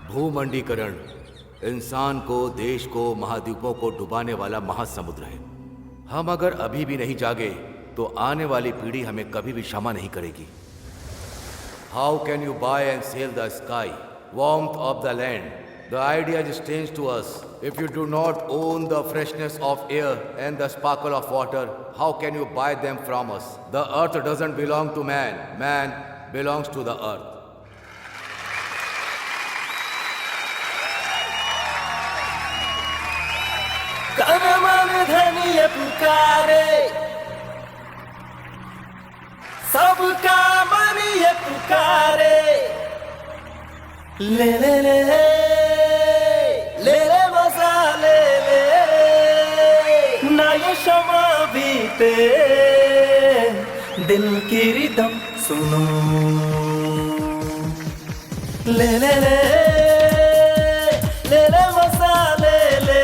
भूमंडीकरण इंसान को, देश को, महाद्वीपों को डुबाने वाला महासमुद्र है। हम अगर अभी भी नहीं जागे तो आने वाली पीढ़ी हमें कभी भी क्षमा नहीं करेगी। How can you buy and sell the sky, warmth of the land? The idea is strange to us. If you do not own the freshness of air and the sparkle of water, how can you buy them from us? The earth doesn't belong to man. Man belongs to the earth. तन मन धन ये पुकारे, सबका मन ये पुकारे। ले ले ले ले ले मजा ले ले, ना ये शमा बीते, दिल की रिदम सुनो। ले ले ले ले ले मजा ले ले,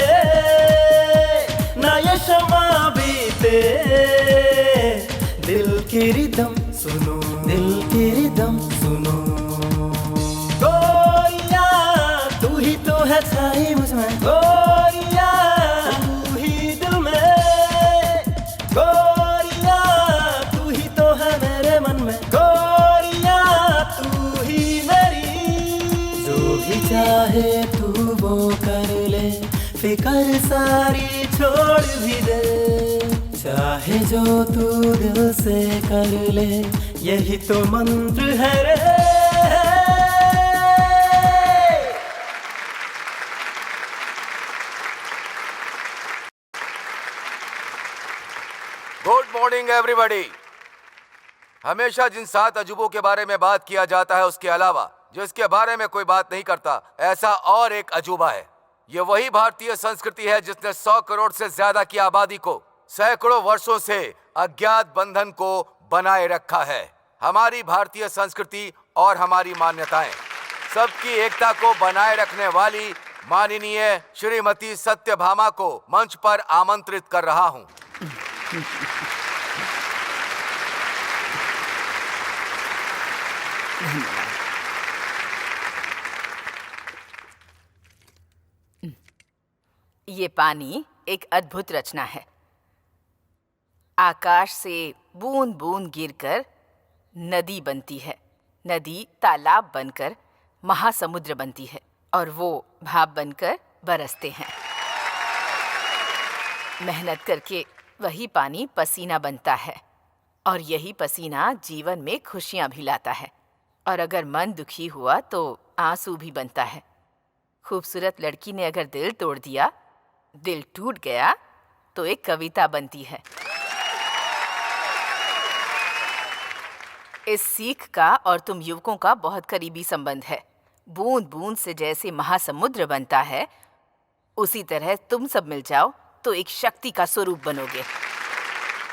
ना ये शमा बीते, दिल की रिदम सुनो, दिल की रिदम सुनो। है छाई मुझमें गोरिया, तू ही दिल में गोरिया, तू ही तो है मेरे मन में गोरिया, तू ही मेरी। जो भी चाहे तू वो कर ले, फिकर सारी छोड़ भी दे, चाहे जो तू दिल से कर ले, यही तो मंत्र है रे। Good morning everybody. हमेशा जिन 7 अजूबों के बारे में बात किया जाता है, उसके अलावा जिसके बारे में कोई बात नहीं करता, ऐसा और एक अजूबा है। ये वही भारतीय संस्कृति है जिसने 100 करोड़ से ज्यादा की आबादी को सैकड़ों वर्षों से अज्ञात बंधन को बनाए रखा है। हमारी भारतीय संस्कृति और हमारी मान्यताएं, सबकी एकता को बनाए रखने वाली माननीय श्रीमती सत्यभामा को मंच पर आमंत्रित कर रहा हूं। ये पानी एक अद्भुत रचना है। आकाश से बूंद बूंद गिरकर नदी बनती है, नदी तालाब बनकर महासमुद्र बनती है, और वो भाप बनकर बरसते हैं। मेहनत करके वही पानी पसीना बनता है, और यही पसीना जीवन में खुशियां भी लाता है। और अगर मन दुखी हुआ तो आंसू भी बनता है। खूबसूरत लड़की ने अगर दिल तोड़ दिया, दिल टूट गया, तो एक कविता बनती है। इस सीख का और तुम युवकों का बहुत करीबी संबंध है। बूंद बूंद से जैसे महासमुद्र बनता है, उसी तरह तुम सब मिल जाओ तो एक शक्ति का स्वरूप बनोगे।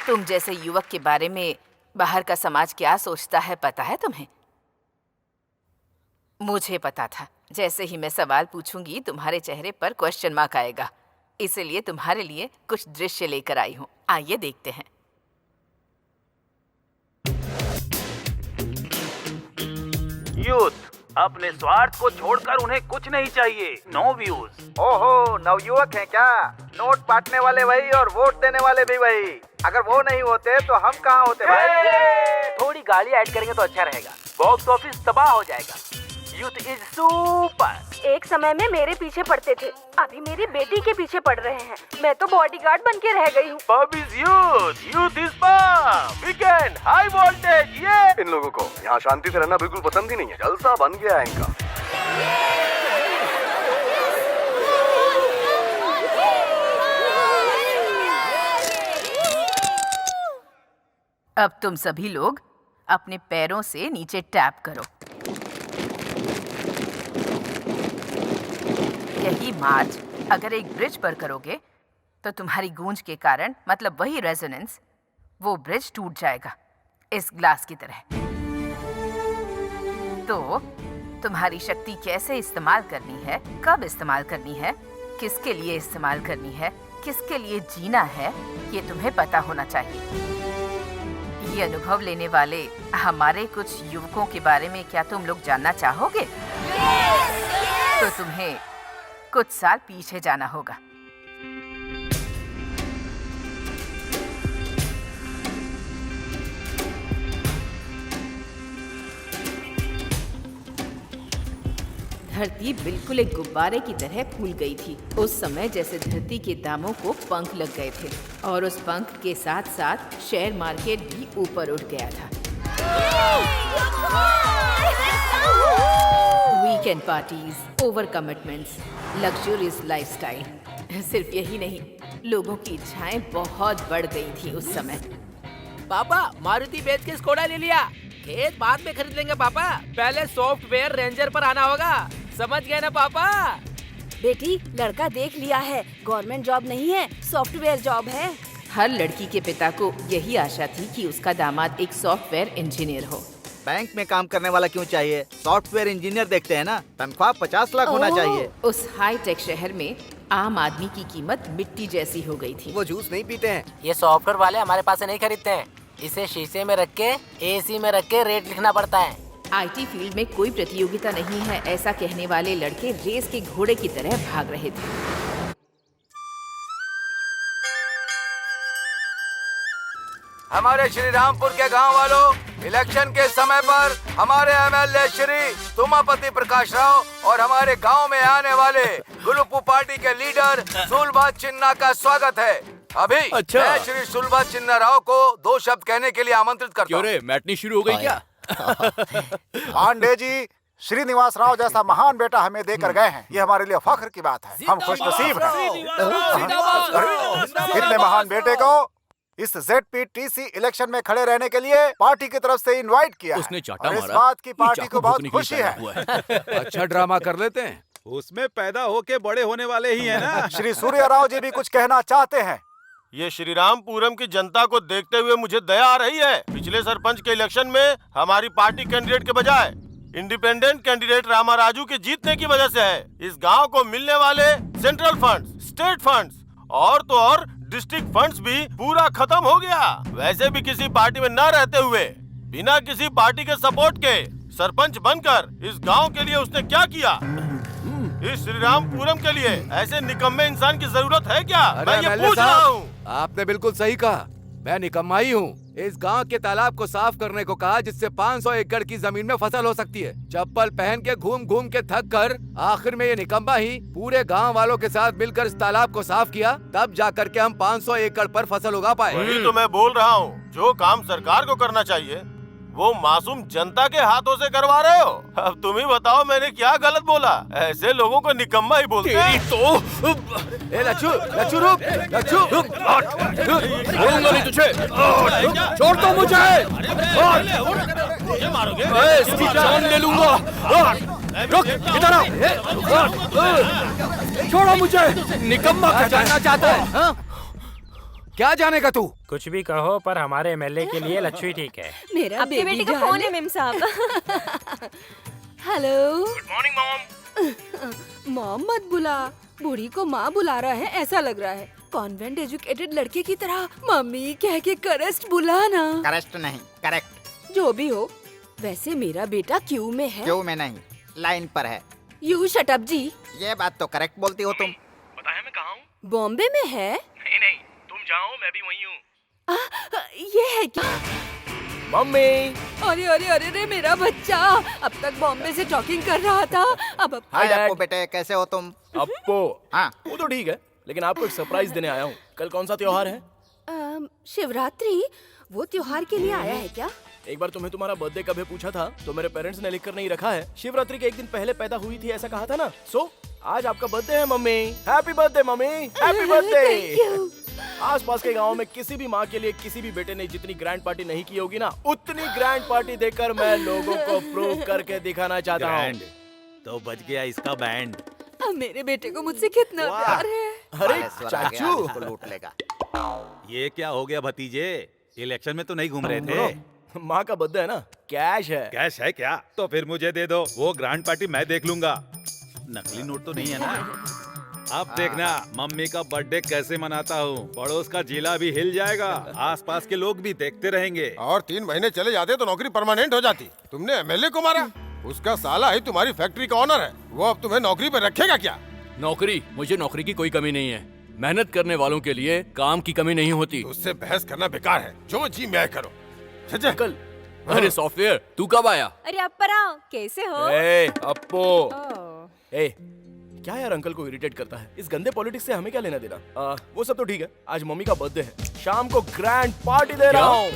तुम जैसे युवक के बारे में बाहर का समाज क्या सोचता है पता है तुम्हें? मुझे पता था। जैसे ही मैं सवाल पूछूंगी तुम्हारे चेहरे पर क्वेश्चन मार्क आएगा, इसलिए तुम्हारे लिए कुछ दृश्य लेकर आई हूं। आइए देखते हैं। यूथ अपने स्वार्थ को छोड़कर उन्हें कुछ नहीं चाहिए। No views. ओहो, नवयुवक हैं क्या? नोट बांटने वाले वही और वोट देने वाले भी वही। अगर वो नहीं होते तो हम कहाँ होते भाई? थोड़ी गाली ऐड करेंगे तो अच्छा रहेगा। बॉक्स ऑफिस तबाह हो जाएगा। Youth is super. एक समय में मेरे पीछे पड़ते थे, अभी मेरी बेटी के पीछे पड़ रहे हैं। मैं तो बॉडीगार्ड बन के रह गई हूँ। Pub is youth, youth is pub. Weekend high voltage. ये इन लोगों को यहाँ शांति से रहना बिल्कुल पसंद ही नहीं है। जलसा बन गया है इनका। अब तुम सभी लोग अपने पैरों से नीचे टैप करो। यही मार्च अगर एक ब्रिज पर करोगे तो तुम्हारी गूंज के कारण, मतलब वही रेजोनेंस, वो ब्रिज टूट जाएगा इस ग्लास की तरह। तो तुम्हारी शक्ति कैसे इस्तेमाल करनी है, कब इस्तेमाल करनी है, किसके लिए इस्तेमाल करनी है, किसके लिए जीना है, ये तुम्हें पता होना चाहिए। ये अनुभव लेने वाले हमारे कुछ युवकों के बारे में क्या तुम लोग जानना चाहोगे? तो तुम्हें कुछ साल पीछे जाना होगा। धरती बिल्कुल एक गुब्बारे की तरह फूल गई थी। उस समय जैसे धरती के दामों को पंख लग गए थे और उस पंख के साथ साथ शेयर मार्केट भी ऊपर उठ गया था। Weekend parties, over commitments, luxurious lifestyle. सिर्फ यही नहीं, लोगों की इच्छाएं बहुत बढ़ गई थी उस समय। पापा, मारुति बेच के स्कोडा ले लिया। खेत बाद में खरीद लेंगे पापा, पहले सॉफ्टवेयर रेंजर पर आना होगा। समझ गए ना पापा? बेटी, लड़का देख लिया है, गवर्नमेंट जॉब नहीं है, सॉफ्टवेयर जॉब है। हर लड़की के पिता को यही आशा थी कि उसका दामाद एक सॉफ्टवेयर इंजीनियर हो। बैंक में काम करने वाला क्यों चाहिए? सॉफ्टवेयर इंजीनियर देखते हैं ना, तनख्वाह 50 लाख होना चाहिए। उस हाई टेक शहर में आम आदमी की कीमत मिट्टी जैसी हो गई थी। वो जूस नहीं पीते हैं। ये सॉफ्टवेयर वाले हमारे पास से नहीं खरीदते हैं। इसे शीशे में रख के एसी में रख के रेट लिखना पड़ता है। आईटी फील्ड में कोई प्रतियोगिता नहीं है, ऐसा कहने वाले लड़के रेस के घोड़े की तरह भाग रहे थे। हमारे श्री रामपुर के गांव वालों, इलेक्शन के समय पर हमारे एमएलए श्री तुमापति प्रकाश राव और हमारे गांव में आने वाले गुलुपू पार्टी के लीडर सुलभा चिन्ना का स्वागत है। अभी मैं श्री सुलभा चिन्ना राव को 2 शब्द कहने के लिए आमंत्रित करता हूँ। मैटनी शुरू हो गई क्या? पांडे जी, श्रीनिवास राव जैसा महान बेटा हमें देकर गए हैं, ये हमारे लिए फख्र की बात है। हम खुशनसीब हैं। इतने महान बेटे को इस ZPTC इलेक्शन में खड़े रहने के लिए पार्टी की तरफ से इनवाइट किया उसने है। चाटा और इस मारा। बात की पार्टी को बहुत खुशी है। अच्छा ड्रामा कर लेते हैं। उसमें पैदा होके बड़े होने वाले ही हैं ना। श्री सूर्य राव जी भी कुछ कहना चाहते हैं। ये श्रीरामपुरम की जनता को देखते हुए मुझे दया आ रही है। पिछले सरपंच के इलेक्शन में हमारी पार्टी कैंडिडेट के बजाय इंडिपेंडेंट कैंडिडेट रामा राजू के जीतने की वजह से है। इस गांव को मिलने वाले सेंट्रल फंड्स, स्टेट फंड्स और तो और डिस्ट्रिक्ट फंड्स भी पूरा खत्म हो गया। वैसे भी किसी पार्टी में न रहते हुए बिना किसी पार्टी के सपोर्ट के सरपंच बनकर इस गांव के लिए उसने क्या किया? इस श्रीरामपुरम के लिए ऐसे निकम्मे इंसान की जरूरत है क्या? मैं ये पूछ रहा हूँ। आपने बिल्कुल सही कहा, मैं निकम्मा ही हूँ। इस गांव के तालाब को साफ करने को कहा, जिससे 500 एकड़ की जमीन में फसल हो सकती है। चप्पल पहन के घूम घूम के थक कर आखिर में ये निकम्मा ही पूरे गांव वालों के साथ मिलकर इस तालाब को साफ किया, तब जाकर के हम 500 एकड़ पर फसल उगा पाए। वही तो मैं बोल रहा हूँ, जो काम सरकार को करना चाहिए वो मासूम जनता के हाथों से करवा रहे हो। अब तुम ही बताओ मैंने क्या गलत बोला? ऐसे लोगों को निकम्मा ही बोलते हैं। लच्छू, लच्छू रुक, लच्छू रुक, छोड़ूंगा नहीं तुझे। छोड़ दो मुझे। इसकी जान ले लूंगा। रुक, इधर आओ। छोड़ो मुझे। निकम्मा क्या जानना चाहता है? हाँ? क्या जानेगा तू? कुछ भी कहो, पर हमारे एमएलए के लिए लच्छू ही ठीक है। मेरा बेटी का फोन है मेम साहब। Hello. Good morning mom. Mom मत बुला, बूढ़ी को माँ बुला रहा है ऐसा लग रहा है। कॉन्वेंट एजुकेटेड लड़के की तरह मम्मी कह के करेक्ट बुला ना। करेक्ट नहीं, करेक्ट। जो भी हो, वैसे मेरा बेटा क्यू में है। क्यों में नहीं, लाइन पर है। यू शट अप जी। ये बात तो करेक्ट बोलती हो तुम। बताया मैं कहाँ हूँ? बॉम्बे में है? नहीं नहीं, तुम जाओ, मैं भी वहीं हूँ। ये है क्या? मम्मी। अरे अरे अरे अरे मेरा बच्चा अब तक बॉम्बे से टॉकिंग कर रहा था, अब हाय अप्पू बेटे, कैसे हो तुम? अप्पू? हाँ, वो तो ठीक है, लेकिन आपको एक सरप्राइज देने आया हूँ। कल कौन सा त्योहार है? शिवरात्रि। वो त्योहार के लिए आया है क्या? एक बार तुम्हें तुम्हारा बर्थडे कब है पूछा था, तो मेरे पेरेंट्स ने लिख कर नहीं रखा है। शिवरात्रि के एक दिन पहले पैदा हुई थी ऐसा कहा था ना। सो आज आपका बर्थडे है mummy. Happy birthday mummy, happy birthday. आसपास के गांव में किसी भी माँ के लिए किसी भी बेटे ने जितनी ग्रैंड पार्टी नहीं की होगी ना, उतनी ग्रैंड पार्टी देकर मैं लोगों को प्रूव करके दिखाना चाहता हूँ। तो बच गया इसका बैंड। अब मेरे बेटे को मुझसे कितना प्यार है। अरे चाचू, इसको लूट लेगा। ये क्या हो गया भतीजे? इलेक्शन में तो नहीं घूम रहे थे। माँ का बर्थडे है ना, कैश है। कैश है क्या? तो फिर मुझे दे दो, वो ग्रैंड पार्टी मैं देख लूंगा। नकली नोट तो नहीं है ना? अब देखना मम्मी का बर्थडे कैसे मनाता हूँ। पड़ोस का जिला भी हिल जाएगा, आसपास के लोग भी देखते रहेंगे। और 3 महीने चले जाते तो नौकरी परमानेंट हो जाती। तुमने एमएलए को मारा। उसका साला ही तुम्हारी फैक्ट्री का ऑनर है। वो अब तुम्हें नौकरी पर रखेगा क्या? नौकरी? मुझे नौकरी की कोई कमी नहीं है। मेहनत करने वालों के लिए काम की कमी नहीं होती। उससे बहस करना बेकार है। जो जी मैं करो। कल अरे सॉफ्टवेयर, तू कब आया? अरे अप्पराव, कैसे हो? ए अप्पो, ए क्या यार अंकल को इरिटेट करता है? इस गंदे पॉलिटिक्स से हमें क्या लेना देना? वो सब तो ठीक है। आज मम्मी का बर्थडे है, शाम को ग्रैंड पार्टी दे रहा हूँ।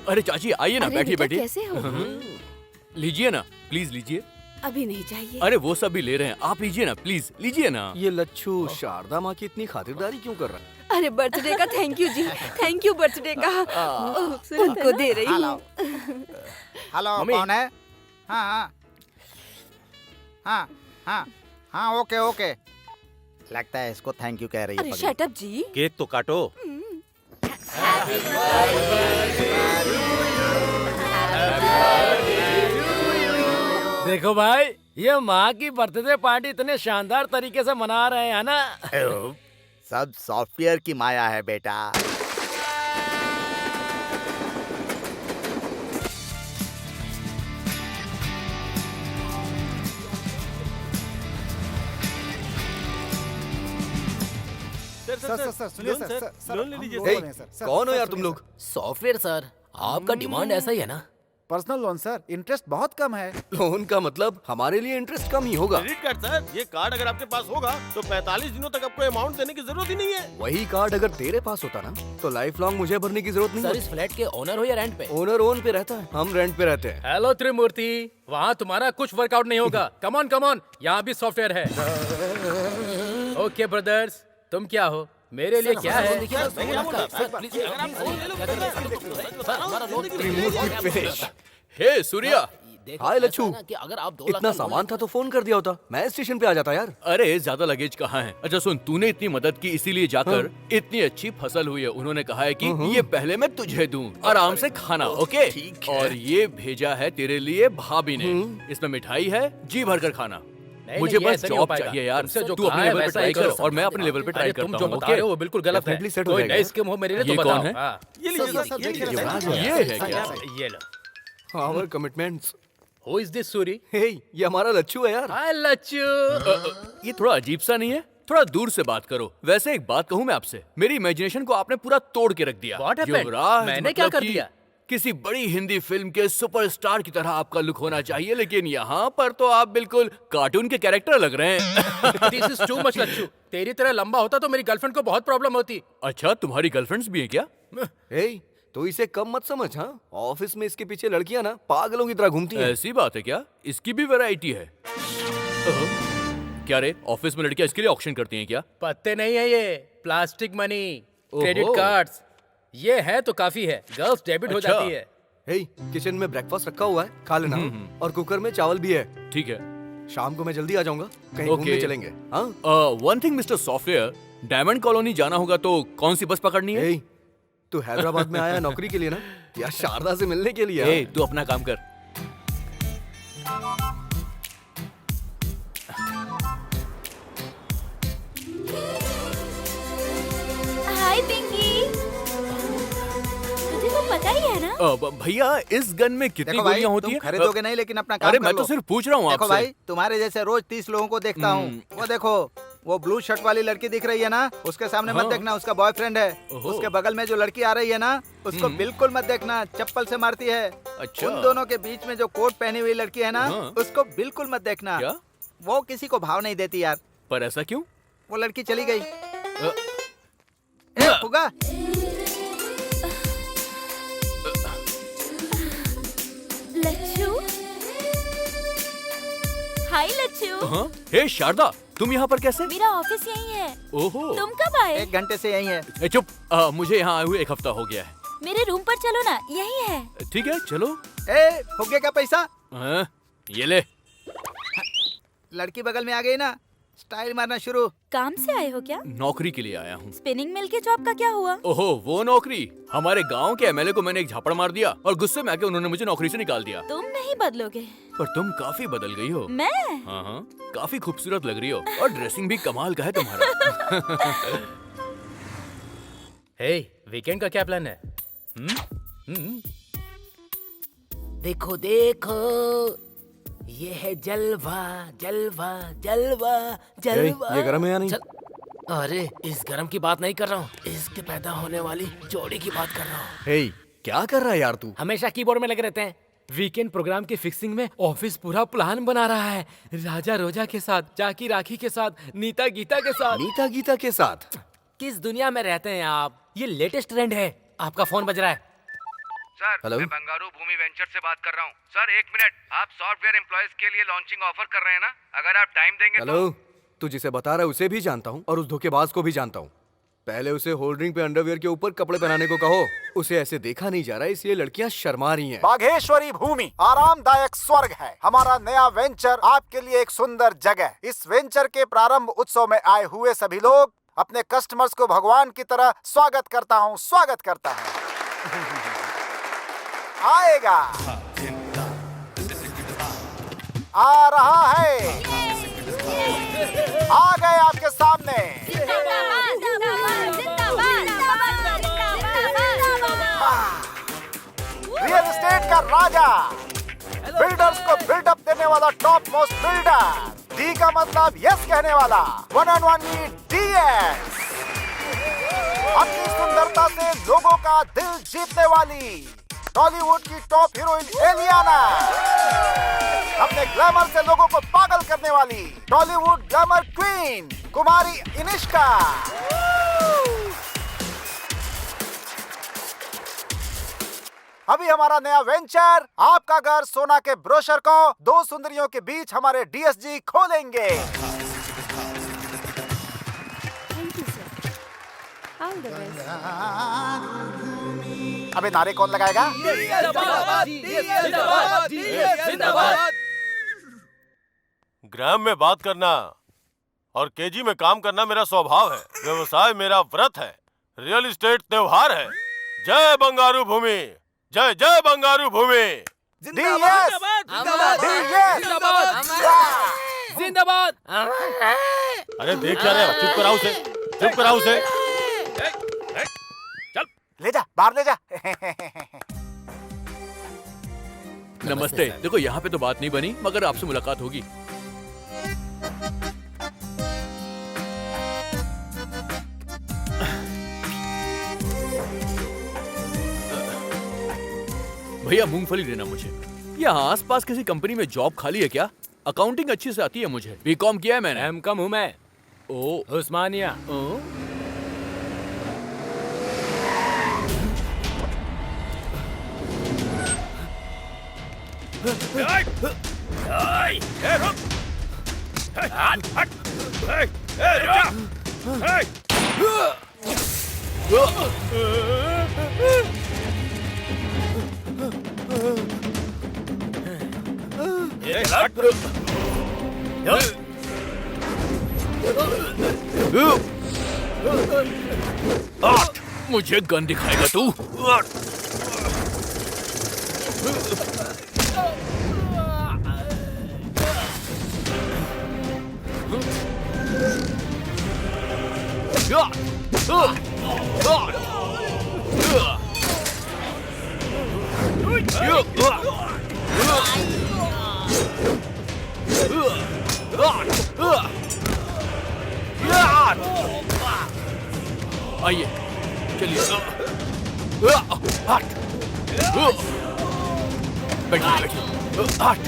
अरे चाची आइए ना, बैठिए बैठिए। कैसे हो? लीजिए ना, प्लीज लीजिए। अभी नहीं चाहिए। अरे वो सब भी ले रहे हैं, आप लीजिए ना, प्लीज लीजिए ना। ये लच्छू शारदा माँ की इतनी खातिरदारी क्यों कर रहा है? अरे बर्थडे का थैंक यू जी, थैंक यू बर्थडे का। उनको दे रही हूँ। Hello, mummy. कौन है? हाँ हाँ हाँ हाँ हाँ, ओके ओके। लगता है इसको थैंक यू कह रही है। अरे शट अप जी। केक तो काटो। देखो भाई, ये माँ की बर्थडे पार्टी इतने शानदार तरीके से मना रहे हैं ना। सब सॉफ्टवेयर की माया है बेटा। सर सुनिए सर, लोन ले लीजिए हम बोल रहे हैं, सर। कौन हो यार तुम लोग? सॉफ्टवेयर सर, आपका डिमांड ऐसा ही है ना? पर्सनल लोन सर, इंटरेस्ट बहुत कम है। लोन का मतलब हमारे लिए इंटरेस्ट कम ही होगा। क्रेडिट कार्ड सर, ये कार्ड अगर आपके पास होगा तो 45 दिनों तक आपको अमाउंट देने की जरूरत ही नहीं है। वही कार्ड अगर तेरे पास होता ना तो लाइफ लॉन्ग मुझे भरने की जरूरत नहीं सर, होती। इस फ्लैट के ओनर हो या रेंट पे? ओनर ओन पे रहता है, हम रेंट पे रहते हैं। हेलो त्रिमूर्ति, वहाँ तुम्हारा कुछ वर्कआउट नहीं होगा। कम ऑन, यहाँ भी सॉफ्टवेयर है। ओके ब्रदर्स, तुम क्या हो? मेरे लिए क्या है? हे सूर्या। हाय लच्छू, अगर आप 2 इतना सामान था तो फोन कर दिया होता, मैं स्टेशन पे आ जाता यार। अरे ज्यादा लगेज कहाँ है? अच्छा सुन, तूने इतनी मदद की इसीलिए जाकर इतनी अच्छी फसल हुई है। उन्होंने कहा है कि ये पहले मैं तुझे दूं, आराम से खाना, ओके? और ये भेजा है तेरे लिए भाभी ने। इसमें मिठाई है, जी भर कर खाना। मुझे नहीं, बस ऐसा नहीं हो जॉब पाएगा। चाहिए यार। तुमसे जो तू अपने कहा है लेवल पे वैसा ट्राई ही कर करो। और मैं अपने लेवल पे ट्राई अरे तुम करता जो हूँ, बता रहे हो ओके? वो बिल्कुल गलत है। Definitely set हो कोई जाएगा। नई स्कीम हो मेरे लिए ये तो कौन बताओ। है? हाँ। ये ये है क्या? ये लो। Our commitments. Who is this Suri? Hey, ये हमारा लच्छू है यार। हाय लच्छू। ये थोड़ा अजीब सा नहीं है? थोड़ा दूर से बात करो। वैसे एक बात कहूँ मैं आपसे, मेरी इमेजिनेशन को आपने पूरा तोड़ के रख दिया। What happened? युवराज, मैंने क्या मतलब कर कि दिया? किसी बड़ी हिंदी फिल्म के सुपरस्टार की तरह आपका लुक होना चाहिए, लेकिन यहाँ पर तो आप बिल्कुल कार्टून के कैरेक्टर लग रहे हैं। This is too much Lachhu. तेरी तरह लंबा होता तो मेरी गर्लफ्रेंड को बहुत प्रॉब्लम होती। अच्छा, तुम्हारी गर्लफ्रेंड्स भी हैं क्या? हे, तो इसे कम मत समझ। हाँ, ऑफिस में इसके पीछे लड़कियां ना पागलों की तरह घूमती हैं। ऐसी बात है क्या? इसकी भी वैरायटी है? क्या रे, ऑफिस में लड़कियां इसके लिए ऑक्शन करती हैं क्या? पत्ते नहीं है ये, प्लास्टिक मनी, क्रेडिट ओहो। कार्ड्स। ये है तो काफी है, गर्ल्स डेबिट हो अच्छा। जाती है। हे, किचन में ब्रेकफास्ट रखा हुआ है, खा लेना। और कुकर में चावल भी है। ठीक है। शाम को मैं जल्दी आ जाऊंगा, कहीं घूमने चलेंगे। हाँ, one thing mister software, diamond colony जाना होगा तो कौन सी बस पकड़नी है? हे, तू हैदराबाद में आया नौकरी के लिए ना, या शारदा से मिलने के लिए? ए, तू अपना काम कर। हाय पिंकी, तुझे तो पता ही है ना? भैया, इस गन में कितनी देखो भाई, गोलियां होती तुम हैं? खरीदोगे नहीं लेकिन अपना काम अरे कर मैं लो। तो सिर्फ पूछ रहा हूँ देखो आपसे। भाई, तुम्हारे जैसे रोज 30 लोगों को देखता हूँ। वो देखो, वो ब्लू शर्ट वाली लड़की दिख रही है ना, उसके सामने मत देखना, उसका बॉयफ्रेंड है। उसके बगल में जो लड़की आ रही है ना, उसको बिल्कुल मत देखना, चप्पल से मारती है। अच्छा। उन दोनों के बीच में जो कोट पहनी हुई लड़की है ना, उसको बिल्कुल मत देखना। क्या? वो किसी को भाव नहीं देती यार। पर ऐसा क्यों? वो लड़की चली गई। फुगा, लच्छू, हाय लच्छू। हाँ? हे शारदा, तुम यहाँ पर कैसे? मेरा ऑफिस यही है। ओहो। तुम कब आए? 1 घंटे से यही है। ए, चुप। मुझे यहाँ आए हुए 1 हफ्ता हो गया है। मेरे रूम पर चलो ना, यही है। ठीक है, चलो। फुगे का पैसा। हाँ, ये ले। लड़की बगल में आ गई ना, स्टाइल मारना शुरू। काम से आए हो क्या? नौकरी के लिए आया हूँ। स्पिनिंग मिल के जॉब का क्या हुआ? ओहो, वो नौकरी। हमारे गांव के एमएलए को मैंने एक झापड़ मार दिया और गुस्से में आके उन्होंने मुझे नौकरी से निकाल दिया। तुम नहीं बदलोगे। पर तुम काफी बदल गई हो। मैं? हाँ हाँ, काफी खूबसूरत लग रही हो और ड्रेसिंग भी कमाल का है तुम्हारा। हे, वीकेंड का क्या प्लान है? देखो देखो, ये है जलवा जलवा जलवा जलवा। ये गरम है या नहीं? अरे इस गरम की बात नहीं कर रहा हूँ, इसके पैदा होने वाली जोड़ी की बात कर रहा हूँ। हे, क्या कर रहा है यार तू? हमेशा कीबोर्ड में लगे रहते हैं। वीकेंड प्रोग्राम की फिक्सिंग में ऑफिस पूरा प्लान बना रहा है। राजा रोजा के साथ, जाकी राखी के साथ, नीता गीता के साथ। नीता गीता के साथ? किस दुनिया में रहते हैं आप? ये लेटेस्ट ट्रेंड है। आपका फोन बज रहा है। Sir, hello? मैं बंगारू भूमि वेंचर से बात कर रहा हूँ। Sir, 1 minute. आप सॉफ्टवेयर एम्प्लॉयज के लिए लॉन्चिंग ऑफर कर रहे हैं ना? अगर आप टाइम देंगे हेलो, तू जिसे बता रहा है उसे भी जानता हूँ और उस धोखेबाज को भी जानता हूँ। पहले उसे होल्डरिंग पे अंडरवियर के ऊपर कपड़े पहनाने को कहो। उसे ऐसे देखा नहीं जा रहा, इसलिए लड़कियां शर्मा रही हैं। बाघेश्वरी भूमि आरामदायक स्वर्ग है। हमारा नया वेंचर आपके लिए एक सुंदर जगह। इस वेंचर के प्रारंभ उत्सव में आए हुए सभी लोग अपने कस्टमर्स को भगवान की तरह स्वागत करता हूँ। आएगा, आ रहा है, आ गए आपके सामने। रियल एस्टेट का राजा, बिल्डर्स को बिल्डअप देने वाला टॉप मोस्ट बिल्डर। डी का मतलब यस कहने वाला, वन एंड ओनली डीएस। अपनी सुंदरता से लोगों का दिल जीतने वाली टॉलीवुड की टॉप हीरोइन एलियाना। अपने ग्लैमर से लोगों को पागल करने वाली टॉलीवुड ग्लैमर क्वीन कुमारी इनिष्का। अभी हमारा नया वेंचर आपका घर सोना के ब्रोशर को 2 सुंदरियों के बीच हमारे डीएसजी खोलेंगे। अबे नारे कौन लगाएगा? ग्राम में बात करना और केजी में काम करना मेरा स्वभाव है। व्यवसाय मेरा व्रत है। रियल एस्टेट त्योहार है। जय बंगारू भूमि, जय जय बंगारू भूमि। जिंदाबाद। अरे देख क्या रहे हो? चुप कराओ उसे, चुप कराओ उसे। ले जा, बाहर ले जा। नमस्ते। देखो यहाँ पे तो बात नहीं बनी, मगर आपसे मुलाकात होगी। भैया मूंगफली देना मुझे। यहाँ आसपास किसी कंपनी में जॉब खाली है क्या? अकाउंटिंग अच्छी से आती है मुझे। बीकॉम किया है मैंने। एम कम हूँ मैं। ओ, उस्मानिया। मुझे गन दिखाएगा तू? आइए, चलिए। हट। बैठिए, बैठिए। हट।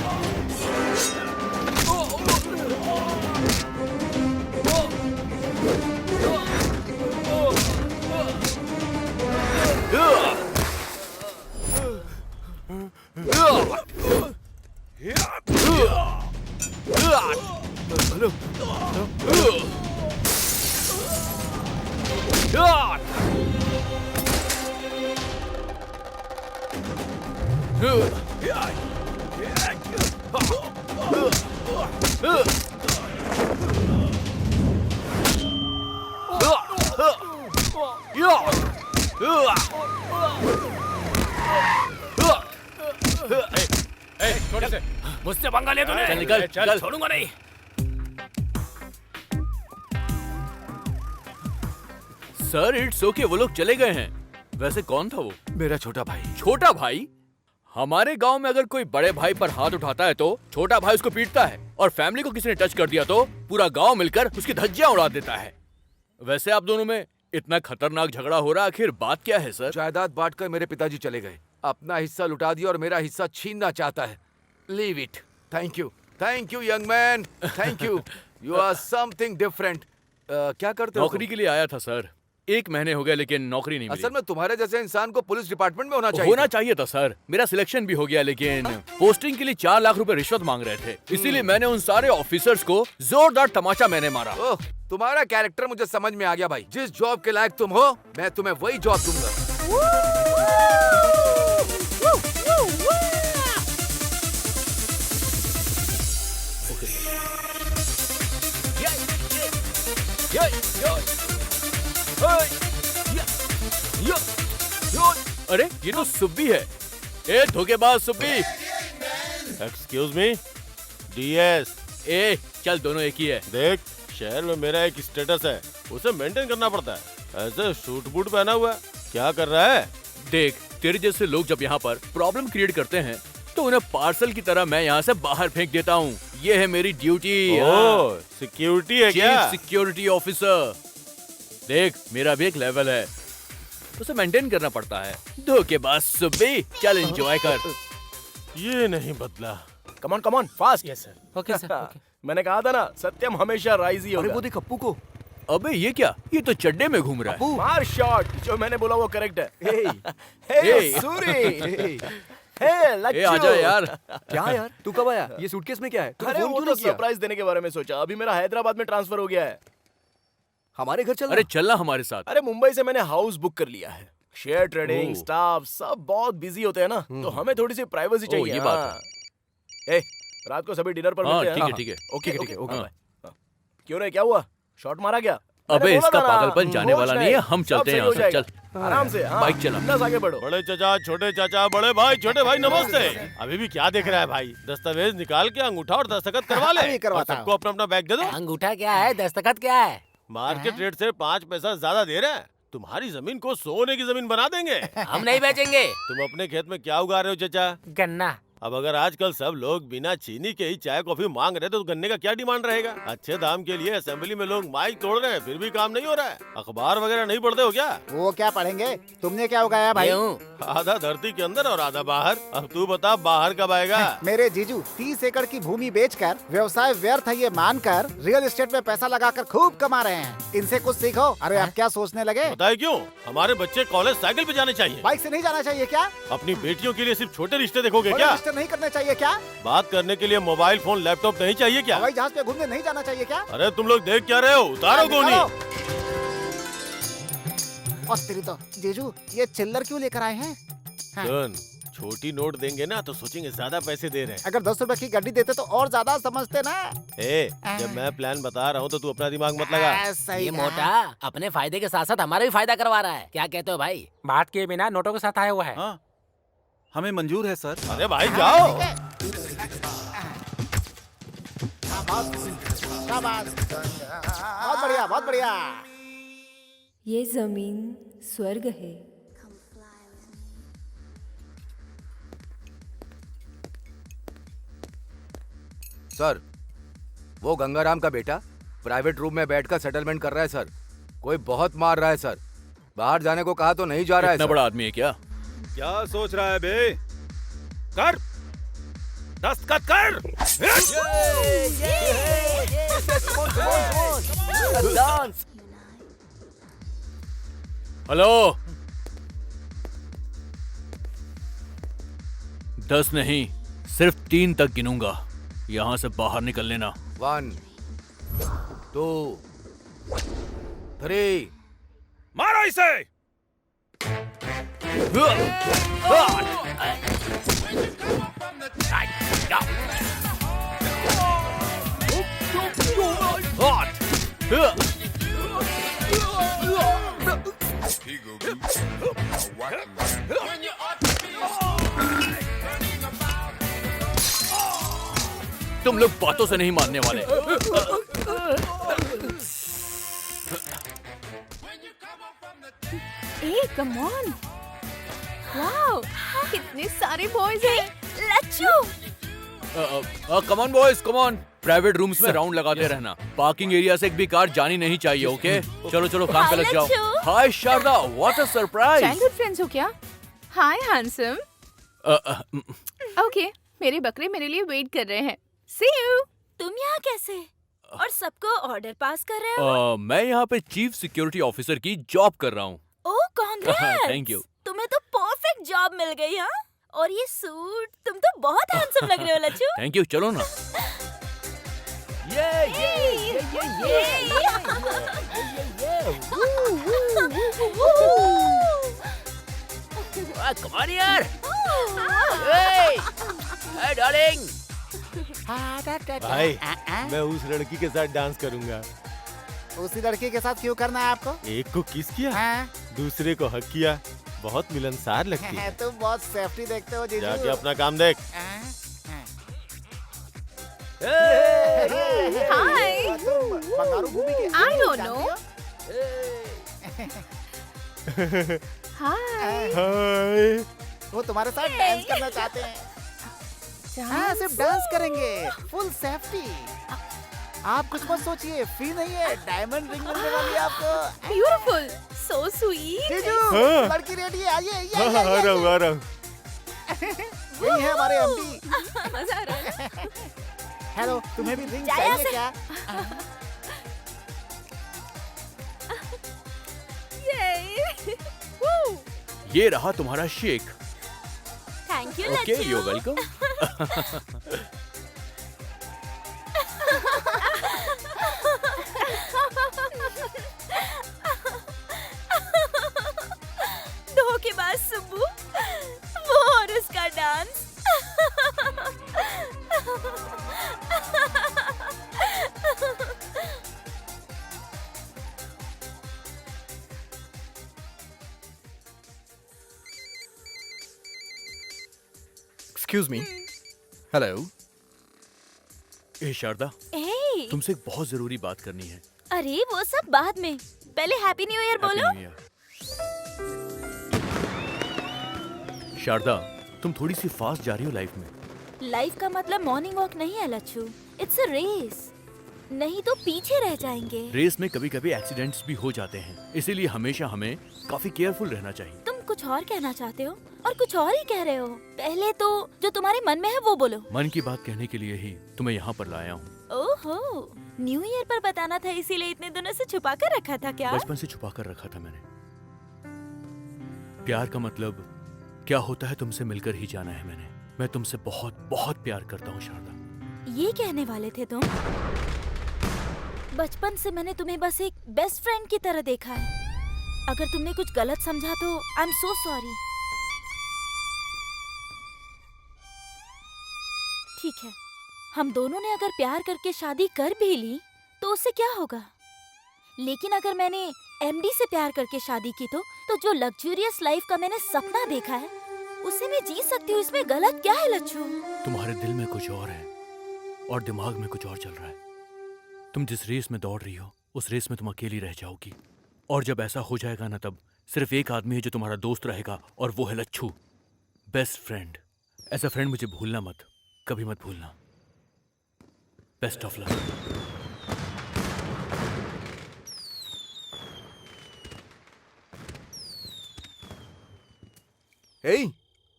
मुझसे पंगा ले तूने? चल निकल, चल, छोड़ूंगा नहीं। सर इट्स ओके, वो लोग चले गए हैं। वैसे कौन था वो? मेरा छोटा भाई। छोटा भाई? हमारे गांव में अगर कोई बड़े भाई पर हाथ उठाता है तो छोटा भाई उसको पीटता है, और फैमिली को किसी ने टच कर दिया तो पूरा गांव मिलकर उसकी धज्जियां उड़ा देता है। वैसे आप दोनों में इतना खतरनाक झगड़ा हो रहा, आखिर बात क्या है सर? जायदाद बांटकर मेरे पिताजी चले गए, अपना हिस्सा लुटा दिया और मेरा हिस्सा छीनना चाहता है। Leave it. Thank you young man, thank you. You are something different. क्या करते हो? नौकरी के लिए आया था सर, 1 महीने हो गए लेकिन नौकरी नहीं मिली। असल में तुम्हारे जैसे इंसान को पुलिस डिपार्टमेंट में होना चाहिए था सर। मेरा सिलेक्शन भी हो गया लेकिन पोस्टिंग के लिए 4 लाख रुपए रिश्वत मांग रहे थे, इसीलिए मैंने उन सारे ऑफिसर्स को जोरदार तमाचा मैंने मारा। ओह, तुम्हारा कैरेक्टर मुझे समझ में आ गया भाई। जिस जॉब के लायक तुम हो, मैं तुम्हें वही जॉब दूंगा। अरे ये तो सुब्बी है। ए धोखेबाज सुब्बी। Excuse me, DS. ए चल, दोनों एक ही है। देख, शहर में मेरा एक स्टेटस है, उसे मेंटेन करना पड़ता है। ऐसे सूट बूट पहना हुआ है, क्या कर रहा है? देख, तेरे जैसे लोग जब यहाँ पर प्रॉब्लम क्रिएट करते हैं तो उन्हें पार्सल की तरह मैं यहाँ से बाहर फेंक देता हूँ। ये है मेरी ड्यूटी। ओह, सिक्योरिटी है क्या? Chief security officer. देख, मेरा भी एक लेवल है, उसे मेंटेन करना पड़ता है। धोखेबाज सुब्बी, चल एंजॉय कर। ये नहीं बदला। Come on come on fast. Yes sir. Okay sir. मैंने कहा था ना, सत्यम हमेशा राइज ही होगा। अरे वो देख अप्पू को। अबे ये क्या, ये तो चड्डे में घूम रहा है। मार शॉट, जो मैंने बोला वो करेक्ट है। हे, सूरी। ए आजा यार। क्या यार, तू कब आया? ये सूटकेस में क्या है? अरे वो तो सरप्राइज देने के बारे में सोचा। अभी मेरा हैदराबाद में ट्रांसफर हो गया है। हमारे घर चल। अरे चलना हमारे साथ। अरे मुंबई से मैंने हाउस बुक कर लिया है। शेयर ट्रेडिंग, स्टाफ सब बहुत बिजी होते हैं ना, तो हमें थोड़ी सी प्राइवेसी चाहिए। ये बात है। रात को सभी डिनर पर मिलते हैं। ठीक है। ओके। क्यों रे, क्या हुआ? शॉट मारा क्या? अबे इसका पागलपन जाने वाला नहीं है। हम चलते हैं यहाँ से। चल आराम से, बाइक चला। बस आगे बढ़ो। बड़े चाचा, छोटे चाचा, बड़े भाई, छोटे भाई, नमस्ते। अभी भी क्या देख रहा है भाई? दस्तावेज निकाल के अंगूठा और दस्तखत करवा ले। सबको अपना अपना बैग दे दो। अंगूठा क्या है, दस्तखत क्या है? मार्केट रेट से 5 पैसा ज्यादा दे रहे हैं। तुम्हारी जमीन को सोने की जमीन बना देंगे। हम नहीं बेचेंगे। तुम अपने खेत में क्या उगा रहे हो चाचा? गन्ना। अब अगर आजकल सब लोग बिना चीनी के ही चाय कॉफी मांग रहे तो गन्ने का क्या डिमांड रहेगा? अच्छे दाम के लिए असेंबली में लोग माइक तोड़ रहे हैं, फिर भी काम नहीं हो रहा है। अखबार वगैरह नहीं पढ़ते हो क्या? वो क्या पढ़ेंगे? तुमने क्या उगाया भाई? आधा धरती के अंदर और आधा बाहर। अब तू बता, बाहर कब आएगा? मेरे जीजू 30 एकड़ की भूमि बेचकर व्यवसाय व्यर्थ है ये मानकर रियल एस्टेट में पैसा लगाकर खूब कमा रहे हैं। इनसे कुछ सीखो। अरे आप क्या सोचने लगे? बताए क्यों? हमारे बच्चे कॉलेज साइकिल पे जाने चाहिए, बाइक से नहीं जाना चाहिए क्या? अपनी बेटियों के लिए सिर्फ छोटे रिश्ते देखोगे क्या? रिश्ते नहीं करने चाहिए क्या? बात करने के लिए मोबाइल फोन लैपटॉप नहीं चाहिए क्या? हवाई जहाज पे घूमने नहीं जाना चाहिए क्या? अरे तुम लोग देख क्या रहे हो? उतारो गोनी। और तेरी तो जीजू, ये चिल्लर क्यों लेकर आए हैं? सुन, छोटी नोट देंगे ना तो सोचेंगे ज्यादा पैसे दे रहे हैं। अगर 10 रुपए की गड्डी देते तो और ज्यादा समझते ना। जब मैं प्लान बता रहा हूँ तो तू अपना दिमाग मत लगा। ये मोटा अपने फायदे के साथ साथ हमारा भी फायदा करवा रहा है। क्या कहते हो भाई? बात के बिना नोटों के साथ आया हुआ है। हाँ, हमें मंजूर है सर। अरे भाई जाओ। बहुत बढ़िया, बहुत बढ़िया। ये जमीन स्वर्ग है। सर, वो गंगाराम का बेटा प्राइवेट रूम में बैठकर सेटलमेंट कर रहा है सर। कोई बहुत मार रहा है सर। बाहर जाने को कहा तो नहीं जा रहा है। इतना बड़ा आदमी है क्या? क्या सोच रहा है बे? कर, दस्तखत कर। हेलो, 10 नहीं, सिर्फ 3 तक गिनूंगा। यहाँ से बाहर निकल लेना। 1 2 3। मारो इसे। तुम लोग बातों से नहीं मानने वाले। ए कम ऑन। वाओ, कितने सारे बॉयज हैं। Lachhu come on boys, come on. Private rooms में राउंड लगाते रहना। पार्किंग एरिया से एक भी कार जानी नहीं चाहिए, ओके? चलो चलो काम पे लग जाओ। Hi Sharda, what a surprise. Childhood friends हो क्या? हाय हैंडसम। ओके, मेरे बकरे मेरे लिए वेट कर रहे हैं। सी यू। तुम यहाँ कैसे? और सबको ऑर्डर पास कर रहे हो? मैं यहाँ पे चीफ सिक्योरिटी ऑफिसर की जॉब कर रहा हूँ। ओह कांग्रेट्स। Thank you. तुम्हें तो परफेक्ट जॉब मिल गई। हाँ, और ये सूट, तुम तो बहुत हैंडसम लग रहे हो लच्छू। थैंक यू, चलो ना। Come on यार। Hey, darling। भाई, मैं उस लड़की के साथ डांस करूंगा। उसी लड़की के साथ क्यों करना है आपको? एक को किस किया, दूसरे को हक किया। बहुत मिलनसार लगती है। तुम बहुत सेफ्टी देखते हो जीजू। जाके अपना काम देख। हाय। बंगारू भूमि के I don't know। हाय। हाय। वो तुम्हारे साथ डांस करना चाहते हैं। हाँ, सिर्फ डांस करेंगे, फुल सेफ्टी। आप कुछ मत सोचिए, फी नहीं है, डायमंड रिंग मिलने वाली है आपको। Beautiful, so sweet. जीजू, लड़की रेडी है, आइए। आ रहा हूँ। यही है हमारे एमडी। मजा आ रहा है। हेलो, तुम्हें भी रिंग चाहिए क्या? ये रहा तुम्हारा shake. Thank you okay, Lachhu. You welcome. धोखेबाज सुब्बू, वो और उसका डांस। Excuse me. हेलो। ए शारदा, Hey, तुमसे एक बहुत जरूरी बात करनी है। अरे वो सब बाद में, पहले हैप्पी न्यू ईयर बोलो। Happy New Year। शारदा, तुम थोड़ी सी फास्ट जा रही हो लाइफ में। लाइफ का मतलब मॉर्निंग वॉक नहीं है लच्छू, इट्स अ रेस। नहीं तो पीछे रह जाएंगे। रेस में कभी कभी एक्सीडेंट्स भी हो जाते हैं, इसीलिए हमेशा हमें काफी केयरफुल रहना चाहिए। तुम कुछ और कहना चाहते हो और कुछ और ही कह रहे हो। पहले तो जो तुम्हारे मन में है वो बोलो। मन की बात कहने के लिए ही तुम्हें यहाँ पर लाया हूँ। ओहो, न्यू ईयर पर बताना था, इसीलिए इतने दिनों से छुपा कर रखा था क्या? बचपन से छुपा कर रखा था मैंने। प्यार का मतलब क्या होता है तुमसे मिलकर ही जाना है मैंने। मैं तुमसे बहुत बहुत प्यार करता हूँ शारदा। ये कहने वाले थे तुम? बचपन से मैंने तुम्हें बस एक बेस्ट फ्रेंड की तरह देखा है। अगर तुमने कुछ गलत समझा तो आई एम सो सॉरी। ठीक है, हम दोनों ने अगर प्यार करके शादी कर भी ली तो उससे क्या होगा? लेकिन अगर मैंने एमडी से प्यार करके शादी की तो जो लग्जूरियस लाइफ का मैंने सपना देखा है उसे मैं जी सकती हूँ। इसमें गलत क्या है लच्छू? तुम्हारे दिल में कुछ और है और दिमाग में कुछ और चल रहा है। तुम जिस रेस में दौड़ रही हो उस रेस में तुम अकेली रह जाओगी, और जब ऐसा हो जाएगा ना तब सिर्फ एक आदमी है जो तुम्हारा दोस्त रहेगा, और वो है लच्छू, बेस्ट फ्रेंड। ऐसा फ्रेंड मुझे भूलना मत, कभी मत भूलना। Best of luck.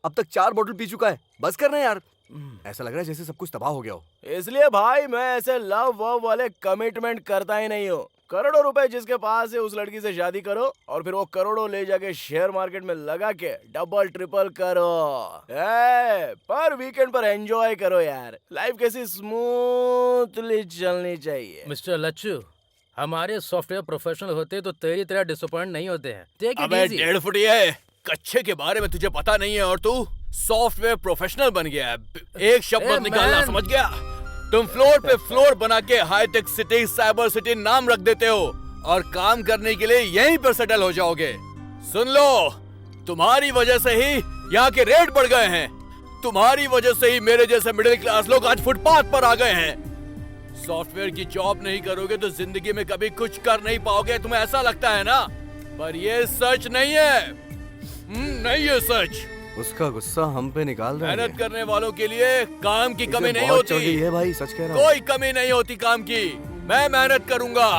अब तक 4 बोतल पी चुका है, बस करना यार। ऐसा लग रहा है जैसे सब कुछ तबाह हो गया हो। इसलिए भाई मैं ऐसे लव वव वाले कमिटमेंट करता ही नहीं हूँ। करोड़ों रुपए जिसके पास है उस लड़की से शादी करो और फिर वो करोड़ों ले जाके शेयर मार्केट में लगा के डबल ट्रिपल करो। पर वीकेंड पर एंजॉय करो यार। लाइफ कैसी स्मूथली चलनी चाहिए। मिस्टर लच्छू, हमारे सॉफ्टवेयर प्रोफेशनल होते तो तेरी तरह डिसअपॉइंट नहीं होते हैं। टेक इट अबे इजी। 1.5 फुट है, कच्चे के बारे में तुझे पता नहीं है और तू सॉफ्टवेयर प्रोफेशनल बन गया है। एक शब्द मत निकालना, समझ गया? तुम फ्लोर पे फ्लोर बना के हाईटेक सिटी, साइबर सिटी नाम रख देते हो और काम करने के लिए यहीं पर सेटल हो जाओगे। सुन लो, तुम्हारी वजह से ही यहाँ के रेट बढ़ गए हैं। तुम्हारी वजह से ही मेरे जैसे मिडिल क्लास लोग आज फुटपाथ पर आ गए हैं। सॉफ्टवेयर की जॉब नहीं करोगे तो जिंदगी में कभी कुछ कर नहीं पाओगे, तुम्हें ऐसा लगता है ना? पर ये सच नहीं है। नहीं है सच। उसका गुस्सा हम पे निकाल रहा है। मेहनत करने वालों के लिए काम की इसे कमी नहीं बहुत चढ़ गई होती है भाई, सच कह रहा हूँ। कोई कमी नहीं होती काम की। मैं मेहनत करूंगा।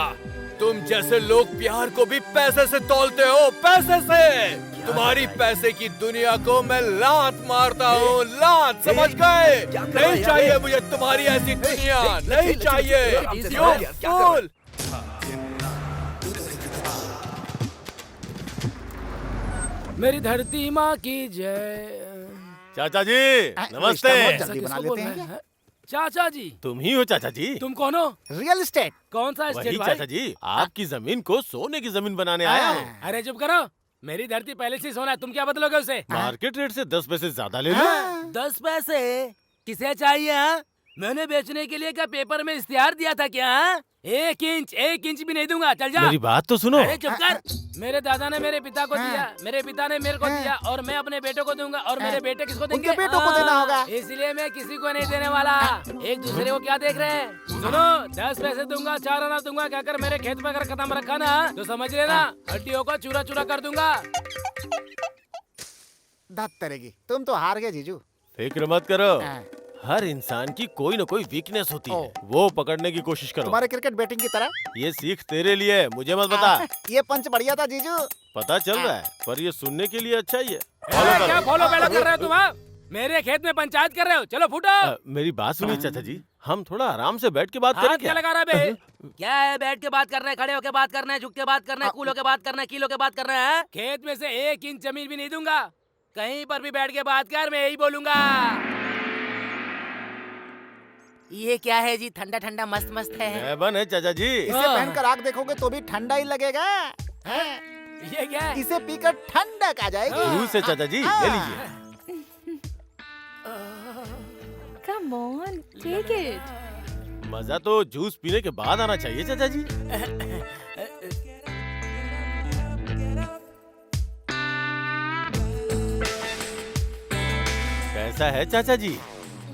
तुम जैसे लोग प्यार को भी पैसे से तौलते हो, पैसे से। तुम्हारी पैसे की दुनिया को मैं लात मारता हूँ, लात, समझ गए? नहीं चाहिए मुझे तुम्हारी ऐसी दुनिया, नहीं चाहिए। You fool! मेरी धरती माँ की जय। चाचा जी नमस्ते। जल्दी बना लेते हैं। चाचा जी तुम ही हो चाचा जी? तुम कौन हो? Real estate. कौन सा वही स्टेट भाई? चाचा जी, आपकी जमीन को सोने की जमीन बनाने आया हूँ। अरे चुप करो, मेरी धरती पहले से सोना है, तुम क्या बदलोगे उसे? मार्केट रेट से 10 पैसे ज्यादा ले लो। 10 पैसे किसे चाहिए? हाँ? मैंने बेचने के लिए क्या पेपर में इश्तिहार दिया था क्या? हाँ? 1 इंच भी नहीं दूंगा, चल जा। मेरी बात तो सुनो। अरे चुप कर। मेरे दादा ने मेरे पिता को दिया, मेरे पिता ने मेरे को दिया, और मैं अपने बेटों को दूंगा, और मेरे बेटे किसको देंगे? उनके बेटों को देना होगा। इसलिए मैं किसी को नहीं देने वाला। एक दूसरे को क्या देख रहे हैं? सुनो, 10 पैसे दूंगा, 4 आना दूंगा, कहकर मेरे खेत में अगर कदम रखा ना तो समझ लेना हड्डियों को चूरा चूरा कर दूंगा। धत तरेगी, तुम तो हार गए जीजू। फिक्र मत करो, हर इंसान की कोई न कोई वीकनेस होती है, वो पकड़ने की कोशिश करो। तुम्हारे क्रिकेट बैटिंग की तरह। ये सीख तेरे लिए, मुझे मत बता। ये पंच बढ़िया था जीजू। पता चल रहा है, पर ये सुनने के लिए अच्छा ही है। क्या फॉलो बैलो कर रहे हो तुम? हाँ? मेरे खेत में पंचायत कर रहे हो? चलो फूटो। मेरी बात सुनिए चाचा जी, हम थोड़ा आराम से बैठ के बात करें क्या क्या? लगा रहा है बे? क्या है? बैठ के बात करना है, खड़े होके बात करना है, झुक के बात करना है, कूल होके बात करना है, कील होके बात करना है? खेत में से 1 इंच जमीन भी नहीं दूंगा। कहीं पर भी बैठ के बात कर, मैं यही बोलूंगा। ये क्या है जी? ठंडा ठंडा मस्त मस्त है। हैबन है चाचा जी। इसे पहनकर आग देखोगे तो भी ठंडा ही लगेगा। ये क्या है? इसे पीकर ठंडक आ जाएगी। जूस है चाचा जी, ले लीजिए। Come on, take it. मजा तो जूस पीने के बाद आना चाहिए चाचा जी। कैसा है चाचा जी?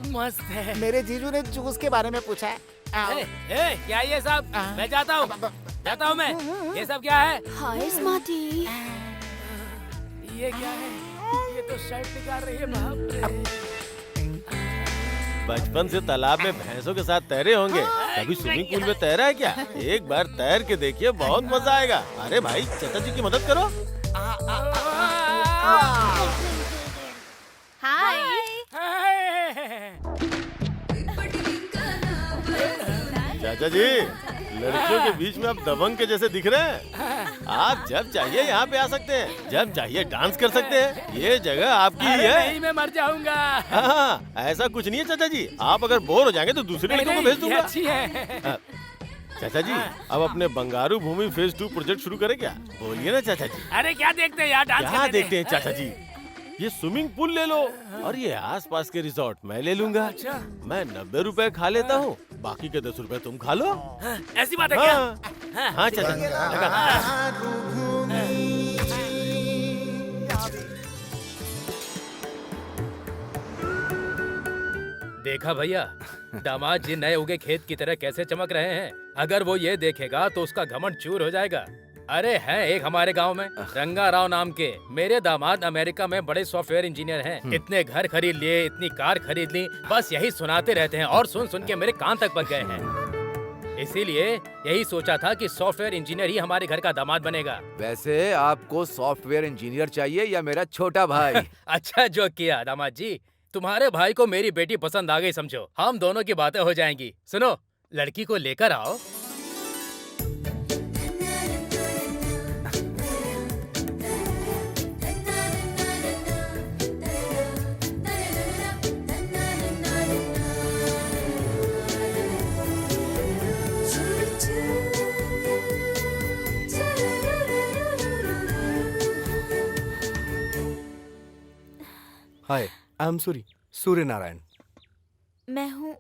मस्त है। मेरे जीजू ने जूस के बारे में पूछा है। क्या ये सब? मैं जाता हूँ मैं। ये सब क्या है? हाय स्मार्टी। ये क्या है? ये तो शर्ट निकाल रही है। बाप रे। बचपन से तालाब में भैंसों के साथ तैरे होंगे, कभी स्विमिंग पूल में तैरा है क्या? एक बार तैर के देखिए, बहुत मजा आएगा। अरे भाई, चाचा जी की मदद करो। हाय। चाचा जी, लड़कियों के बीच में आप दबंग के जैसे दिख रहे हैं। आप जब चाहिए यहाँ पे आ सकते हैं, जब चाहिए डांस कर सकते हैं। ये जगह आपकी ही है। नहीं, मैं मर जाऊंगा। हाँ, ऐसा कुछ नहीं है चाचा जी। आप अगर बोर हो जाएंगे तो दूसरे लड़कों को भेज दूंगा। अच्छी है। चाचा जी, अब अपने बंगारू भूमि फेज 2 प्रोजेक्ट शुरू करें क्या? बोलिए ना चाचा जी। अरे क्या देखते हैं यार? डांस क्या देखते हैं चाचा जी? ये स्विमिंग पूल ले लो, और ये आसपास के रिजॉर्ट मैं ले लूंगा। अच्छा। मैं 90 रुपए खा लेता हूँ, बाकी के 10 रुपए तुम खा लो। ऐसी बात है क्या? हाँ चाचा जी, देखा भैया, दामाद जी नए उगे खेत की तरह कैसे चमक रहे हैं। अगर वो ये देखेगा तो उसका घमंड चूर हो जाएगा। अरे है एक हमारे गांव में रंगा राव नाम के, मेरे दामाद अमेरिका में बड़े सॉफ्टवेयर इंजीनियर हैं। इतने घर खरीद लिए, इतनी कार खरीद ली, बस यही सुनाते रहते हैं और सुन सुन के मेरे कान तक पक गए हैं। इसीलिए यही सोचा था कि सॉफ्टवेयर इंजीनियर ही हमारे घर का दामाद बनेगा। वैसे आपको सॉफ्टवेयर इंजीनियर चाहिए या मेरा छोटा भाई? अच्छा जो किया दामाद जी, तुम्हारे भाई को मेरी बेटी पसंद आ गई समझो, हम दोनों की बातें हो जाएंगी। सुनो, लड़की को लेकर आओ। हाय, आई एम सूर्य नारायण। मैं हूँ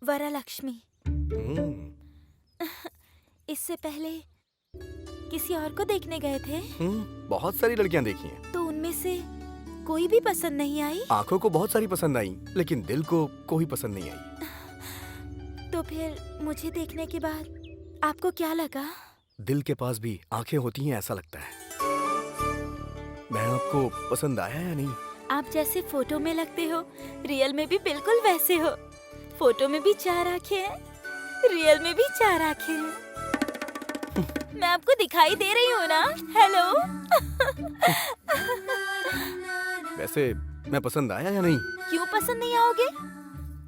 वरा लक्ष्मी। इससे पहले किसी और को देखने गए थे? बहुत सारी लड़कियां देखी हैं। तो उनमें से कोई भी पसंद नहीं आई? आंखों को बहुत सारी पसंद आई, लेकिन दिल को कोई पसंद नहीं आई। तो फिर मुझे देखने के बाद आपको क्या लगा? दिल के पास भी आंखें होती हैं ऐसा लगता है। मैं आपको पसंद आया या नहीं? आप जैसे फोटो में लगते हो, रियल में भी बिल्कुल वैसे हो। फोटो में भी 4 आँखें हैं, रियल में भी 4 आँखें हैं। मैं आपको दिखाई दे रही हूँ ना? हेलो। वैसे मैं पसंद आया या नहीं? क्यों पसंद नहीं आओगे?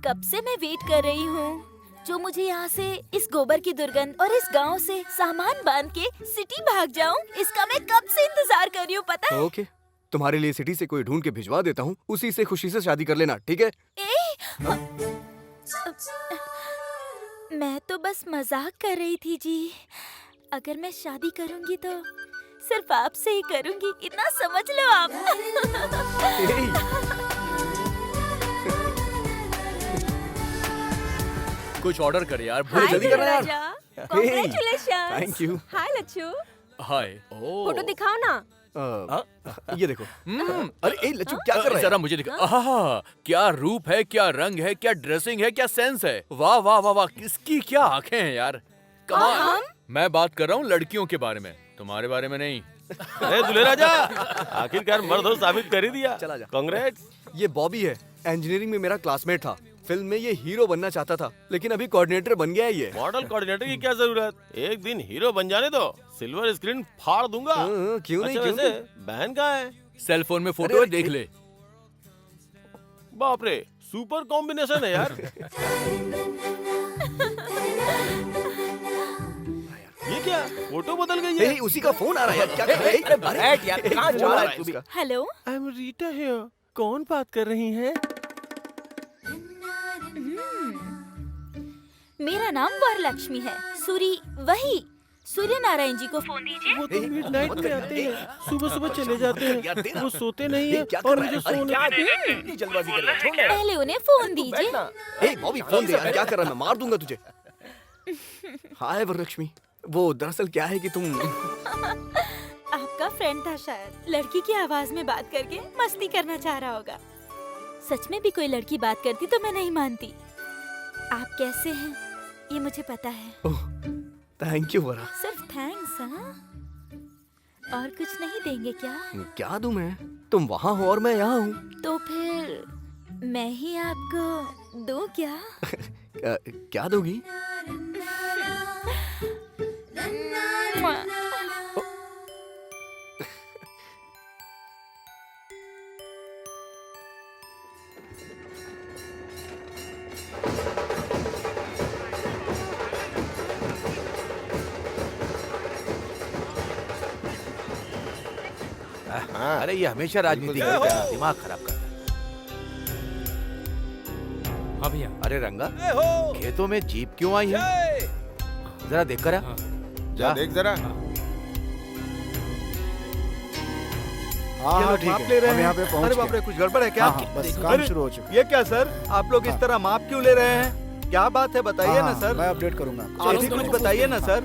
कब से मैं वेट कर रही हूँ जो मुझे यहाँ से इस गोबर की दुर्गंध और इस गांव से सामान बांध के सिटी भाग जाऊँ, इसका मैं कब से इंतजार कर रही हूँ, पता है? ओके, तुम्हारे लिए सिटी से कोई ढूंढ के भिजवा देता हूँ, उसी से खुशी से शादी कर लेना, ठीक है? मैं तो बस मजाक कर रही थी जी। अगर मैं शादी करूंगी तो सिर्फ आपसे ही करूंगी, इतना समझ लो आप। कुछ ऑर्डर कर यार, हाय जल्दी करना यार। Congratulations. Thank you. Hi Lachhu, hi. Photo दिखाओ ना। ये देखो। अरे ए लच्छू क्या कर रहा है? जरा मुझे दिखा। आहा, क्या रूप है, क्या रंग है, क्या ड्रेसिंग है, क्या सेंस है। वाह वाह वाह वाह, किसकी क्या आंखें हैं यार, कमाल। मैं बात कर रहा हूँ लड़कियों के बारे में, तुम्हारे बारे में नहीं। अरे दुल्हे राजा, आखिरकार मर्द हो साबित कर ही दिया। चला जा। कांग्रेट्स। ये बॉबी है, इंजीनियरिंग में मेरा क्लासमेट था। फिल्म में ये हीरो बनना चाहता था, लेकिन अभी कोऑर्डिनेटर बन गया है ये। मॉडल कोऑर्डिनेटर की क्या जरूरत, एक दिन हीरो बन जाने दो, सिल्वर स्क्रीन फाड़ दूंगा। क्यों नहीं, अच्छा, क्यों वैसे नहीं? बहन कहाँ है? सेल फोन में फोटो है, देख ले। बाप रे, सुपर कॉम्बिनेशन है यार। ये क्या, फोटो बदल गई है? उसी का फोन आ रहा है यार, क्या कर रहा है? अरे बैठ यार, कहाँ जा रहा है तू भी? Hello. I am Rita here. कौन बात कर रही हैं? मेरा नाम वरलक्ष्मी है। वही सूर्य नारायण जी को फोन दीजिए। वो तो मिडनाइट में आते हैं, सुबह सुबह चले जाते हैं, वो सोते नहीं है और मुझे सोने। जल्दबाजी कर रहा है, छोड़ ना। पहले उन्हें फोन दीजिए। ए बॉबी फोन दे यार, क्या कर रहा है? मैं मार दूंगा तुझे। हाय वरलक्ष्मी, वो दरअसल क्या है कि तुम आपका फ्रेंड था शायद, लड़की की आवाज में बात करके मस्ती करना चाह रहा होगा। सच में भी कोई लड़की बात करती तो मैं नहीं मानती। आप कैसे हैं ये मुझे पता है। ओह, थैंक यू वरा। सिर्फ थैंक्स, हाँ? और कुछ नहीं देंगे क्या? क्या दूं मैं? तुम वहाँ हो और मैं यहाँ हूँ। तो फिर मैं ही आपको दूं क्या? क्या दोगी? अरे ये हमेशा राजनीति करता है, दिमाग खराब करता है। हाँ भैया। अरे रंगा, खेतों में जीप क्यों आई है? जरा देख कर आ। जा देख जरा। हाँ ठीक माप है, ले रहे हम हैं। यहाँ पे पहुँच अरे गए। बाप रे, कुछ गड़बड़ है क्या? हाँ, बस काम शुरू हो चुका। ये क्या सर, आप लोग इस तरह माप क्यों ले रहे हैं? क्या बात है, बताइए ना सर। मैं अपडेट करूंगा। आप भी कुछ बताइए ना सर।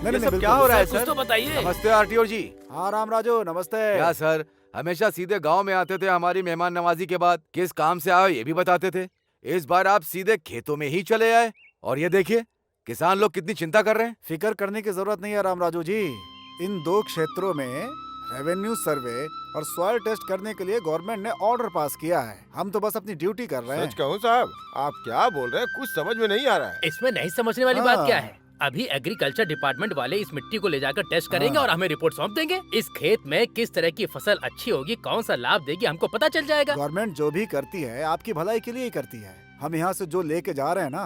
नहीं, ये सब क्या हो रहा है सर? तो बताइए। नमस्ते आरटीओ जी। हाँ राम राजू, नमस्ते। क्या सर, हमेशा सीधे गांव में आते थे हमारी मेहमान नवाजी के बाद, किस काम से आए ये भी बताते थे। इस बार आप सीधे खेतों में ही चले आए और ये देखिए किसान लोग कितनी चिंता कर रहे हैं। फिक्र करने की जरूरत नहीं है राम राजू जी। इन 2 क्षेत्रों में रेवेन्यू सर्वे और सॉइल टेस्ट करने के लिए गवर्नमेंट ने ऑर्डर पास किया है। हम तो बस अपनी ड्यूटी कर रहे हैं। सच कहूँ साहब, आप क्या बोल रहे हैं, कुछ समझ में नहीं आ रहा है। इसमें नहीं समझने वाली बात क्या है? अभी एग्रीकल्चर डिपार्टमेंट वाले इस मिट्टी को ले जाकर टेस्ट करेंगे और हमें रिपोर्ट सौंप देंगे। इस खेत में किस तरह की फसल अच्छी होगी, कौन सा लाभ देगी, हमको पता चल जाएगा। गवर्नमेंट जो भी करती है आपकी भलाई के लिए ही करती है। हम यहाँ से जो लेके जा रहे हैं ना,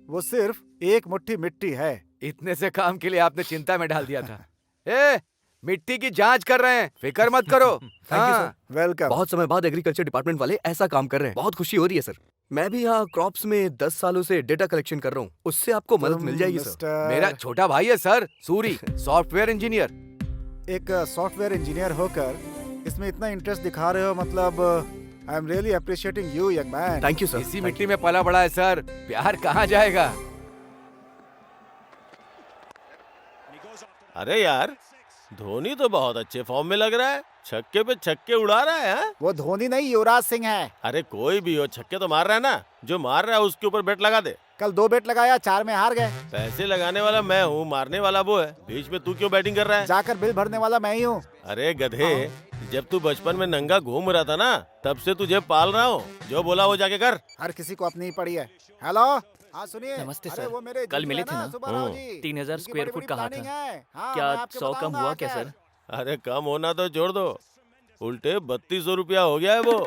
वो सिर्फ 1 मुट्ठी मिट्टी है। इतने से काम के लिए आपने चिंता में डाल दिया था। ए, मिट्टी की जांच कर रहे हैं, फिक्र मत करो। Thank you sir, welcome. बहुत समय बाद एग्रीकल्चर डिपार्टमेंट वाले ऐसा काम कर रहे हैं, बहुत खुशी हो रही है सर। मैं भी यहाँ क्रॉप्स में 10 सालों से डेटा कलेक्शन कर रहा हूँ, उससे आपको मदद मिल जाएगी सर। मेरा छोटा भाई है सर, सूरी, सॉफ्टवेयर इंजीनियर। एक सॉफ्टवेयर इंजीनियर होकर इसमें इतना इंटरेस्ट दिखा रहे हो, मतलब I am really appreciating you young man. Thank you sir. इसी मिट्टी में पला बड़ा है सर, प्यार कहाँ जाएगा। अरे यार, धोनी तो बहुत अच्छे फॉर्म में लग रहा है, छक्के पे छक्के उड़ा रहा है। हाँ? वो धोनी नहीं, युवराज सिंह है। अरे कोई भी हो, छक्के तो मार रहा है ना। जो मार रहा है उसके ऊपर बेट लगा दे। कल 2 बेट लगाया, 4 में हार गए। पैसे लगाने वाला मैं हूँ, मारने वाला वो है। बीच में तू क्यों बैटिंग कर रहा है? जाकर बिल भरने वाला मैं ही हूँ। अरे गधे, जब तू बचपन में नंगा घूम रहा था ना, तब से तुझे पाल रहा हूँ। जो बोला वो जाके कर। हर किसी को अपनी ही पड़ी है। हेलो, हाँ सुनिए। नमस्ते अरे सर, वो मेरे कल जीजू मिले है थे ना? 3000 स्क्वायर फुट कहा था। हाँ, क्या मैं आपके 100 कम बताऊंगा हुआ आके। क्या सर? अरे कम होना तो छोड़ दो, उल्टे 3200 रुपया हो गया है वो।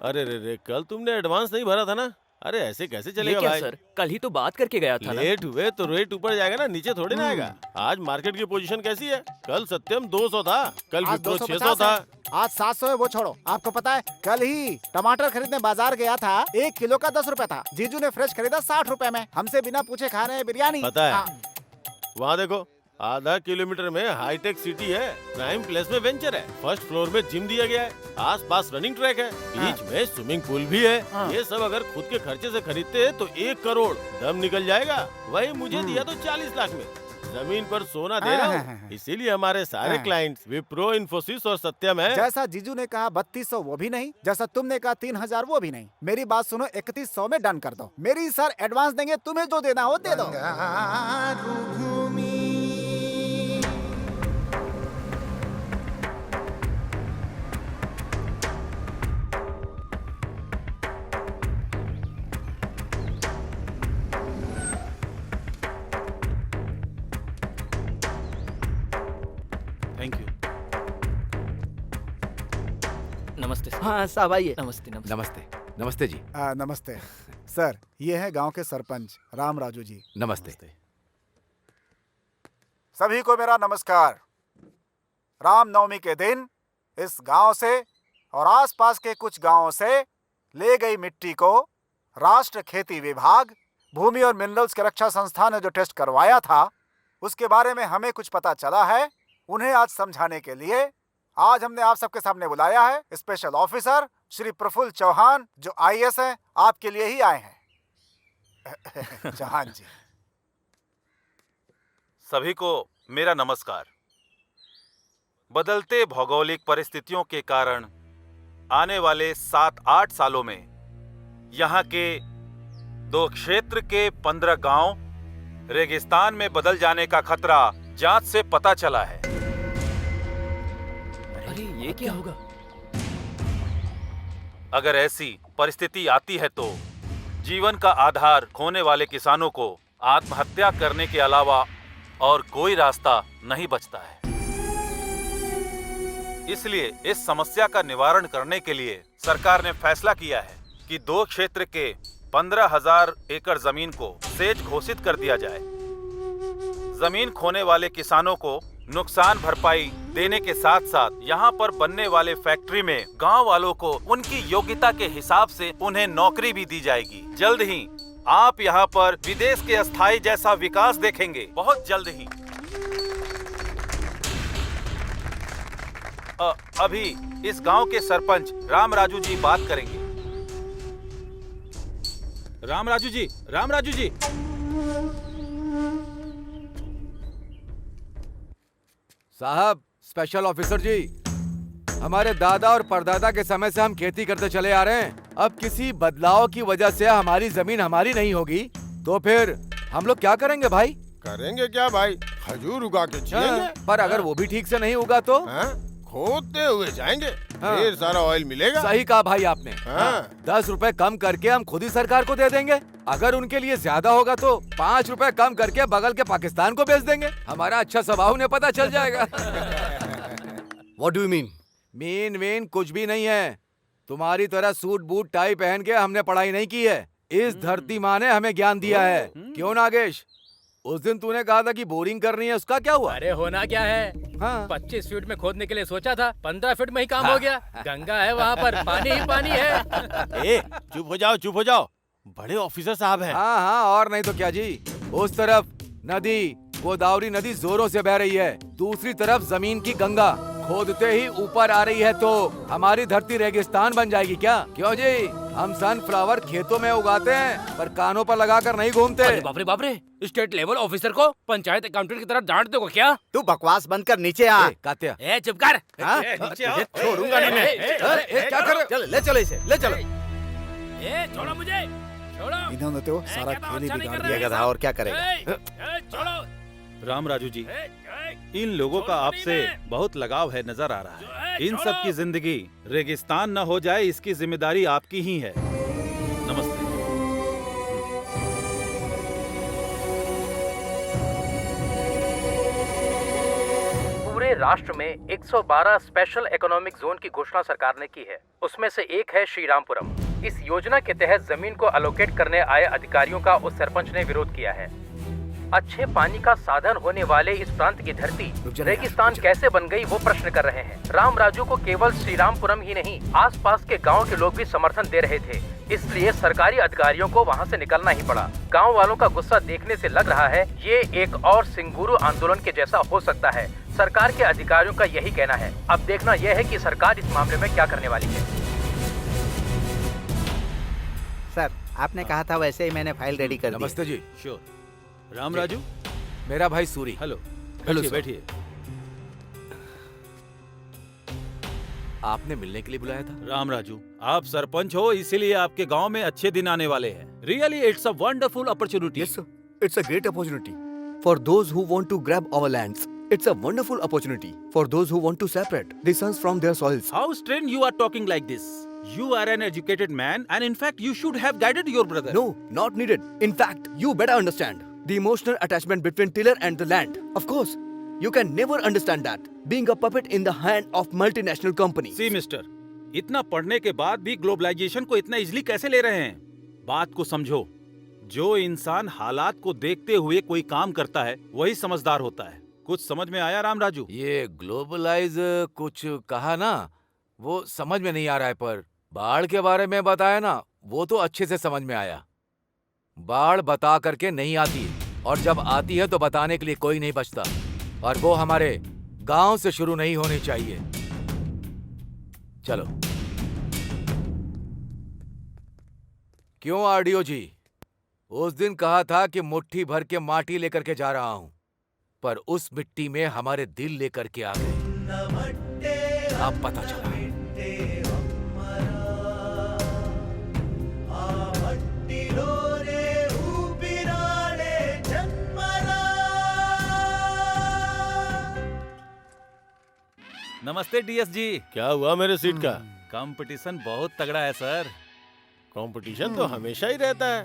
अरे रे, कल तुमने एडवांस नहीं भरा था ना? अरे ऐसे कैसे चलेगा क्या भाई? सर, कल ही तो बात करके गया था ना? लेट हुए तो रेट ऊपर जाएगा ना, नीचे थोड़ी ना आएगा। आज मार्केट की पोजीशन कैसी है? कल सत्यम 200 था, कल आज विप्रो 600 250 था। है। आज 700 है, वो छोड़ो। आपको पता है कल ही टमाटर खरीदने बाजार गया था, 1 किलो का 10 रुपए था। जीजू ने फ्रेश खरीदा 60 रुपए में। हमसे बिना पूछे खा रहे हैं बिरयानी। पता है, हाँ। वहाँ देखो, आधा किलोमीटर में हाईटेक सिटी है, प्राइम प्लेस में वेंचर है, फर्स्ट फ्लोर में जिम दिया गया है, आसपास रनिंग ट्रैक है, बीच में स्विमिंग पूल भी है। ये सब अगर खुद के खर्चे से खरीदते हैं तो 1 करोड़ दम निकल जाएगा। वही मुझे दिया तो 40 लाख में। जमीन पर सोना दे रहा हूँ, इसीलिए हमारे सारे क्लाइंट्स विप्रो, इन्फोसिस और सत्यम है। जैसा जीजू ने कहा 3200 वो भी नहीं, जैसा तुमने कहा 3000 वो भी नहीं। मेरी बात सुनो, 3100 में डन कर दो। मेरी सर एडवांस देंगे, तुम्हें जो देना हो दे दो। Thank you. नमस्ते सर। हाँ साहब आइए। नमस्ते नमस्ते। नमस्ते। नमस्ते जी। नमस्ते सर, ये है गांव के सरपंच राम राजू जी। नमस्ते। सभी को मेरा नमस्कार। रामनवमी के दिन इस गांव से और आसपास के कुछ गांवों से ले गई मिट्टी को राष्ट्र खेती विभाग, भूमि और मिनरल्स की रक्षा संस्थान ने जो टेस्ट करवाया था, उसके बारे में हमें कुछ पता चला है। उन्हें आज समझाने के लिए आज हमने आप सबके सामने बुलाया है। स्पेशल ऑफिसर श्री प्रफुल्ल चौहान, जो आईएएस हैं, आपके लिए ही आए हैं। चौहान जी। सभी को मेरा नमस्कार। बदलते भौगोलिक परिस्थितियों के कारण आने वाले 7-8 सालों में यहाँ के 2 क्षेत्र के 15 गांव रेगिस्तान में बदल जाने का खतरा जांच से पता चला है। अरे ये क्या होगा? अगर ऐसी परिस्थिति आती है तो जीवन का आधार खोने वाले किसानों को आत्महत्या करने के अलावा और कोई रास्ता नहीं बचता है। इसलिए इस समस्या का निवारण करने के लिए सरकार ने फैसला किया है कि 2 क्षेत्र के 15,000 एकड़ जमीन को सेज घोषित कर दिया जाए। जमीन खोने वाले किसानों को नुकसान भरपाई देने के साथ साथ यहाँ पर बनने वाले फैक्ट्री में गांव वालों को उनकी योग्यता के हिसाब से उन्हें नौकरी भी दी जाएगी। जल्द ही आप यहाँ पर विदेश के अस्थायी जैसा विकास देखेंगे, बहुत जल्द ही। अभी इस गांव के सरपंच राम राजू जी बात करेंगे। राम राजू जी। साहब, स्पेशल ऑफिसर जी, हमारे दादा और परदादा के समय से हम खेती करते चले आ रहे हैं। अब किसी बदलाव की वजह से हमारी जमीन हमारी नहीं होगी तो फिर हम लोग क्या करेंगे भाई? करेंगे क्या भाई? खजूर उगा के जिएंगे। पर अगर वो भी ठीक से नहीं उगा तो खोदते हुए जाएंगे, ढेर सारा ऑयल मिलेगा। सही कहा भाई आपने। 10 रुपए कम करके हम खुद ही सरकार को दे देंगे। अगर उनके लिए ज्यादा होगा तो 5 रुपए कम करके बगल के पाकिस्तान को बेच देंगे। हमारा अच्छा स्वभाव उन्हें पता चल जाएगा। What do you mean? Mean कुछ भी नहीं है। तुम्हारी तरह सूट बूट टाई पहन के हमने पढ़ाई नहीं की है। इस धरती माँ ने हमें ज्ञान दिया है। क्यों नागेश? उस दिन तूने कहा था कि बोरिंग करनी है, उसका क्या हुआ? अरे होना क्या है, 25 फीट में खोदने के लिए सोचा था, 15 फीट में ही काम हो गया। गंगा है वहाँ पर, पानी ही पानी है। चुप हो जाओ, बड़े ऑफिसर साहब हैं। हाँ, और नहीं तो क्या जी। उस तरफ नदी, गोदावरी नदी जोरों से बह रही है, दूसरी तरफ जमीन की गंगा खोदते ही ऊपर आ रही है, तो हमारी धरती रेगिस्तान बन जाएगी क्या? क्यों जी? हम सनफ्लावर खेतों में उगाते हैं पर कानों पर लगाकर नहीं घूमते। बाप रे, स्टेट लेवल ऑफिसर को पंचायत अकाउंटेंट की तरह डांट दोगे क्या? तू बकवास बंद कर, नीचे आ। कात्या, चुप कर। छोड़ूंगा नहीं मैं। क्या कर रहे हो? ले चलो इसे, ले चलो। छोड़ो मुझे, छोड़ो। इन्होंने तो सारा खेल ही बिगाड़ दिया। गधा और क्या करेगा? छोड़ो। राम राजू जी, इन लोगों का आपसे बहुत लगाव है, नजर आ रहा है। इन सब की जिंदगी रेगिस्तान न हो जाए, इसकी जिम्मेदारी आपकी ही है। नमस्ते। पूरे राष्ट्र में 112 स्पेशल इकोनॉमिक जोन की घोषणा सरकार ने की है। उसमें से एक है श्रीरामपुरम। इस योजना के तहत जमीन को अलोकेट करने आए अधिकारियों का उस सरपंच ने विरोध किया है। अच्छे पानी का साधन होने वाले इस प्रांत की धरती रेगिस्तान कैसे बन गई, वो प्रश्न कर रहे हैं। राम राजू को केवल श्रीरामपुरम ही नहीं, आसपास के गांव के लोग भी समर्थन दे रहे थे। इसलिए सरकारी अधिकारियों को वहां से निकलना ही पड़ा। गांव वालों का गुस्सा देखने से लग रहा है ये एक और सिंगुरु आंदोलन के जैसा हो सकता है। सरकार के अधिकारियों का यही कहना है। अब देखना यह है कि सरकार इस मामले में क्या करने वाली है। सर, आपने कहा था वैसे ही मैंने फाइल रेडी कर दी। नमस्ते जी। श्योर। राम राजू, मेरा भाई सूरी। हेलो। हेलो बैठिए बैठिए। आपने मिलने के लिए बुलाया था? राम राजू, आप सरपंच हो, इसीलिए आपके गांव में अच्छे दिन आने वाले हैं। Really it's a wonderful opportunity. Yes, sir. It's a great opportunity for those who want to grab our lands. It's a wonderful opportunity for those who want to separate the sons from their soils. How strange you are talking like this. You are an educated man, and in fact, you should have guided your brother. No, not needed. In fact, you better understand the emotional attachment between tiller and the land. Of course, you can never understand that being a puppet in the hand of multinational companies. See, mister, इतना पढ़ने के बाद भी globalisation को इतना easily कैसे ले रहे हैं? बात को समझो। जो इंसान हालात को देखते हुए कोई काम करता है, वही समझदार होता है। कुछ समझ में आया राम राजू? ये ग्लोबलाइज कुछ कहा ना, वो समझ में नहीं आ रहा है, पर बाढ़ के बारे में बताया ना, वो तो अच्छे से समझ में आया। बाढ़ बता करके नहीं आती, और जब आती है तो बताने के लिए कोई नहीं बचता, और वो हमारे गांव से शुरू नहीं होनी चाहिए। चलो। क्यों आरडीओ जी, उस दिन कहा था कि मुट्ठी भर के माटी लेकर के जा रहा हूं, पर उस मिट्टी में हमारे दिल लेकर के आ गए। अब पता चला। नमस्ते डीएस जी। क्या हुआ मेरे सीट का? कंपटीशन बहुत तगड़ा है सर। कंपटीशन तो हमेशा ही रहता है।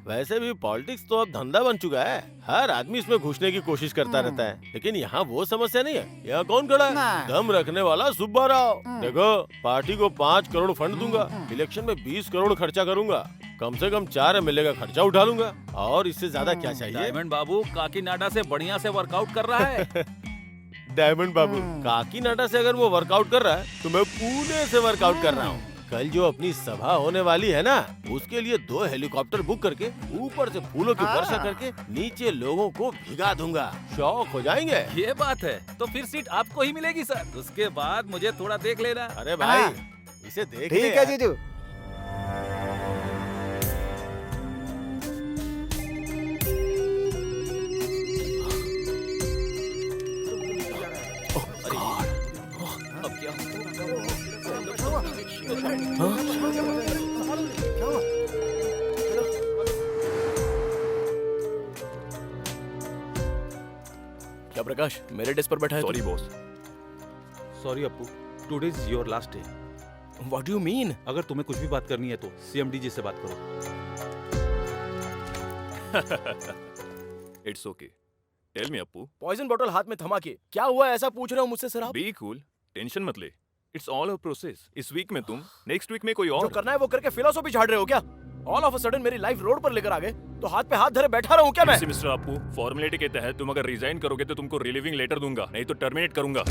वैसे भी पॉलिटिक्स तो अब धंधा बन चुका है। हर आदमी इसमें घुसने की कोशिश करता रहता है। लेकिन यहाँ वो समस्या नहीं है। यहाँ कौन खड़ा है? दम रखने वाला सुब्बा राव। देखो, पार्टी को 5 करोड़ फंड दूंगा, इलेक्शन में 20 करोड़ खर्चा करूंगा, कम से कम 4 एमएलए का खर्चा उठा लूंगा, और इससे ज्यादा क्या चाहिए? डायमंड बाबू काकीनाडा से बढ़िया से वर्कआउट कर रहा है। डायमंड बाबू काकीनाडा से अगर वो वर्कआउट कर रहा है, तो मैं पुणे से वर्कआउट कर रहा हूँ। कल जो अपनी सभा होने वाली है ना, उसके लिए 2 हेलीकॉप्टर बुक करके ऊपर से फूलों की वर्षा करके नीचे लोगों को भिगा दूंगा। शौक हो जाएंगे। ये बात है, तो फिर सीट आपको ही मिलेगी सर। उसके बाद मुझे थोड़ा देख लेना। अरे भाई, इसे देख ठीक है जीजू। अब क्या? क्या प्रकाश मेरे डेस्क पर बैठा है? Sorry boss. Sorry Appu, today is your last day. What do you mean? अगर तुम्हें कुछ भी बात करनी है तो सीएमडी जी से बात करो। It's okay, tell me Appu. Poison बोतल हाथ में थमा के क्या हुआ ऐसा पूछ रहे हो मुझसे सर आप? बी कूल, टेंशन मत ले। It's all a process. इस वीक में तुम, नेक्स्ट वीक में कोई और। जो करना है वो करके फिलोसॉफी झाड़ रहे हो क्या? ऑल ऑफ अ सडन मेरी लाइफ रोड पर लेकर आ गए, तो हाथ पे हाथ धरे बैठा रहूं क्या मैं? मिस्टर अप्पू, फॉर्मेलिटी के तहत तुम अगर रिजाइन करोगे तो तुमको रिलीविंग लेटर दूंगा, नहीं तो टर्मिनेट करूंगा।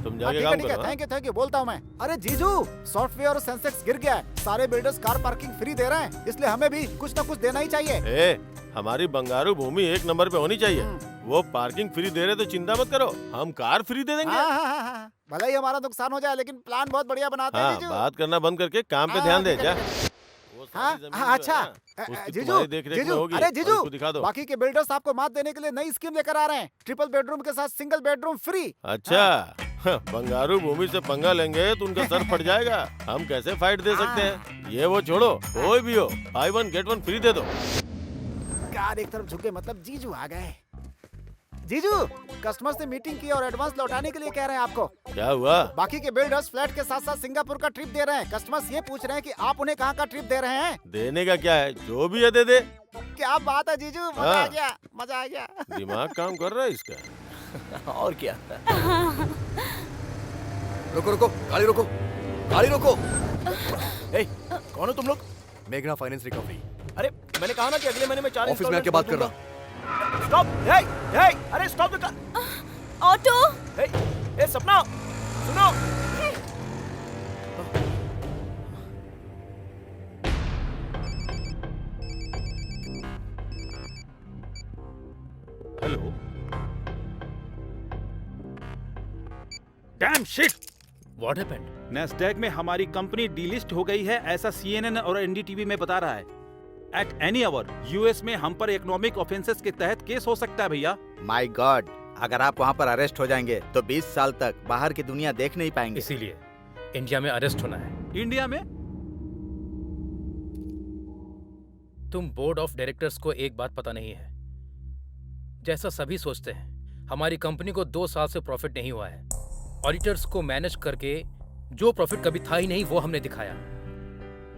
तुम जाके काम करो। थैंक यू बोलता हूँ मैं। अरे जीजू, सॉफ्टवेयर और सेंसेक्स गिर गया है। सारे बिल्डर्स कार पार्किंग फ्री दे रहे हैं, इसलिए हमें भी कुछ न कुछ देना ही चाहिए। हमारी बंगारू भूमि 1 नंबर पे होनी चाहिए। वो पार्किंग फ्री दे रहे तो चिंता मत करो, हम कार फ्री दे देंगे। भले ही हमारा नुकसान हो जाए, लेकिन प्लान बहुत बढ़िया बनाते हैं जीजू। बात करना बंद करके काम पे ध्यान दे जा। अच्छा जीजू, अरे जीजू, दिखा दो। बाकी के बिल्डर्स आपको मात देने के लिए नई स्कीम लेकर आ रहे हैं। ट्रिपल बेडरूम के साथ सिंगल बेडरूम फ्री। अच्छा, बंगारू भूमि से पंगा लेंगे तो उनका सर फट जाएगा। हम कैसे फाइट दे सकते हैं? ये वो छोड़ो, कोई भी हो, buy 1 get 1 फ्री दे दो। यार एक तरफ झुके मतलब जीजू आ गए। जीजू कस्टमर से मीटिंग की और एडवांस लौटाने के लिए कह रहे हैं आपको। क्या हुआ? बाकी के बिल्डर्स फ्लैट के साथ साथ सिंगापुर का ट्रिप दे रहे हैं। कस्टमर्स ये पूछ रहे हैं कि आप उन्हें कहाँ का ट्रिप दे रहे हैं। देने का क्या है, जो भी है दे दे। क्या बात है जीजू, मजा आ गया, मजा आ गया। दिमाग काम कर रहा है इसका। और क्या? रुको रुको, गाड़ी रोको, गाड़ी रोको। ए, कौन हो तुम लोग? मेघना फाइनेंस रिकवरी। अरे मैंने कहा ना कि अगले महीने में 4 ऑफिस में आके बात कर रहा। स्टॉप! हे, अरे स्टॉप! ऑटो! ए सपना, सुनो। Hello. Dam shit! What happened? Nasdaq में हमारी कंपनी डीलिस्ट हो गई है, ऐसा CNN और एनडीटीवी में बता रहा है। एट एनी आवर यूएस में हम पर इकोनॉमिक ऑफेंसेस के तहत केस हो सकता है भैया। माय गॉड, अगर आप वहाँ पर अरेस्ट हो जाएंगे तो 20 साल तक बाहर की दुनिया देख नहीं पाएंगे। इसीलिए इंडिया में अरेस्ट होना है। इंडिया में? तुम बोर्ड ऑफ डायरेक्टर्स को एक बात पता नहीं है। जैसा सभी सोचते हैं, हमारी कंपनी को 2 साल से प्रॉफिट नहीं हुआ है। ऑडिटर्स को मैनेज करके जो प्रॉफिट कभी था ही नहीं वो हमने दिखाया।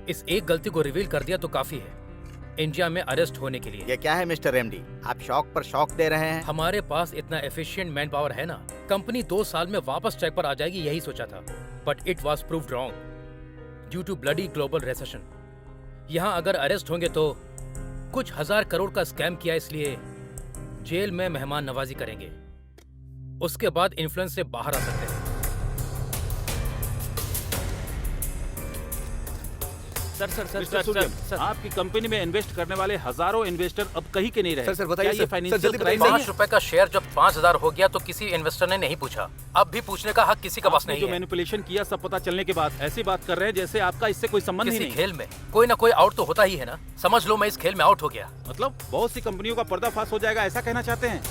इस एक गलती को रिवील कर दिया तो काफी है इंडिया में अरेस्ट होने के लिए। ये क्या है मिस्टर एमडी, आप शौक पर शौक दे रहे हैं? हमारे पास इतना एफिशिएंट मैन पावर है ना, कंपनी 2 साल में वापस ट्रैक पर आ जाएगी, यही सोचा था। But it was proved wrong due to bloody global recession. यहाँ अगर अरेस्ट होंगे तो कुछ 1000 करोड़ का स्कैम किया इसलिए जेल में मेहमान नवाजी करेंगे, उसके बाद इन्फ्लुएंस से बाहर आ सकते हैं। सर, आपकी कंपनी में इन्वेस्ट करने वाले हजारों इन्वेस्टर अब कहीं के नहीं रहे। सर बताइए, ये फाइनेंशियल क्राइम नहीं है? 5 रुपए का शेयर जब 5000 हो गया तो किसी इन्वेस्टर ने नहीं पूछा। अब भी पूछने का हक किसी का पास आपने नहीं जो है। मैनिपुलेशन किया सब पता चलने के बाद ऐसी बात कर रहे हैं जैसे आपका इससे कोई संबंध ही किसी नहीं। खेल में कोई ना कोई आउट तो होता ही है ना। समझ लो मैं इस खेल में आउट हो गया। मतलब बहुत सी कंपनियों का पर्दाफाश हो जाएगा, ऐसा कहना चाहते हैं?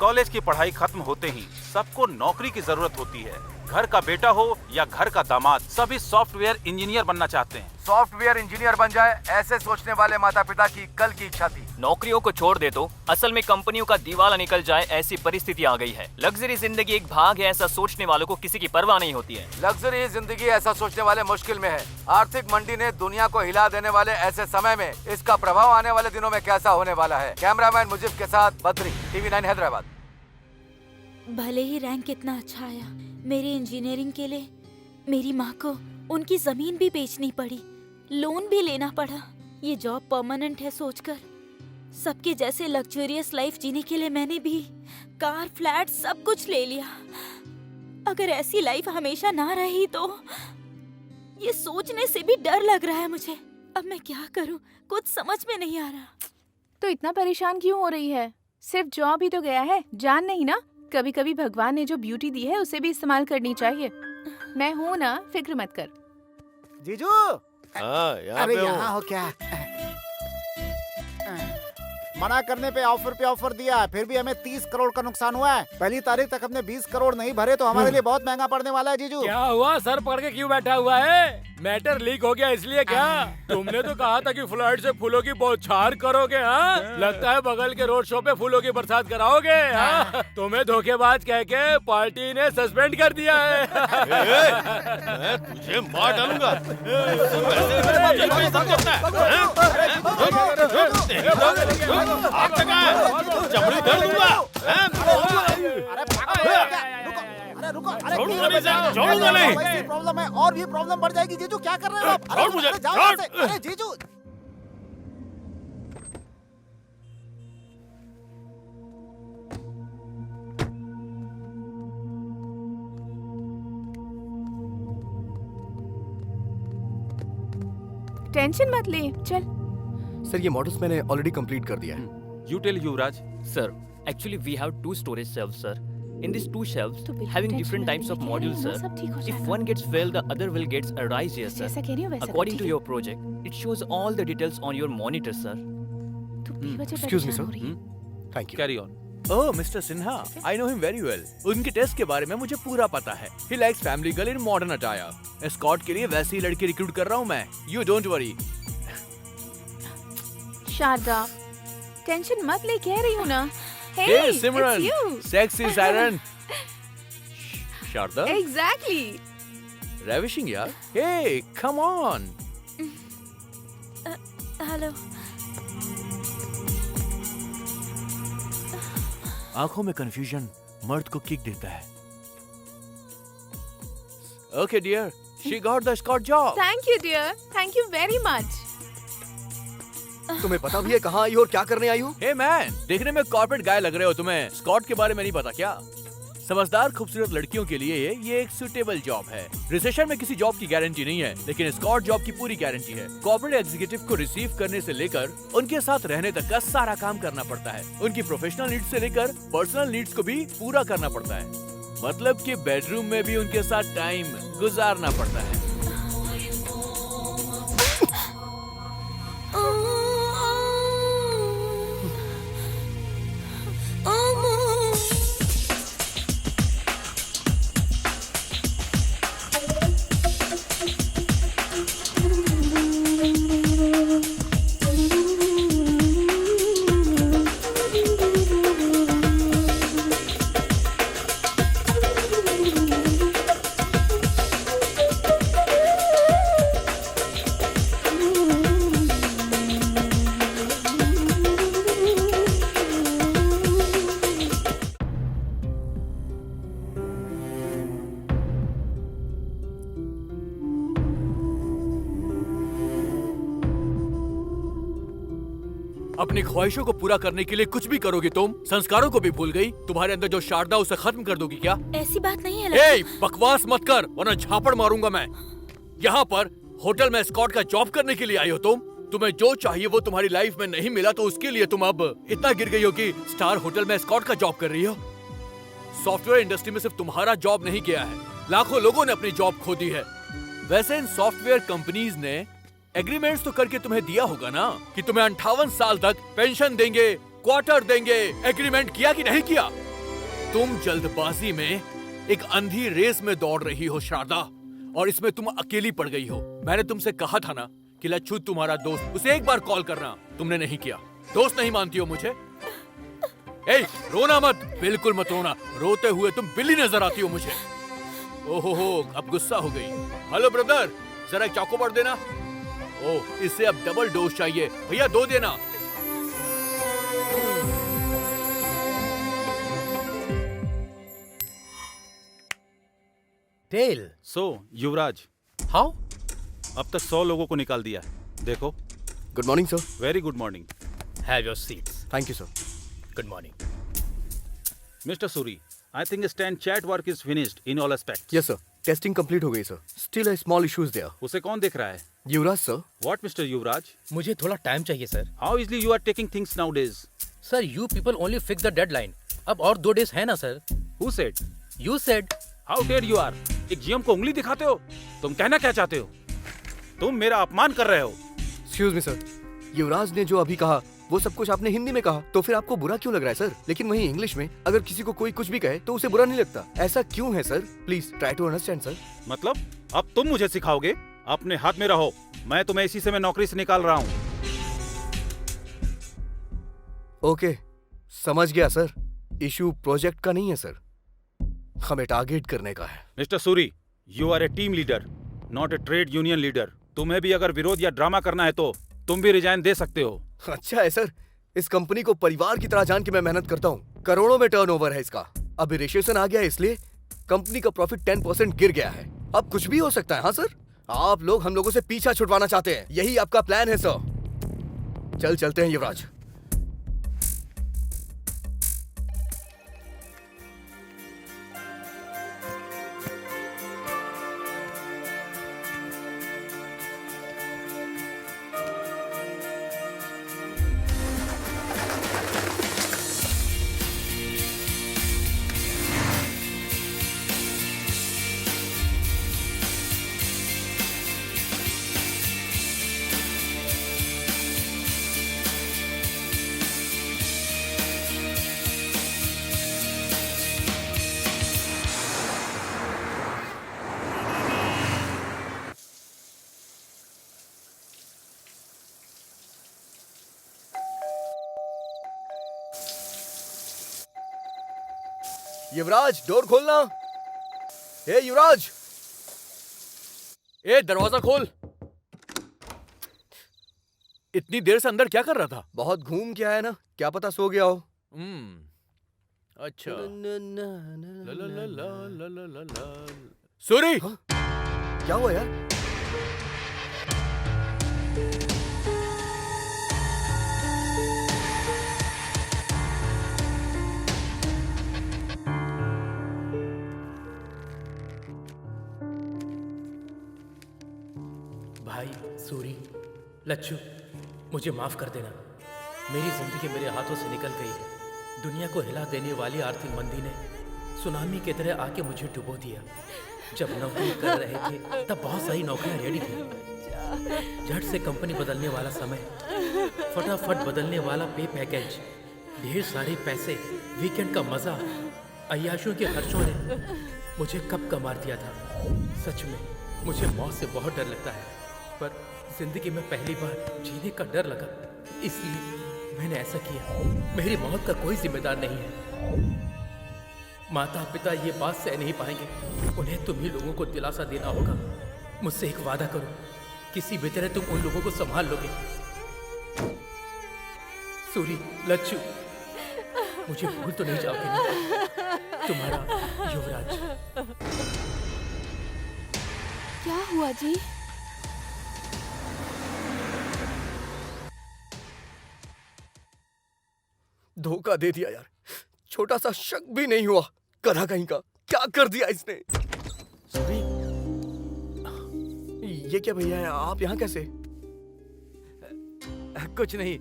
कॉलेज की पढ़ाई खत्म होते ही सबको नौकरी की जरूरत होती है। घर का बेटा हो या घर का दामाद, सभी सॉफ्टवेयर इंजीनियर बनना चाहते हैं। सॉफ्टवेयर इंजीनियर बन जाए, ऐसे सोचने वाले माता पिता की कल की इच्छा थी। नौकरियों को छोड़ दे तो असल में कंपनियों का दिवाला निकल जाए, ऐसी परिस्थिति आ गई है। लग्जरी जिंदगी एक भाग है, ऐसा सोचने वालों को किसी की परवाह नहीं होती है। लग्जरी जिंदगी ऐसा सोचने वाले मुश्किल में है। आर्थिक मंडी ने दुनिया को हिला देने वाले ऐसे समय में इसका प्रभाव आने वाले दिनों में कैसा होने वाला है। कैमरामैन मुजीब के साथ बद्री, TV9 हैदराबाद। भले ही रैंक इतना अच्छा आया, मेरी इंजीनियरिंग के लिए मेरी माँ को उनकी जमीन भी बेचनी पड़ी, लोन भी लेना पड़ा। ये जॉब परमानेंट है सोचकर सबके जैसे लग्जरियस लाइफ जीने के लिए मैंने भी कार, फ्लैट सब कुछ ले लिया। अगर ऐसी लाइफ हमेशा ना रही तो ये सोचने से भी डर लग रहा है मुझे। अब मैं क्या करूं, कुछ समझ में नहीं आ रहा। तो इतना परेशान क्यों हो रही है? सिर्फ जॉब ही तो गया है, जान नहीं ना। कभी कभी भगवान ने जो ब्यूटी दी है उसे भी इस्तेमाल करनी चाहिए। मैं हूँ ना, फिक्र मत कर। जीजू यहाँ अरे पे हूँ। यहाँ हो क्या? मना करने पे ऑफर दिया, फिर भी हमें 30 करोड़ का नुकसान हुआ है। पहली तारीख तक हमने 20 करोड़ नहीं भरे तो हमारे लिए बहुत महंगा पड़ने वाला है जीजू। क्या हुआ, सर पकड़ के क्यों बैठा हुआ है? मैटर लीक हो गया इसलिए क्या? तुमने तो कहा था कि फ्लाइट से फूलों की बौछार करोगे। हाँ, लगता है बगल के रोड शो पे फूलों की बरसात कराओगे। हाँ? तुम्हें धोखेबाज कह के पार्टी ने सस्पेंड कर दिया है। मैं तुझे मार डालूंगा। चमड़ी धर दूंगा। छोड़ूंगा नहीं सर, छोड़ूंगा नहीं। वैसी प्रॉब्लम है और भी प्रॉब्लम बढ़ जाएगी जीजू। क्या कर रहे हो आप? छोड़ मुझे, अरे जाओ छोड़। यहाँ से। अरे जीजू टेंशन मत ले, चल। सर ये मॉडल्स मैंने ऑलरेडी कंप्लीट कर दिया है। You tell Yuvraj. Sir, actually we have 2 storage shelves, sir. In these 2 shelves, having different types of modules, sir. If one gets failed, the other will get arise here, sir. जैसा कह रही हो वैसा According कर, to ठीक your project, it shows all the details on your monitor, sir. है? तू बेवजह Excuse me, परेशान sir. हो रही है। Thank you. Carry on. Oh mister Sinha, I know him very well. उनके टेस्ट के बारे में मुझे पूरा पता है। He likes family girl in modern attire. Escort के लिए वैसी ही लड़की रिक्रूट कर रहा हूँ मैं। You don't worry. Sharda, tension मत ले, कह रही हूँ ना। Hey Simran, sexy siren. Sharda? Exactly. Ravishing यार। Hey, come on. हेलो। आंखों में कंफ्यूजन मर्द को किक देता है। Okay dear, she got the escort job. Thank you dear, thank you very much. तुम्हें पता भी है कहाँ आई हो और क्या करने आई हो? Hey man, देखने में कॉर्पोरेट गाय लग रहे हो तुम्हें। स्कॉट के बारे में नहीं पता क्या? समझदार खूबसूरत लड़कियों के लिए ये एक सुटेबल जॉब है। रिसेशन में किसी जॉब की गारंटी नहीं है, लेकिन स्कॉट जॉब की पूरी गारंटी है। कॉर्पोरेट एग्जीक्यूटिव को रिसीव करने से लेकर उनके साथ रहने तक का सारा काम करना पड़ता है। उनकी प्रोफेशनल नीड्स से लेकर पर्सनल नीड्स को भी पूरा करना पड़ता है। मतलब कि बेडरूम में भी उनके साथ टाइम गुजारना पड़ता है। अपनी ख्वाहिशों को पूरा करने के लिए कुछ भी करोगी तुम। संस्कारों को भी भूल गई। तुम्हारे अंदर जो शारदा उसे खत्म कर दोगी क्या? ऐसी बात नहीं है। ए, बकवास मत कर वरना झापड़ मारूंगा मैं। यहाँ पर होटल में एस्कॉर्ट का जॉब करने के लिए आई हो तुम। तुम्हें जो चाहिए वो तुम्हारी लाइफ में नहीं मिला तो उसके लिए तुम अब इतना गिर गई हो कि स्टार होटल में एस्कॉर्ट का जॉब कर रही हो। सॉफ्टवेयर इंडस्ट्री में सिर्फ तुम्हारा जॉब नहीं गया है, लाखों लोगों ने अपनी जॉब खो दी है। वैसे इन सॉफ्टवेयर कंपनीज ने एग्रीमेंट्स तो करके तुम्हें दिया होगा ना कि तुम्हें 58 साल तक पेंशन देंगे, क्वार्टर देंगे। एग्रीमेंट किया कि नहीं किया? तुम जल्दबाजी में एक अंधी रेस में दौड़ रही हो शारदा, और इसमें तुम अकेली पड़ गई हो। मैंने तुमसे कहा था ना कि लच्छू तुम्हारा दोस्त, उसे एक बार कॉल करना। तुमने नहीं किया। दोस्त नहीं मानती हो मुझे? ए, रोना मत, बिल्कुल मत रोना। रोते हुए तुम बिल्ली नजर आती हो मुझे। ओहो, अब गुस्सा हो गई। हेलो ब्रदर, जरा एक चॉकोबार देना। ओह, इसे अब डबल डोज चाहिए। भैया 2 देना। टेल। So Yuvraj, how? अब तक 100 लोगों को निकाल दिया। देखो। Good morning sir. Very good morning. Have your seats. Thank you sir. Good morning. Mister Suri, I think stand chat work is finished in all aspects. Yes sir. Testing complete हो गई sir. Still a small issues there. उसे कौन देख रहा है? Yuvraj sir. What Mr. Yuvraj? मुझे थोड़ा time चाहिए sir. How easily you are taking things nowadays? Sir, you people only fix the deadline. अब और 2 days है ना sir? Who said? You said. How dare you are? एक जीएम को उंगली दिखाते हो? तुम कहना क्या चाहते हो? तुम मेरा अपमान कर रहे हो। एक्सक्यूज मी सर, युवराज ने जो अभी कहा वो सब कुछ आपने हिंदी में कहा, तो फिर आपको बुरा क्यों लग रहा है सर? लेकिन वहीं इंग्लिश में अगर किसी को कोई कुछ भी कहे तो उसे बुरा नहीं लगता। ऐसा क्यों है sir? Please try to understand sir. मतलब अब तुम मुझे सिखाओगे? अपने हाथ में रहो। मैं तुम्हें इसी से मैं नौकरी से निकाल रहा हूँ। ओके, समझ गया सर। इशू प्रोजेक्ट का नहीं है सर, हमें टारगेट करने का है। Mister Suri, you are a team leader, not a trade union leader. तुम्हें भी अगर विरोध या ड्रामा करना है तो तुम भी रिजाइन दे सकते हो। अच्छा है सर, इस कंपनी को परिवार की तरह जान के मैं मेहनत करता हूँ। करोड़ों में टर्नओवर है इसका। अभी रिसेशन आ गया है इसलिए कंपनी का प्रॉफिट 10% गिर गया है। अब कुछ भी हो सकता है। हाँ सर, आप लोग हम लोगों से पीछा छुड़वाना चाहते हैं, यही आपका प्लान है सर। चलते हैं युवराज। युवराज, डोर खोलना। ए युवराज, ए दरवाजा खोल। इतनी देर से अंदर क्या कर रहा था? बहुत घूम के आया ना, क्या पता सो गया हो। अच्छा। सूरी, क्या हुआ यार? भाई, सूरी, लच्छू, मुझे माफ कर देना। मेरी जिंदगी मेरे हाथों से निकल गई है। दुनिया को हिला देने वाली आर्थिक मंदी ने सुनामी की तरह आके मुझे डुबो दिया। जब नौकरी कर रहे थे तब बहुत सारी नौकरियां रेडी थी। झट से कंपनी बदलने वाला समय, फटाफट बदलने वाला पे पैकेज, ढेर सारे पैसे, वीकेंड का मजा, अय्याशों के खर्चों ने मुझे कब का मार दिया था। सच में मुझे मौत से बहुत डर लगता है, पर जिंदगी में पहली बार जीने का डर लगा, इसलिए मैंने ऐसा किया। मेरी मौत का कोई जिम्मेदार नहीं है। माता पिता ये बात सह नहीं पाएंगे। उन्हें तुम ही लोगों को दिलासा देना होगा। मुझसे एक वादा करो, किसी भी तरह तुम उन लोगों को संभाल लोगे। सूरी, लच्छू, मुझे भूल तो नहीं जाओगे ना? तुम्हारा युवराज। क्या हुआ जी? धोखा दे दिया यार, छोटा सा शक भी नहीं हुआ। करा कहीं का, क्या कर दिया इसने? सॉरी। ये क्या भैया है, आप यहाँ कैसे? कुछ नहीं,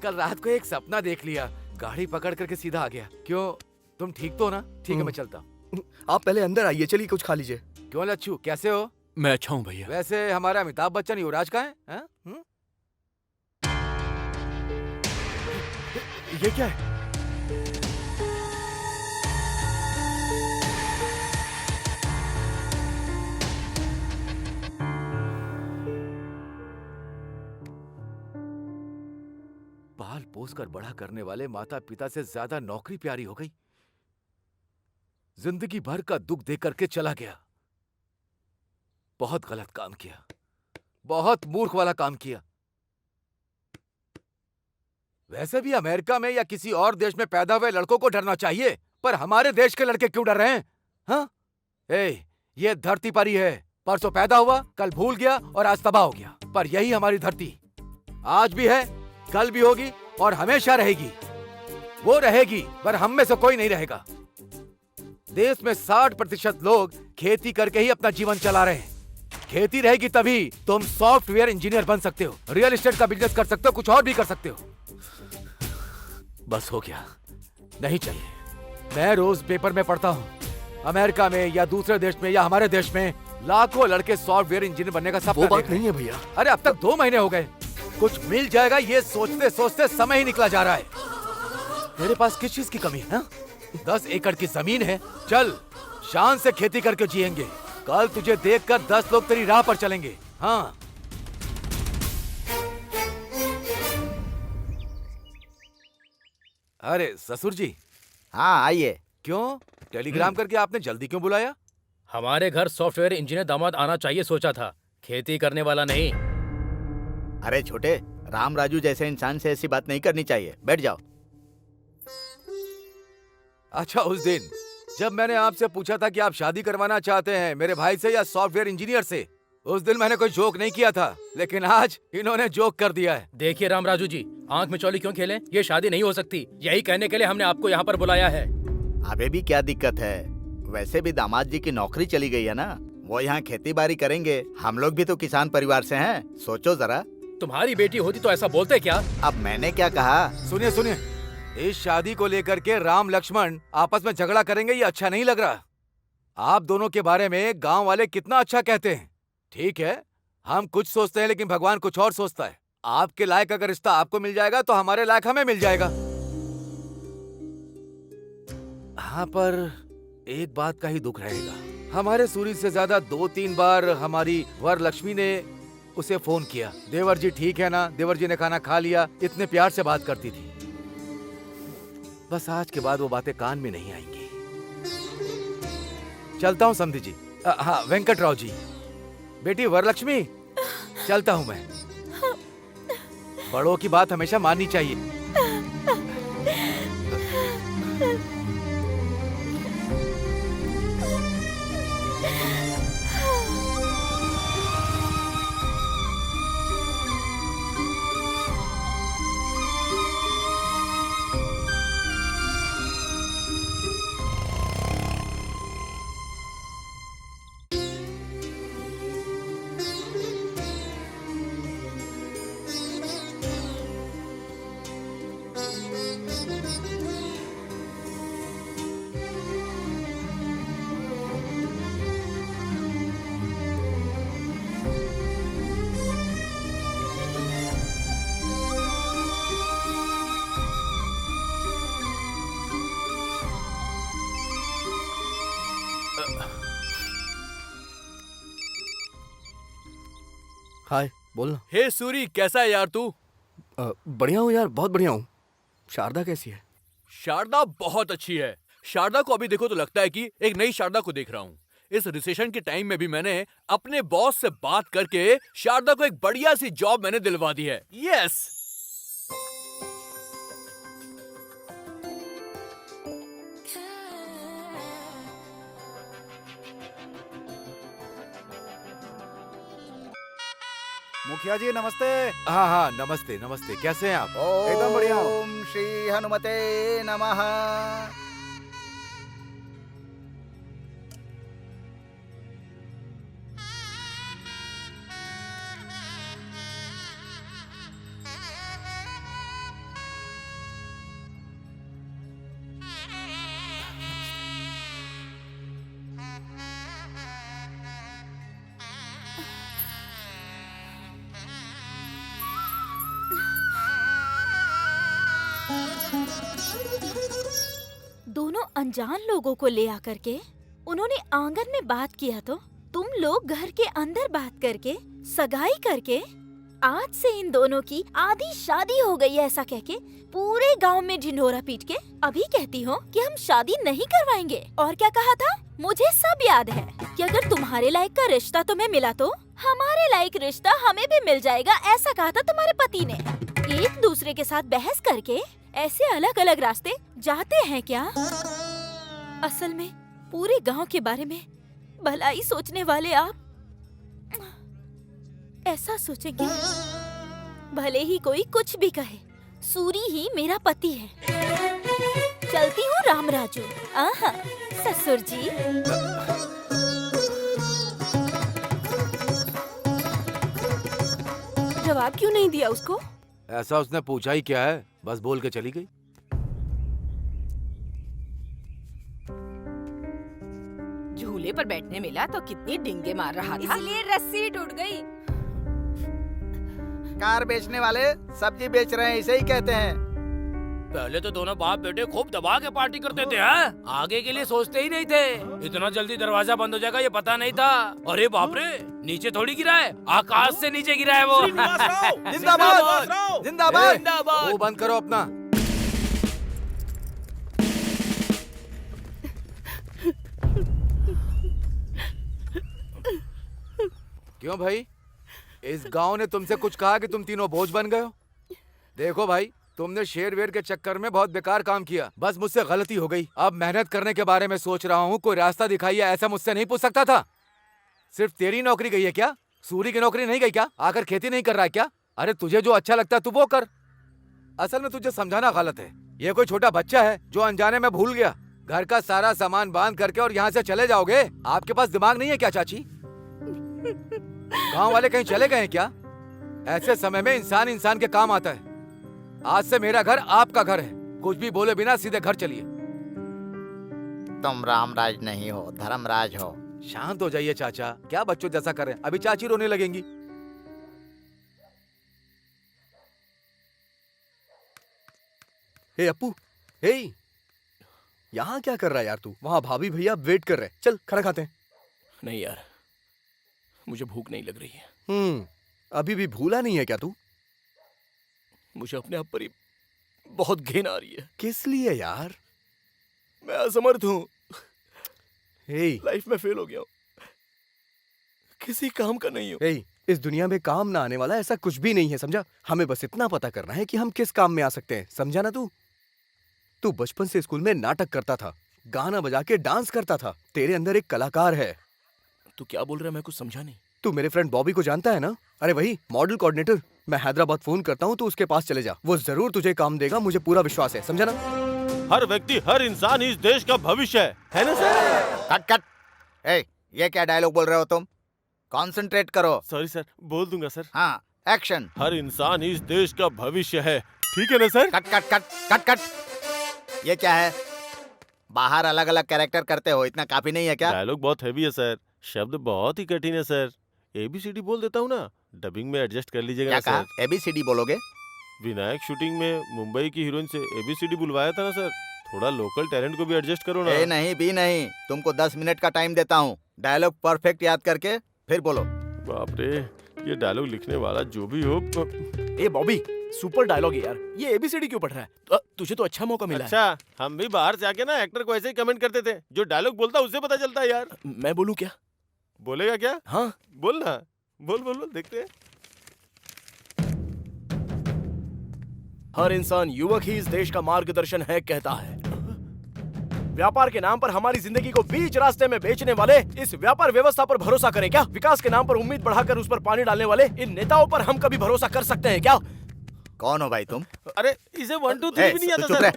कल रात को एक सपना देख लिया, गाड़ी पकड़ करके सीधा आ गया। क्यों, तुम ठीक तो हो ना? ठीक है, मैं चलता हूँ। आप पहले अंदर आइए, चलिए कुछ खा लीजिए। क्यों लच्छू, कैसे हो? मैं अच्छा हूँ भैया। वैसे हमारा अमिताभ बच्चन युवराज का है? ये क्या है? पाल पोस कर बड़ा करने वाले माता पिता से ज्यादा नौकरी प्यारी हो गई। जिंदगी भर का दुख दे करके चला गया। बहुत गलत काम किया, बहुत मूर्ख वाला काम किया। वैसे भी अमेरिका में या किसी और देश में पैदा हुए लड़कों को डरना चाहिए, पर हमारे देश के लड़के क्यों डर रहे हैं? हाँ? ये धरती पर ही है। परसों पैदा हुआ, कल भूल गया और आज तबाह हो गया। पर यही हमारी धरती आज भी है, कल भी होगी और हमेशा रहेगी। वो रहेगी, पर हम में से कोई नहीं रहेगा। देश में 60% लोग खेती करके ही अपना जीवन चला रहे हैं। खेती रहेगी तभी तुम सॉफ्टवेयर इंजीनियर बन सकते हो, रियल एस्टेट का बिजनेस कर सकते हो, कुछ और भी कर सकते हो। बस हो गया, नहीं चाहिए। मैं रोज पेपर में पढ़ता हूँ, अमेरिका में या दूसरे देश में या हमारे देश में लाखों लड़के सॉफ्टवेयर इंजीनियर बनने का सपना वो बात नहीं है भैया। अरे अब तक 2 महीने हो गए, कुछ मिल जाएगा ये सोचते सोचते समय ही निकला जा रहा है। तेरे पास किस चीज की कमी है? 10 एकड़ की जमीन है, चल शान से खेती करके जिएंगे। कल तुझे देखकर 10 लोग तेरी राह पर चलेंगे। हाँ, अरे ससुर जी। हाँ आइए। क्यों, टेलीग्राम करके आपने जल्दी क्यों बुलाया? हमारे घर सॉफ्टवेयर इंजीनियर दामाद आना चाहिए सोचा था, खेती करने वाला नहीं। अरे छोटे, राम राजू जैसे इंसान से ऐसी बात नहीं करनी चाहिए। बैठ जाओ। अच्छा, उस दिन जब मैंने आपसे पूछा था कि आप शादी करवाना चाहते हैं मेरे भाई से या सॉफ्टवेयर इंजीनियर से, उस दिन मैंने कोई जोक नहीं किया था, लेकिन आज इन्होंने जोक कर दिया है। देखिए राम राजू जी, आंख में चौली क्यों खेलें? ये शादी नहीं हो सकती। यही कहने के लिए हमने आपको यहाँ पर बुलाया है। अबे भी क्या दिक्कत है? वैसे भी दामाद जी की नौकरी चली गई है ना, वो यहाँ खेती बाड़ी करेंगे। हम लोग भी तो किसान परिवार से हैं, सोचो जरा। तुम्हारी बेटी होती तो ऐसा बोलते क्या? अब मैंने क्या कहा? सुनिए सुनिए, इस शादी को लेकर के राम लक्ष्मण आपस में झगड़ा करेंगे, ये अच्छा नहीं लग रहा। आप दोनों के बारे में गांव वाले कितना अच्छा कहते हैं। ठीक है, हम कुछ सोचते हैं लेकिन भगवान कुछ और सोचता है। आपके लायक अगर रिश्ता आपको मिल जाएगा तो हमारे लायक हमें मिल जाएगा। हाँ, पर एक बात का ही दुख रहेगा। हमारे सूरी से ज्यादा 2-3 बार हमारी वर लक्ष्मी ने उसे फोन किया। देवर जी ठीक है ना, देवर जी ने खाना खा लिया, इतने प्यार से बात करती थी। बस आज के बाद वो बातें कान में नहीं आएंगी। चलता हूँ समधी जी। हाँ वेंकटराव जी। बेटी वरलक्ष्मी, चलता हूँ मैं। बड़ों की बात हमेशा माननी चाहिए। हाय, बोल ना। हे सूरी, कैसा है यार तू? बढ़िया हूँ यार, बहुत बढ़िया हूँ। शारदा कैसी है? शारदा बहुत अच्छी है। शारदा को अभी देखो तो लगता है कि एक नई शारदा को देख रहा हूँ। इस रिसेशन के टाइम में भी मैंने अपने बॉस से बात करके शारदा को एक बढ़िया सी जॉब मैंने दिलवा दी है। यस। मुखिया जी नमस्ते। हाँ हाँ नमस्ते नमस्ते, कैसे हैं आप? एकदम बढ़िया। ओम श्री हनुमते नमः। दोनों अनजान लोगों को ले आकर के उन्होंने आंगन में बात किया तो तुम लोग घर के अंदर बात करके सगाई करके आज से इन दोनों की आधी शादी हो गई है ऐसा कह के पूरे गांव में ढिंढोरा पीट के अभी कहती हो कि हम शादी नहीं करवाएंगे। और क्या कहा था? मुझे सब याद है कि अगर तुम्हारे लायक का रिश्ता तुम्हें मिला तो हमारे लायक रिश्ता हमें भी मिल जाएगा, ऐसा कहा था तुम्हारे पति ने। एक दूसरे के साथ बहस करके ऐसे अलग अलग रास्ते जाते हैं क्या? असल में पूरे गांव के बारे में भलाई सोचने वाले आप ऐसा सोचेंगे भले ही कोई कुछ भी कहे, सूरी ही मेरा पति है। चलती हूँ राम राजू। आहा ससुर जी। जवाब क्यों नहीं दिया उसको? ऐसा उसने पूछा ही क्या है, बस बोल के चली गई। झूले पर बैठने मिला तो कितनी डिंगे मार रहा था। इसलिए रस्सी टूट गई। कार बेचने वाले सब्जी बेच रहे हैं, इसे ही कहते हैं। पहले तो दोनों बाप बेटे खूब दबा के पार्टी करते थे, हैं? आगे के लिए सोचते ही नहीं थे। इतना जल्दी दरवाजा बंद हो जाएगा ये पता नहीं था। अरे बाप रे, नीचे थोड़ी गिरा है, आकाश से नीचे गिरा है वो। जिंदाबाद जिंदाबाद। वो बंद करो अपना। क्यों भाई, इस गांव ने तुमसे कुछ कहा कि तुम तीनों बोझ बन गए हो? देखो भाई, तुमने शेर वेर के चक्कर में बहुत बेकार काम किया। बस मुझसे गलती हो गई। अब मेहनत करने के बारे में सोच रहा हूँ, कोई रास्ता दिखाइए, ऐसा मुझसे नहीं पूछ सकता था। सिर्फ तेरी नौकरी गई है क्या? सूरी की नौकरी नहीं गई क्या? आकर खेती नहीं कर रहा है क्या? अरे तुझे जो अच्छा लगता है तू वो कर। असल में तुझे समझाना गलत है। ये कोई छोटा बच्चा है जो अनजाने में भूल गया। घर का सारा सामान बांध करके और यहाँ से चले जाओगे? आपके पास दिमाग नहीं है क्या चाची? गांव वाले कहीं चले गए हैं क्या? ऐसे समय में इंसान इंसान के काम आता है। आज से मेरा घर आपका घर है। कुछ भी बोले बिना सीधे घर चलिए। तुम रामराज नहीं हो, धर्मराज हो। शांत हो जाइए चाचा, क्या बच्चों जैसा कर रहे हैं? अभी चाची रोने लगेंगी। हे अप्पू, हे यहाँ क्या कर रहा है यार तू? वहाँ भाभी भैया वेट कर रहे हैं। चल खाना खाते हैं। नहीं यार, मुझे भूख नहीं लग रही है। अभी भी भूला नहीं है क्या तू? मुझे अपने आप पर ही बहुत घिन आ रही है। किस लिए यार? मैं असमर्थ हूँ। लाइफ में फेल हो गया हूँ, किसी काम का नहीं हूँ। इस दुनिया में काम ना आने वाला ऐसा कुछ भी नहीं है, समझा? हमें बस इतना पता करना है कि हम किस काम में आ सकते हैं, समझा ना? तू बचपन से स्कूल में नाटक करता था, गाना बजा के डांस करता था, तेरे अंदर एक कलाकार है। तू क्या बोल रहा है, मैं कुछ समझा नहीं। तू मेरे फ्रेंड बॉबी को जानता है ना? अरे वही मॉडल कोऑर्डिनेटर। मैं हैदराबाद फोन करता हूँ, तू उसके पास चले जा, वो जरूर तुझे काम देगा, मुझे पूरा विश्वास है, समझा ना? हर व्यक्ति, हर इंसान इस देश का भविष्य है ना सर? Cut cut. ये क्या डायलॉग बोल रहे हो तुम? कॉन्सेंट्रेट करो। सॉरी सर, बोल दूंगा सर। हाँ, एक्शन। हर इंसान इस देश का भविष्य है, ठीक है ना sir? Cut cut cut cut cut. ये क्या है? बाहर अलग अलग कैरेक्टर करते हो, इतना काफी नहीं है क्या? डायलॉग बहुत हैवी है सर, शब्द बहुत ही कठिन है सर। ABCD बोल देता हूँ ना, डबिंग में एडजस्ट कर लीजिएगा क्या ना कहा? ABCD बोलोगे? विनायक शूटिंग में मुंबई की हीरोइन से ABCD बुलवाया था ना सर, थोड़ा लोकल टैलेंट को भी एडजस्ट करो ना। नहीं भी नहीं, तुमको 10 मिनट का टाइम देता हूँ, डायलॉग परफेक्ट याद करके फिर बोलो। बाप रे, ये डायलॉग लिखने वाला जो भी हो। ए बॉबी, सुपर डायलॉग है यार, ये ABCD क्यों पढ़ रहा है? तुझे तो अच्छा मौका मिला है। अच्छा, हम भी बाहर से आके ना एक्टर को ऐसे ही कमेंट करते थे, जो डायलॉग बोलता उससे पता चलता है यार। मैं बोलूं क्या? बोलेगा क्या? हाँ बोल ना, बोल देखते हैं। हर इंसान युवक ही इस देश का मार्गदर्शन है कहता है। व्यापार के नाम पर हमारी जिंदगी को बीच रास्ते में बेचने वाले इस व्यापार व्यवस्था पर भरोसा करें क्या? विकास के नाम पर उम्मीद बढ़ाकर उस पर पानी डालने वाले इन नेताओं पर हम कभी भरोसा कर सकते हैं क्या? कौन हो भाई तुम? अरे इसे 1 2 3 भी नहीं आता सर।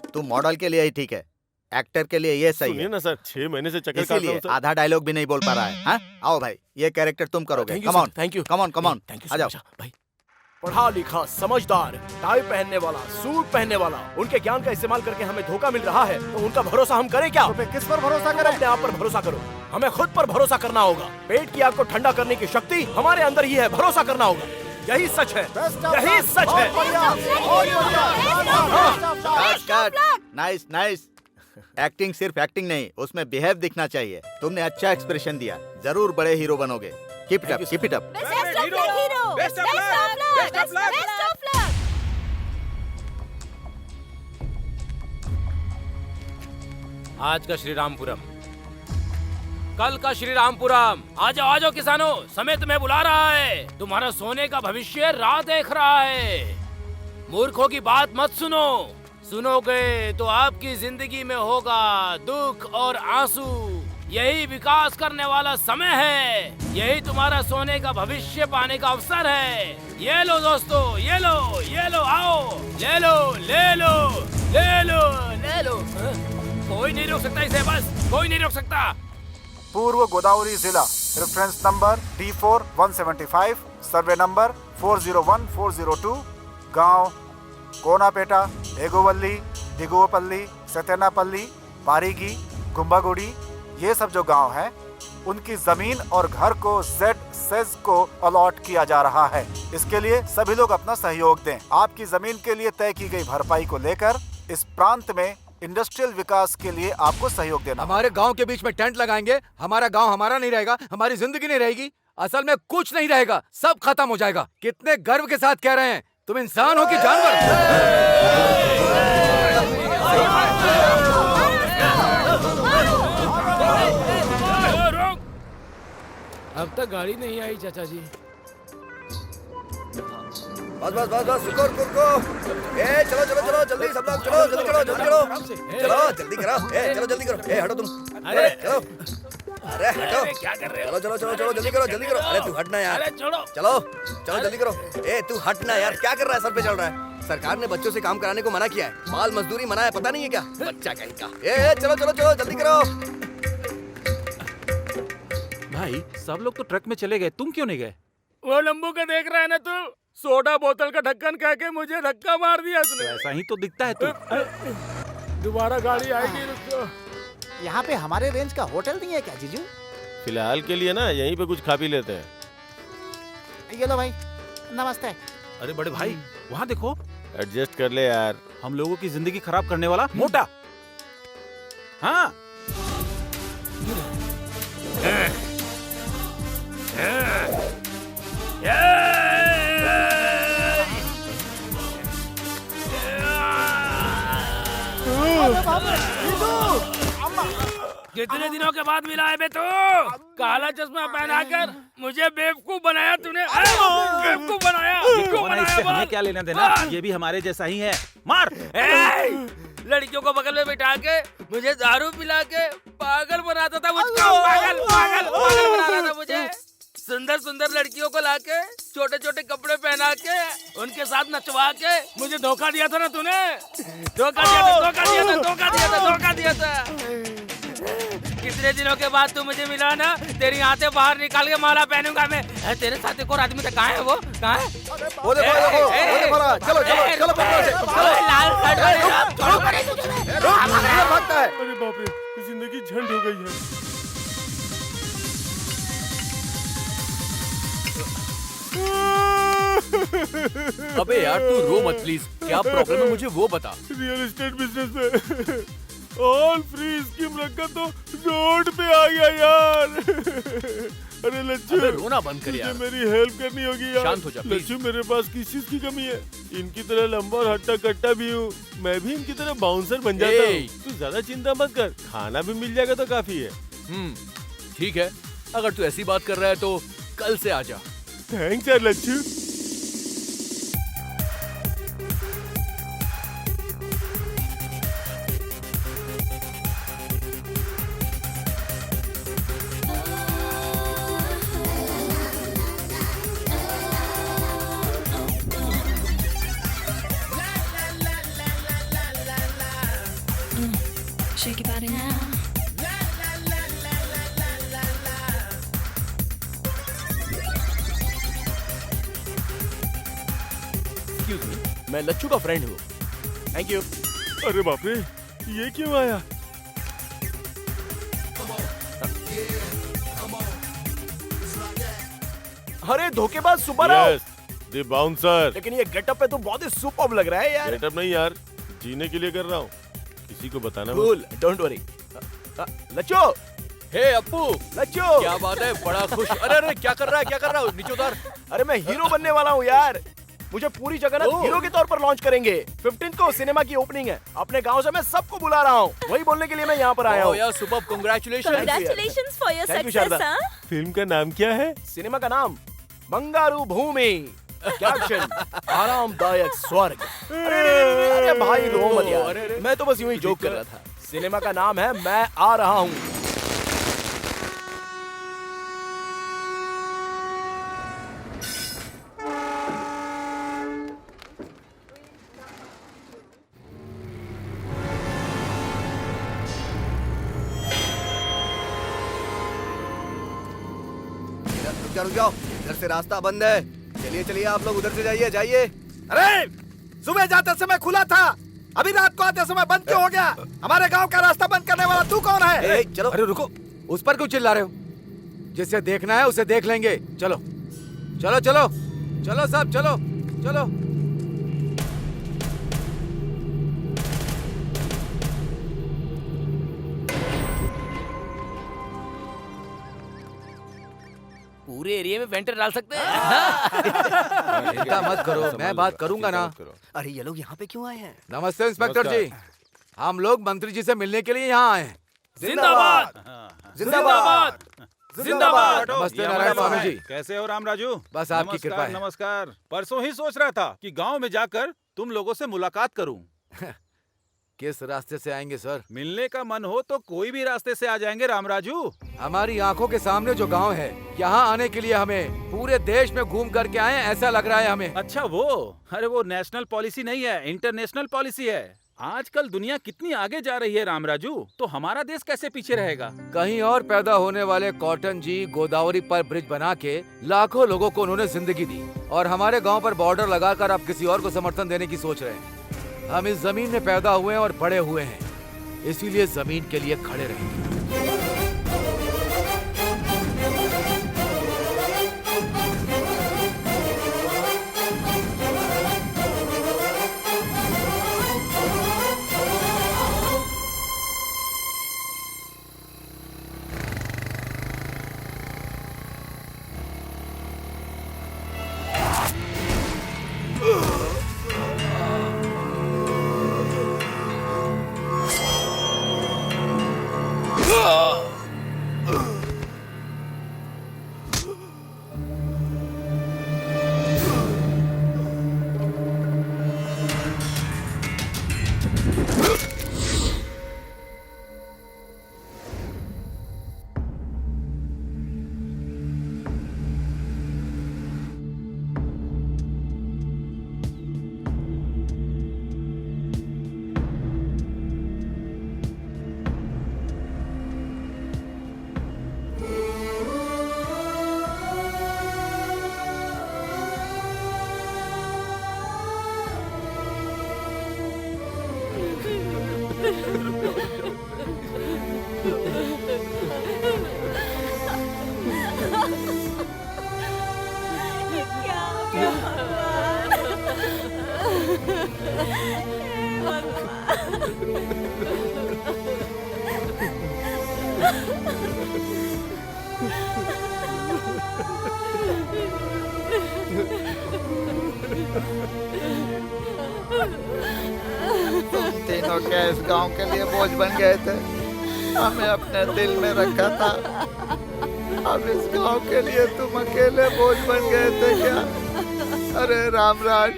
तू मॉडल के लिए ही ठीक है, एक्टर के लिए ये सही है। सुनिए ना सर, 6 महीने से चक्कर काट रहा हूं इसीलिए सर। आधा डायलॉग भी नहीं बोल पा रहा है। हाँ? आओ भाई, ये कैरेक्टर तुम करोगे। Come on, thank you, come on, come on, आ जाओ भाई। पढ़ा लिखा, समझदार, टाई पहनने वाला, सूट पहनने वाला, उनके ज्ञान का इस्तेमाल करके हमें धोखा मिल रहा है, तो उनका भरोसा हम करें क्या? तो किस पर भरोसा करें? अपने आप पर भरोसा करो, हमें खुद पर भरोसा करना होगा। पेट की आग को ठंडा करने की शक्ति हमारे अंदर ही है, भरोसा करना होगा। यही सच है, यही सच है। Nice nice. एक्टिंग सिर्फ एक्टिंग नहीं, उसमें बिहेव दिखना चाहिए। तुमने अच्छा एक्सप्रेशन दिया, जरूर बड़े हीरो बनोगे। Keep it up, keep it up. आज का श्री रामपुरम, कल का श्री रामपुरम। आ जाओ किसानों, समय तुम्हें बुला रहा है। तुम्हारा सोने का भविष्य राह देख रहा है। मूर्खों की बात मत सुनो, सुनोगे तो आपकी जिंदगी में होगा दुख और आंसू। यही विकास करने वाला समय है, यही तुम्हारा सोने का भविष्य पाने का अवसर है। ये लो दोस्तों, ये लो, आओ, ले लो, ले लो, ले लो, ले लो। कोई नहीं रोक सकता इसे, बस कोई नहीं रोक सकता। पूर्व गोदावरी जिला, reference number D4 175, survey number 401402, गांव कोनापेटा, एगोवल्ली, दिगुवपल्ली, सत्यनापल्ली, पारीगी, कुंभागुड़ी, ये सब जो गांव हैं, उनकी जमीन और घर को Z को अलॉट किया जा रहा है। इसके लिए सभी लोग अपना सहयोग दें। आपकी जमीन के लिए तय की गई भरपाई को लेकर इस प्रांत में इंडस्ट्रियल विकास के लिए आपको सहयोग देना। हमारे गांव के बीच में टेंट लगाएंगे, हमारा गांव हमारा नहीं रहेगा, हमारी जिंदगी नहीं रहेगी, असल में कुछ नहीं रहेगा, सब खत्म हो जाएगा। कितने गर्व के साथ कह रहे हैं, तुम इंसान हो कि जानवर? अब तक गाड़ी नहीं आई चाचा जी। बस रुको रुको। चलो जल्दी सब लोग चलो, जल्दी करो जल्दी करो। चलो जल्दी करो। हटो तुम। अरे चलो, अरे हटो। क्या कर रहे हो? चलो जल्दी करो। अरे तू हटना यार। अरे चलो जल्दी करो। तू हटना यार, क्या कर रहा है? सर पे चल रहा है। सरकार ने बच्चों से काम कराने को मना किया है, बाल मजदूरी मना है, पता नहीं है क्या? बच्चा कहीं का। चलो जल्दी करो। भाई सब लोग तो ट्रक में चले गए, तुम क्यों नहीं गए? वो लंबू का देख रहा है ना तू? सोडा बोतल का ढक्कन कह के मुझे धक्का मार दिया उसने। ऐसा ही तो दिखता है तू। दोबारा गाड़ी आएगी, रुको। यहाँ पे हमारे रेंज का होटल नहीं है क्या जीजू? फिलहाल के लिए ना यहीं पे कुछ खा पी लेते हैं। ये लो भाई, नमस्ते। अरे बड़े भाई, वहाँ देखो। एडजस्ट कर ले यार। हम लोगों की जिंदगी खराब करने वाला मोटा। हाँ कितने दिनों के बाद मिला है बे तू? काला चश्मा पहनाकर मुझे बेवकूफ बनाया तूने। बेवकूफ बनाया। क्यों बनाया? हमें क्या लेना देना? ये भी हमारे जैसा ही है। मार। लड़कियों को बगल में बिठा के मुझे दारू पिला के पागल बनाता था मुझको। पागल पागल पागल बना रहा था मुझे। सुंदर सुंदर लड़कियों को लाके छोटे छोटे कपड़े पहना के उनके साथ नचवा के मुझे धोखा दिया था ना तूने। धोखा दिया था, धोखा दिया था, धोखा दिया था, धोखा दिया था। कितने दिनों के बाद तू मुझे मिला ना, तेरी आंखें बाहर निकाल के माला पहनूंगा मैं। तेरे साथ एक और आदमी था, कहाँ है वो? कहाँ है? वो देखो, वो देखो ना। चलो चलो चलो लाल भागता है। अरे बाप रे, जिंदगी झंड हो गई है। अबे यार तू रो मत प्लीज। क्या प्रॉब्लम है मुझे वो बता। रियल एस्टेट बिजनेस में ऑल फ्री स्कीम रखा तो रोड पे आ गया यार। अरे लच्छू, अबे रोना बंद कर यार। मेरी हेल्प करनी होगी यार। शांत हो जा प्लीज। लच्छू, मेरे पास किस चीज की कमी है? इनकी तरह लंबा और हट्टा कट्टा भी हूँ। मैं भी इनकी तरह बाउंसर बन जाता हूँ। तू ज्यादा चिंता मत कर, खाना भी मिल जाएगा तो काफी है। ठीक है, अगर तू ऐसी बात कर रहा है तो कल से आ जा। थैंक्स यार Lachhu. Shake your body now. Excuse me, मैं लच्छू का फ्रेंड हूँ। Thank you. अरे बाप रे, ये क्यों आया? अरे धोखेबाज सुब्बाराव। Yes, the bouncer। लेकिन ये गेटअप पे तो बहुत ही सुपर्ब लग रहा है यार। गेटअप नहीं यार, जीने के लिए कर रहा हूँ। किसी को बताना मत। Cool, don't worry. Lachhu. Hey Appu. Lachhu. क्या बात है, बड़ा खुश। अरे अरे क्या कर रहा है, क्या कर रहा है? नीचे उतार। अरे मैं हीरो बनने वाला हूँ यार। मुझे पूरी जगन्नाथ हीरो के तौर पर लॉन्च करेंगे। 15 को सिनेमा की ओपनिंग है। अपने गांव से मैं सबको बुला रहा हूँ। वही बोलने के लिए मैं यहाँ पर आया हूँ। यार super, congratulation. Congratulations for your Thank you, success, Sharda. हाँ? फिल्म का नाम क्या है? सिनेमा का नाम बंगारू भूमि। कैप्शन आरामदायक स्वर्ग। अरे भाई रो मत यार, मैं तो बस यूं ही जोक कर रहा था। सिनेमा का नाम है मैं आ रहा हूँ। रुक जाओ, इधर से रास्ता बंद है। चलिए चलिए, आप लोग उधर से जाइए जाइए। अरे सुबह जाते समय खुला था, अभी रात को आते समय बंद क्यों हो गया? हमारे गांव का रास्ता बंद करने वाला तू कौन है? चलो। अरे रुको, उस पर क्यों चिल्ला रहे हो? जिसे देखना है उसे देख लेंगे। चलो चलो चलो चलो सब चलो चलो। पूरे एरिया में वेंटर डाल सकते हैं। चिंता मत करो, मैं बात करूंगा ना। अरे ये लोग यहाँ पे क्यों आए हैं? नमस्ते इंस्पेक्टर जी, हम लोग मंत्री जी से मिलने के लिए यहाँ आए हैं। जिंदाबाद जिंदाबाद जिंदाबाद। नमस्ते नारायण स्वामी जी। कैसे हो राम राजू? बस आपकी कृपा है। नमस्कार। परसों ही सोच रहा था कि गांव में जाकर तुम लोगों से मुलाकात करूं। किस रास्ते से आएंगे सर? मिलने का मन हो तो कोई भी रास्ते से आ जाएंगे राम राजू। हमारी आंखों के सामने जो गांव है, यहाँ आने के लिए हमें पूरे देश में घूम करके आए ऐसा लग रहा है हमें। अच्छा वो, अरे वो नेशनल पॉलिसी नहीं है, इंटरनेशनल पॉलिसी है। आजकल दुनिया कितनी आगे जा रही है राम राजू, तो हमारा देश कैसे पीछे रहेगा? कहीं और पैदा होने वाले कॉटन जी गोदावरी पर ब्रिज बना के लाखों लोगों को उन्होंने जिंदगी दी, और हमारे गांव पर बॉर्डर लगाकर अब किसी और को समर्थन देने की सोच रहे हैं। हम इस जमीन में पैदा हुए हैं और बड़े हुए हैं, इसीलिए जमीन के लिए खड़े रहेंगे। तुम तीनों क्या इस गांव के लिए बोझ बन गए थे? हमें अपने दिल में रखा था, अब इस गांव के लिए तुम अकेले बोझ बन गए थे क्या? अरे रामराज,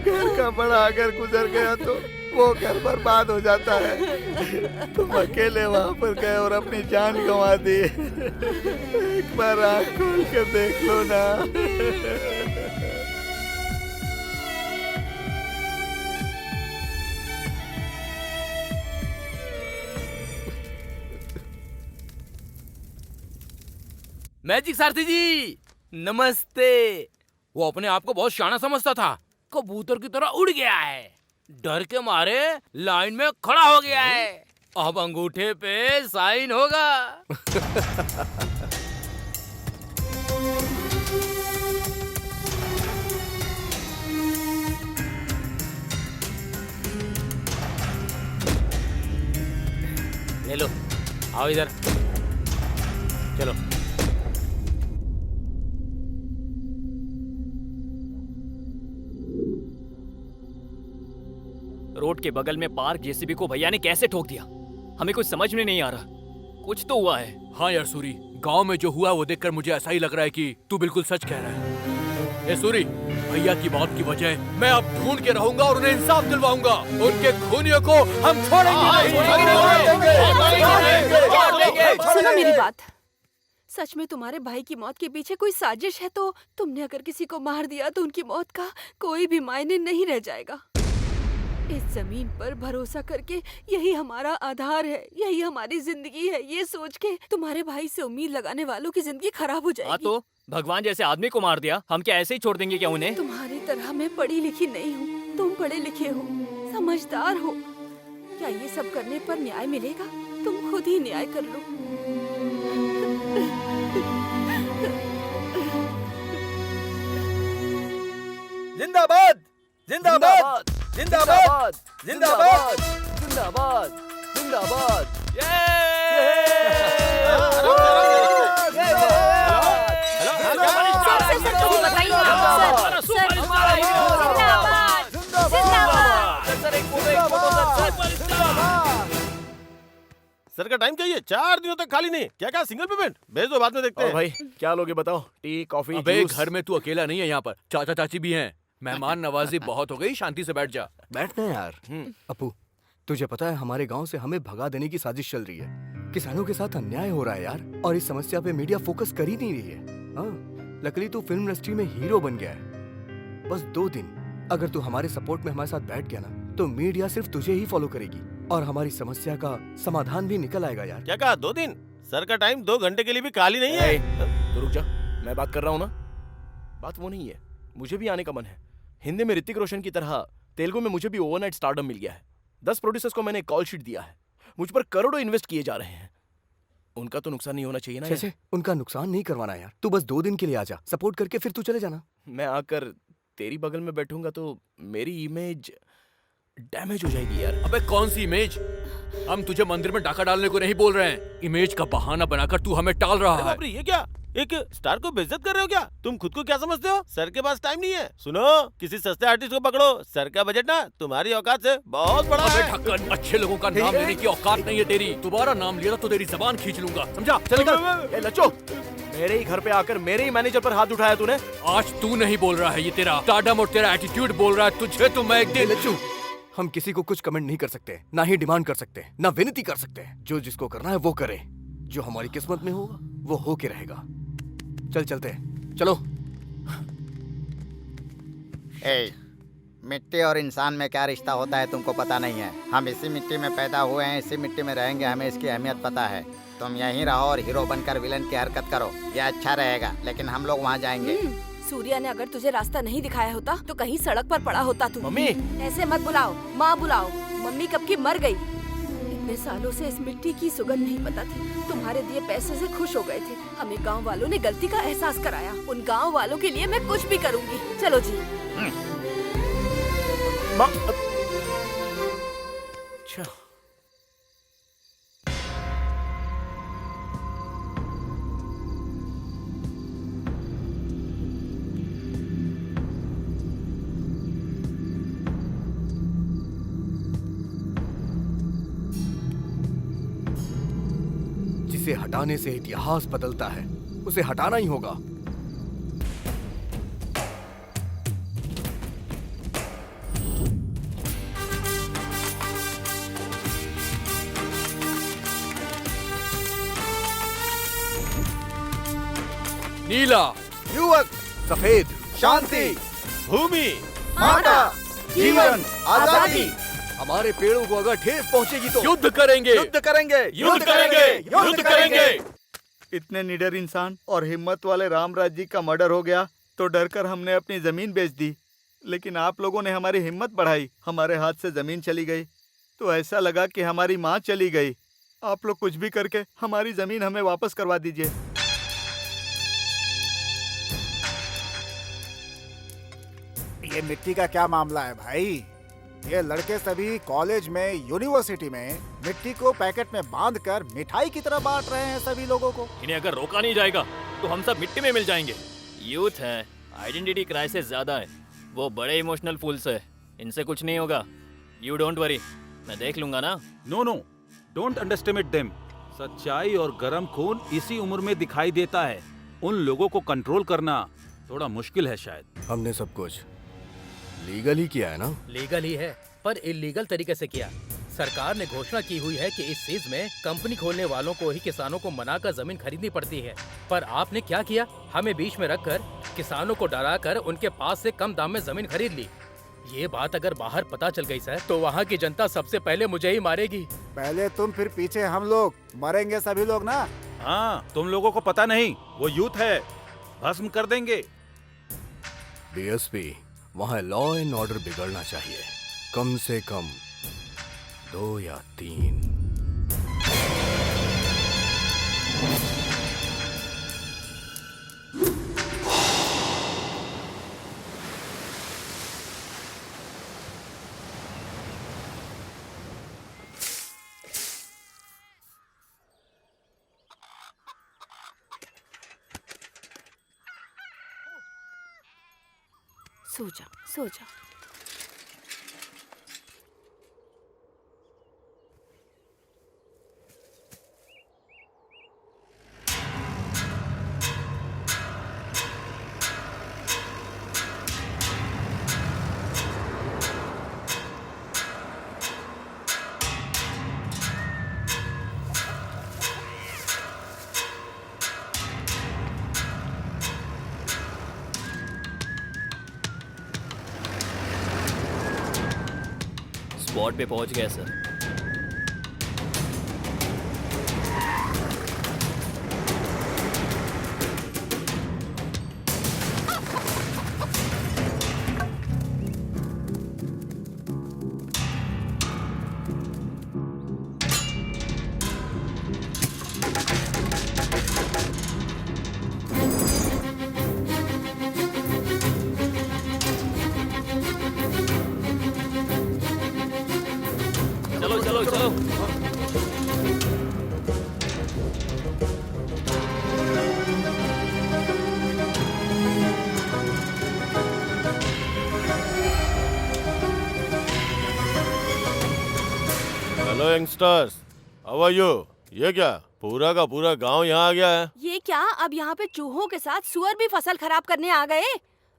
घर का बड़ा अगर गुजर गया तो वो घर बर्बाद हो जाता है। तुम अकेले वहां पर गए और अपनी जान गंवा दी। एक बार आँख खोल कर देख लो ना। मैजिक सारथी जी नमस्ते। वो अपने आप को बहुत शाना समझता था, कबूतर की तरह उड़ गया है, डर के मारे लाइन में खड़ा हो गया है। अब अंगूठे पे साइन होगा। ले लो, आओ इधर, चलो। रोड के बगल में पार्क जेसीबी को भैया ने कैसे ठोक दिया, हमें कुछ समझ में नहीं आ रहा। कुछ तो हुआ है। हाँ यार सूरी, गांव में जो हुआ वो देखकर मुझे ऐसा ही लग रहा है कि तू बिल्कुल सच कह रहा है। ए सूरी, भैया की मौत की वजह मैं अब ढूंढ के रहूंगा और उन्हें इंसाफ दिलवाऊंगा। उनके खूनियों को हम छोड़ेंगे नहीं। सुनो मेरी बात, सच में तुम्हारे भाई की मौत के पीछे कोई साजिश है तो तुमने अगर किसी को मार दिया तो उनकी मौत का कोई भी मायने नहीं रह जाएगा। इस जमीन पर भरोसा करके यही हमारा आधार है, यही हमारी जिंदगी है। ये सोच के तुम्हारे भाई से उम्मीद लगाने वालों की जिंदगी खराब हो जाएगी। हाँ तो भगवान जैसे आदमी को मार दिया, हम क्या ऐसे ही छोड़ देंगे क्या उन्हें? तुम्हारी तरह मैं पढ़ी लिखी नहीं हूँ, तुम पढ़े लिखे हो, समझदार हो। क्या ये सब करने पर न्याय मिलेगा? तुम खुद ही न्याय कर लो। जिंदाबाद जिंदाबाद जिंदाबाद जिंदाबाद जिंदाबाद जिंदाबाद। सर का टाइम चाहिए, 4 दिनों तक खाली नहीं। क्या क्या सिंगल पेमेंट भेज दो, बाद में देखते हैं। भाई क्या लोगे बताओ? टी कॉफी अबे घर में तू अकेला नहीं है, यहाँ पर चाचा चाची भी हैं। मेहमान नवाजी बहुत हो गई, शांति से बैठ जा। बैठना यार। अपू, तुझे पता है हमारे गांव से हमें भगा देने की साजिश चल रही है। किसानों के साथ अन्याय हो रहा है यार, और इस समस्या पे मीडिया फोकस कर ही नहीं रही है। हाँ, लकीली तू फिल्म इंडस्ट्री में हीरो बन गया है। बस 2 दिन अगर तू हमारे सपोर्ट में हमारे साथ बैठ गया ना, तो मीडिया सिर्फ तुझे ही फॉलो करेगी और हमारी समस्या का समाधान भी निकल आएगा यार। क्या कहा 2 दिन? सर का टाइम 2 घंटे के लिए भी खाली नहीं है। तो रुक जा, मैं बात कर रहा हूँ ना। बात वो नहीं है, मुझे भी आने का मन है। हिंदी में ऋतिक रोशन की तरह तेलुगु में मुझे भी ओवरनाइट स्टारडम मिल गया है। 10 प्रोड्यूसर्स को मैंने कॉल शीट दिया है, मुझ पर करोड़ों इन्वेस्ट किए जा रहे हैं। उनका तो नुकसान नहीं होना चाहिए ना यार। उनका नुकसान नहीं करवाना यार। तू बस 2 दिन के लिए आ जा, सपोर्ट करके फिर तू चले जाना। मैं आकर तेरी बगल में बैठूंगा तो मेरी इमेज डैमेज हो जाएगी यार। अबे कौन सी इमेज? हम तुझे मंदिर में डाका डालने को नहीं बोल रहे हैं। इमेज का बहाना बनाकर तू हमें टाल रहा है। बाप रे, ये क्या? एक स्टार को बेइज्जत कर रहे हो क्या? तुम खुद को क्या समझते हो? सर के पास टाइम नहीं है। सुनो, किसी सस्ते आर्टिस्ट को पकड़ो। सर का बजट ना तुम्हारी औकात से बहुत बड़ा है। ढक्कन, अच्छे लोगों का नाम लेने की औकात नहीं है तेरी। दोबारा नाम लिया तो तेरी जबान खींच लूंगा, समझा? चल ए लच्चो, मेरे ही घर पे आकर मेरे ही मैनेजर पर हाथ उठाया तूने। आज तू नहीं बोल रहा है, ये तेरा स्टारडम और तेरा एटीट्यूड बोल रहा है। तुझे तो मैं एक दिन। लच्चू, हम किसी को कुछ कमेंट नहीं कर सकते, ना ही डिमांड कर सकते, ना विनती कर सकते। जो जिसको करना है वो करे, जो हमारी किस्मत में होगा वो होके रहेगा। चल चलते हैं, चलो। मिट्टी और इंसान में क्या रिश्ता होता है तुमको पता नहीं है। हम इसी मिट्टी में पैदा हुए हैं, इसी मिट्टी में रहेंगे, हमें इसकी अहमियत पता है। तुम यहीं रहो और हीरो बनकर विलन की हरकत करो, ये अच्छा रहेगा। लेकिन हम लोग वहाँ जाएंगे। सूर्या ने अगर तुझे रास्ता नहीं दिखाया होता तो कहीं सड़क पर पड़ा होता तू। मम्मी! ऐसे मत बुलाओ, माँ बुलाओ। मम्मी कब की मर गई। इतने सालों से इस मिट्टी की सुगंध नहीं पता थी। तुम्हारे दिए पैसे से खुश हो गए थे। हमें गांव वालों ने गलती का एहसास कराया। उन गांव वालों के लिए मैं कुछ भी करूंगी। चलो जी। अच्छा। जिसे हटाने से इतिहास बदलता है, उसे हटाना ही होगा। नीला, युवक, सफेद, शांति, भूमि, माता, जीवन, आजादी। हमारे पेड़ों को अगर ठेस पहुंचेगी तो युद्ध करेंगे, युद्ध करेंगे, युद्ध करेंगे, युद्ध करेंगे। इतने निडर इंसान और हिम्मत वाले रामराज जी का मर्डर हो गया तो डरकर हमने अपनी जमीन बेच दी। लेकिन आप लोगों ने हमारी हिम्मत बढ़ाई। हमारे हाथ से जमीन चली गई तो ऐसा लगा कि हमारी माँ चली गई। आप लोग कुछ भी करके हमारी जमीन हमें वापस करवा दीजिए। ये मिट्टी का क्या मामला है भाई? ये लड़के सभी कॉलेज में, यूनिवर्सिटी में मिट्टी को पैकेट में बांधकर मिठाई की तरह बांट रहे हैं सभी लोगों को। इन्हें अगर रोका नहीं जाएगा तो हम सब मिट्टी में मिल जाएंगे। यूथ है, आइडेंटिटी क्राइसिस ज्यादा है, वो बड़े इमोशनल फूल्स है, इनसे कुछ नहीं होगा। यू डोंट वरी, मैं देख लूंगा ना। No no, don't underestimate them. सच्चाई और गर्म खून इसी उम्र में दिखाई देता है। उन लोगों को कंट्रोल करना थोड़ा मुश्किल है शायद। हमने सब कुछ लीगल ही किया है ना? लीगल ही है, पर इलीगल तरीके से किया। सरकार ने घोषणा की हुई है कि इस चीज में कंपनी खोलने वालों को ही किसानों को मनाकर जमीन खरीदनी पड़ती है। पर आपने क्या किया? हमें बीच में रखकर किसानों को डराकर उनके पास से कम दाम में जमीन खरीद ली। ये बात अगर बाहर पता चल गई सर, तो वहाँ की जनता सबसे पहले मुझे ही मारेगी। पहले तुम, फिर पीछे हम लोग, मरेंगे सभी लोग ना। हाँ, तुम लोगों को पता नहीं, वो यूथ है, भस्म कर देंगे। डीएसपी, वहाँ लॉ एंड ऑर्डर बिगड़ना चाहिए। कम से कम 2 या 3। सो जा, सो जा। स्पॉट पे पहुंच गया सर। चलो चलो चलो। Hello youngsters, how are you? ये क्या पूरा का पूरा गांव यहाँ आ गया है? ये क्या, अब यहाँ पे चूहों के साथ सुअर भी फसल खराब करने आ गए?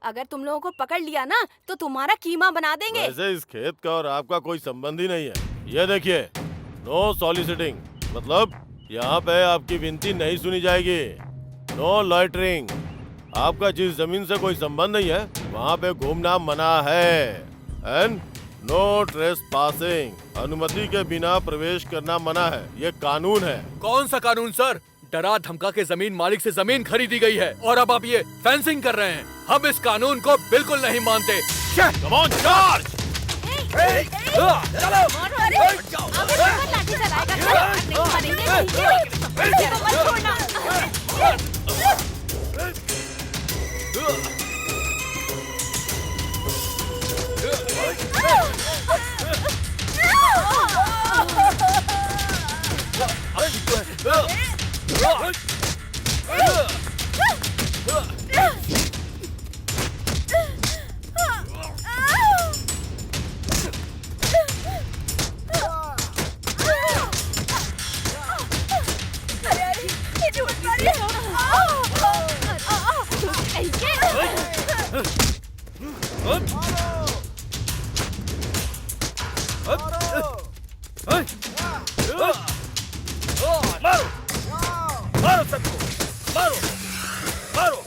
अगर तुम लोगों को पकड़ लिया ना तो तुम्हारा कीमा बना देंगे। वैसे इस खेत का और आपका कोई संबंध ही नहीं है। ये देखिए, नो सॉलिसिटिंग, मतलब यहाँ पे आपकी विनती नहीं सुनी जाएगी। नो लॉइटरिंग, आपका जिस जमीन से कोई संबंध नहीं है वहाँ पे घूमना मना है। एंड नो ट्रेसपासिंग, अनुमति के बिना प्रवेश करना मना है। ये कानून है। कौन सा कानून सर? डरा धमका के जमीन मालिक से जमीन खरीदी गई है और अब आप ये फेंसिंग कर रहे हैं। हम इस कानून को बिल्कुल नहीं मानते। Come on charge! मारो सबको, मारो, मारो।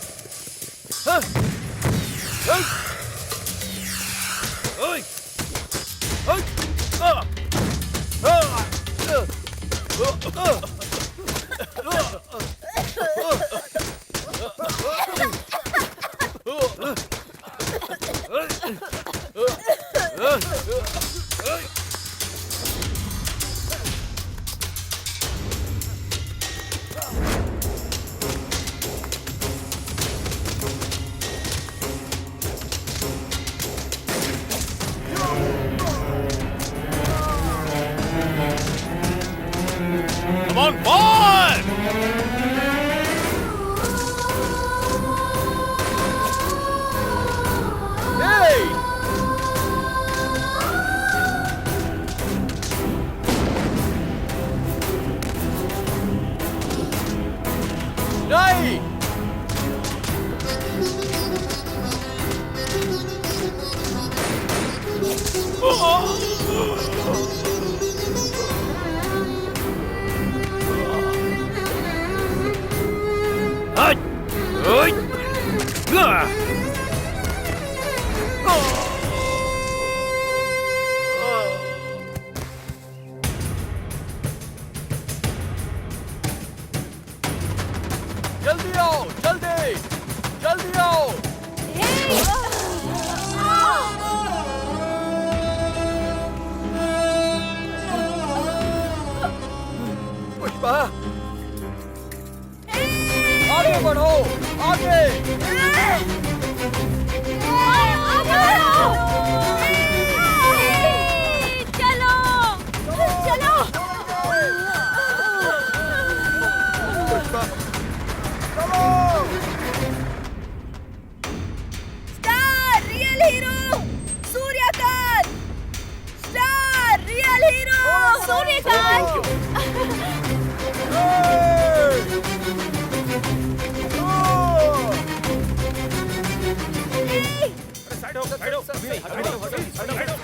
Come on, boy! Hey! नहीं! जल्दी आओ, जल्दी, जल्दी आओ। पुष्पा, आगे बढ़ो, आगे। चलो, चलो। Pushpa, star real hero Suryakant. Star real hero Suryakant. Side हो, साइड हो, साइड हो, साइड हो।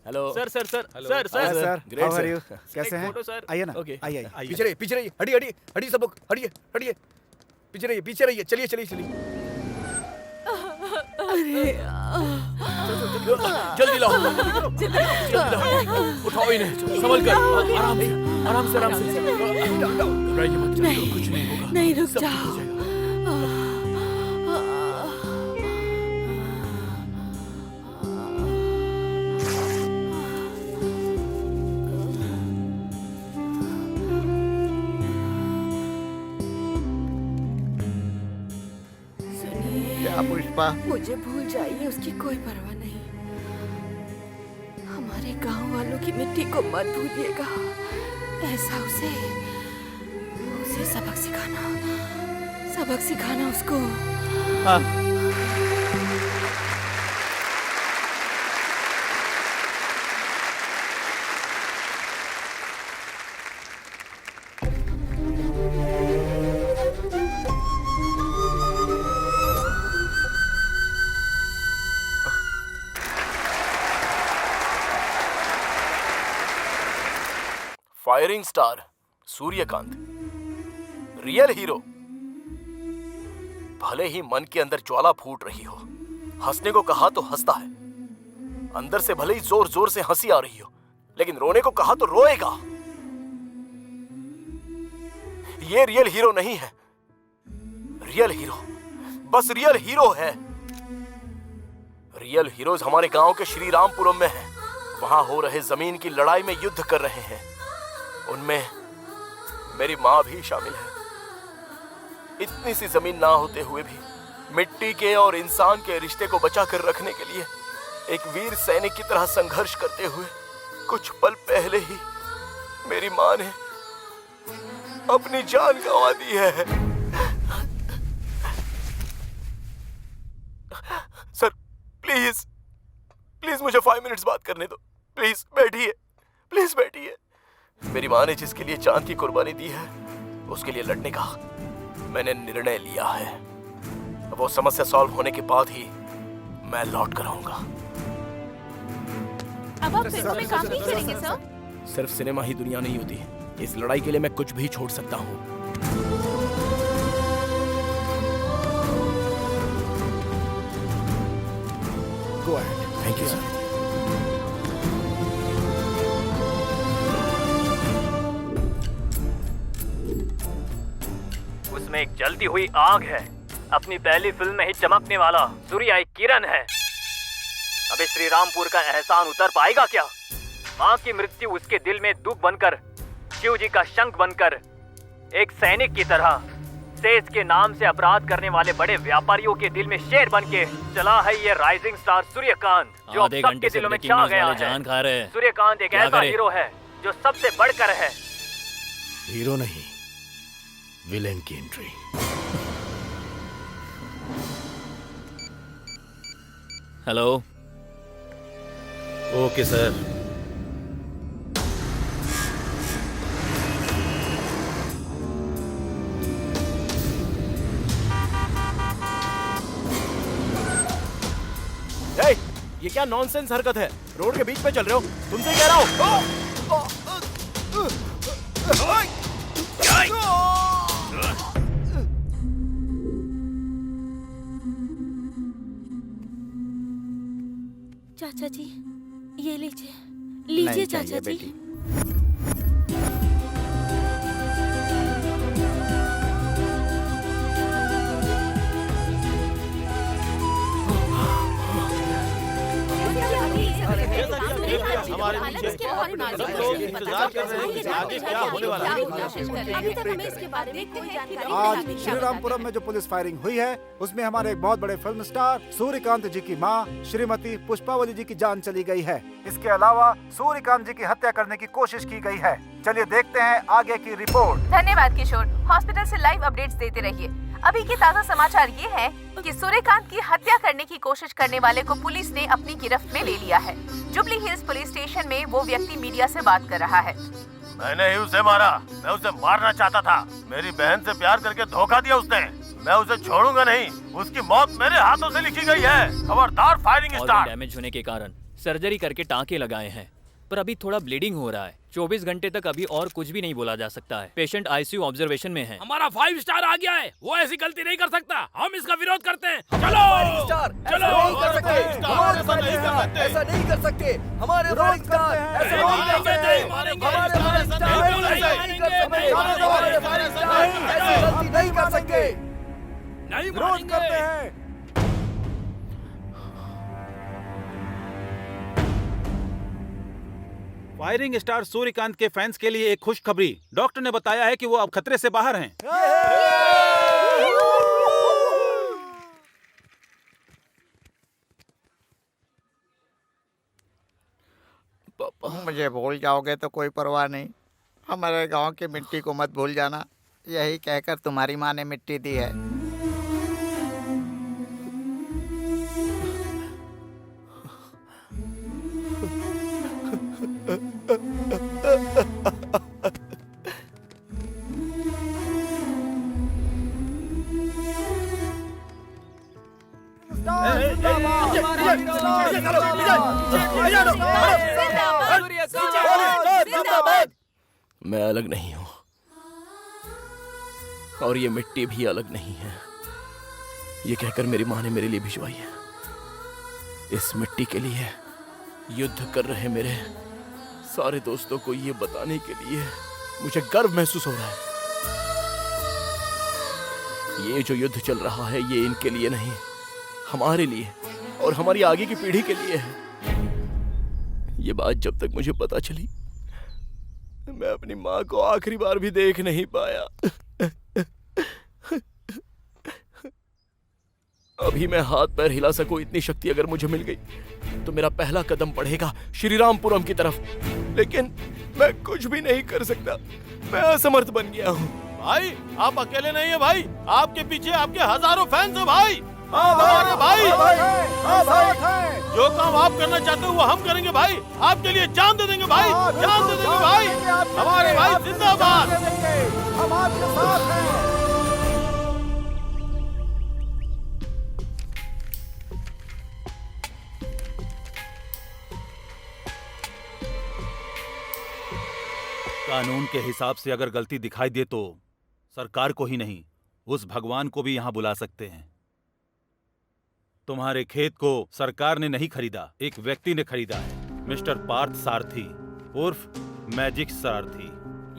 Hello sir sir sir sir sir, great how are sir you? कैसे हैं? Photo sir. आइए ना, ओके आइए। पीछे रहिए, पीछे रहिए, हटिए, हटिए, हटिए सब लोग, हटिए, हटिए, पीछे रहिए, पीछे रहिए, चलिए, चलिए, चलिए। जल्दी लाओ, जल्दी लाओ, उठाओ इन्हें, संभल कर, आराम से, आराम से, आराम से। घबराइए मत, चलो, कुछ नहीं होगा। नहीं, रुक सब ठीक हो जाओ। जाएगा। क्या पुष्पा? मुझे भूल जाइए, उसकी कोई परवाह नहीं। हमारे गांव वालों की मिट्टी को मत भूलिएगा। ऐसा उसे सबक सिखाना उसको। Firing star Suryakant, real hero. भले ही मन के अंदर ज्वाला फूट रही हो, हंसने को कहा तो हंसता है, अंदर से भले ही जोर जोर से हंसी आ रही हो, लेकिन रोने को कहा तो रोएगा। ये रियल हीरो नहीं है। रियल हीरो बस रियल हीरो है। रियल हीरोज हमारे गांव के श्री रामपुरम में हैं। वहां हो रहे जमीन की लड़ाई में युद्ध कर रहे हैं। उनमें मेरी माँ भी शामिल है। इतनी सी जमीन ना होते हुए भी मिट्टी के और इंसान के रिश्ते को बचा कर रखने के लिए एक वीर सैनिक की तरह संघर्ष करते हुए कुछ पल पहले ही मेरी माँ ने अपनी जान गंवा दी है। सर प्लीज प्लीज मुझे 5 मिनट्स बात करने दो। प्लीज बैठिए, प्लीज बैठिए। मेरी माँ ने जिसके लिए जान की कुर्बानी दी है उसके लिए लड़ने का मैंने निर्णय लिया है। वो समस्या सॉल्व होने के बाद ही मैं लौट कर आऊंगा। अब आप फिल्म में काम नहीं करेंगे सर? सिर्फ सिनेमा ही दुनिया नहीं होती। इस लड़ाई के लिए मैं कुछ भी छोड़ सकता हूँ। Go ahead. Thank you sir. उसमें एक जलती हुई आग है। अपनी पहली फिल्म में ही चमकने वाला सूर्य एक किरण है। अबे श्री रामपुर का एहसान उतर पाएगा क्या? माँ की मृत्यु उसके दिल में दुख बनकर, शिव जी का शंख बनकर, एक सैनिक की तरह सेज के नाम से अपराध करने वाले बड़े व्यापारियों के दिल में शेर बनके चला है ये राइजिंग स्टार सूर्यकांत, जो अब सबके दिलों में छा गया है। सूर्यकांत एक ऐसा हीरो है जो सबसे बढ़कर है। हीरो नहीं, विलेन की एंट्री। हेलो। Okay sir. ये क्या नॉनसेंस हरकत है? रोड के बीच पे चल रहे हो? तुमसे कह रहा हूँ। चाचा जी ये लीजिए, लीजिए चाचा जी। आज श्रीरामपुरम में जो पुलिस फायरिंग हुई है उसमें हमारे एक बहुत बड़े फिल्म स्टार सूर्यकांत जी की मां श्रीमती पुष्पावली जी की जान चली गई है। इसके अलावा सूर्यकांत जी की हत्या करने की कोशिश की गई है। चलिए देखते हैं आगे की रिपोर्ट। धन्यवाद किशोर। हॉस्पिटल से लाइव अपडेट्स देते रहिए। अभी के ताज़ा समाचार ये है कि सूर्यकांत की हत्या करने की कोशिश करने वाले को पुलिस ने अपनी गिरफ्त में ले लिया है। जुबली हिल्स पुलिस स्टेशन में वो व्यक्ति मीडिया से बात कर रहा है। मैंने ही उसे मारा। मैं उसे मारना चाहता था। मेरी बहन से प्यार करके धोखा दिया उसने। मैं उसे छोड़ूंगा नहीं। उसकी मौत मेरे हाथों से लिखी गई है। खबरदार फायरिंग स्टार्ट। डैमेज होने के कारण सर्जरी करके टाँके लगाए हैं, पर अभी थोड़ा ब्लीडिंग हो रहा है। 24 घंटे तक अभी और कुछ भी नहीं बोला जा सकता है। पेशेंट आईसीयू ऑब्जर्वेशन में है। हमारा 5 स्टार आ गया है। वो ऐसी गलती नहीं कर सकता। हम इसका विरोध करते हैं। चलो चलो। ऐसा नहीं कर सकते। हमारे फाइव स्टार ऐसा नहीं कर सकते। हमारे फाइव स्टार नहीं कर सकते। विरोध करते हैं। फायरिंग स्टार सूर्यकांत के फैंस के लिए एक खुशखबरी। डॉक्टर ने बताया है कि वो अब खतरे से बाहर हैं। मुझे भूल जाओगे तो कोई परवाह नहीं। हमारे गांव की मिट्टी को मत भूल जाना। यही कहकर तुम्हारी माँ ने मिट्टी दी है। मैं अलग नहीं हूँ और ये मिट्टी भी अलग नहीं है। ये कहकर मेरी माँ ने मेरे लिए भिजवाई है। इस मिट्टी के लिए युद्ध कर रहे मेरे सारे दोस्तों को ये बताने के लिए मुझे गर्व महसूस हो रहा है। ये जो युद्ध चल रहा है ये इनके लिए नहीं, हमारे लिए और हमारी आगे की पीढ़ी के लिए है। ये बात जब तक मुझे पता चली, मैं अपनी माँ को आखिरी बार भी देख नहीं पाया। अभी मैं हाथ पैर हिला सकूं इतनी शक्ति अगर मुझे मिल गई तो मेरा पहला कदम बढ़ेगा श्रीरामपुरम की तरफ। लेकिन मैं कुछ भी नहीं कर सकता, मैं असमर्थ बन गया हूँ। भाई आप अकेले नहीं है भाई, आपके पीछे आपके हजारों फैंस हैं भाई। हमारे भाई जो काम आप करना चाहते हो वो हम करेंगे भाई, आपके लिए जान दे देंगे भाई, जान दे देंगे भाई। हमारे भाई जिंदाबाद, हम आपके साथ हैं। कानून के हिसाब से अगर गलती दिखाई दे तो सरकार को ही नहीं, उस भगवान को भी यहां बुला सकते हैं। तुम्हारे खेत को सरकार ने नहीं खरीदा, एक व्यक्ति ने खरीदा है, मिस्टर पार्थ सारथी उर्फ मैजिक सारथी।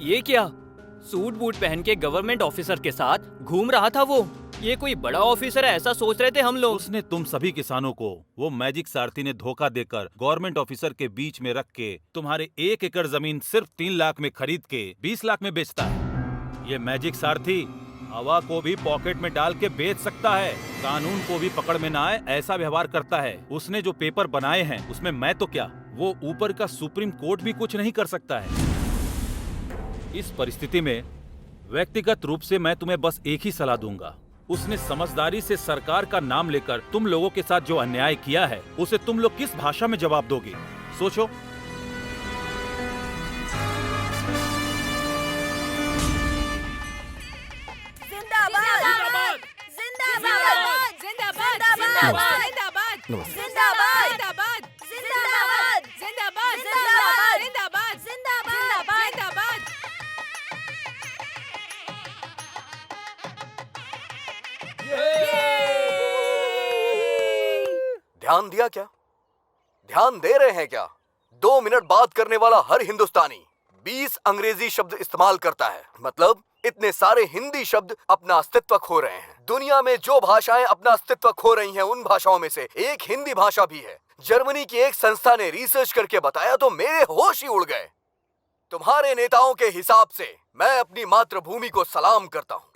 ये क्या, सूट बूट पहन के गवर्नमेंट ऑफिसर के साथ घूम रहा था वो? ये कोई बड़ा ऑफिसर है ऐसा सोच रहे थे हम लोग। उसने तुम सभी किसानों को वो मैजिक सारथी ने धोखा देकर गवर्नमेंट ऑफिसर के बीच में रख के तुम्हारे 1 एकड़ जमीन सिर्फ 3 लाख में खरीद के 20 लाख में बेचता है। ये मैजिक सारथी हवा को भी पॉकेट में डाल के बेच सकता है, कानून को भी पकड़ में ना आए ऐसा व्यवहार करता है। उसने जो पेपर बनाए हैं उसमें मैं तो क्या, वो ऊपर का सुप्रीम कोर्ट भी कुछ नहीं कर सकता है। इस परिस्थिति में व्यक्तिगत रूप से मैं तुम्हें बस एक ही सलाह दूंगा, उसने समझदारी से सरकार का नाम लेकर तुम लोगों के साथ जो अन्याय किया है उसे तुम लोग किस भाषा में जवाब दोगे, सोचो। जिंदाबाद जिंदाबाद जिंदाबाद जिंदाबाद जिंदाबाद जिंदाबाद जिंदाबाद जिंदाबाद जिंदाबाद जिंदाबाद जिंदाबाद जिंदाबाद जिंदाबाद। ध्यान दिया क्या? ध्यान दे रहे हैं क्या? 2 मिनट बात करने वाला हर हिंदुस्तानी 20 अंग्रेजी शब्द इस्तेमाल करता है। मतलब इतने सारे हिंदी शब्द अपना अस्तित्व खो रहे हैं। दुनिया में जो भाषाएं अपना अस्तित्व खो रही हैं उन भाषाओं में से एक हिंदी भाषा भी है। जर्मनी की एक संस्था ने रिसर्च करके बताया तो मेरे होश ही उड़ गए। तुम्हारे नेताओं के हिसाब से मैं अपनी मातृभूमि को सलाम करता हूँ।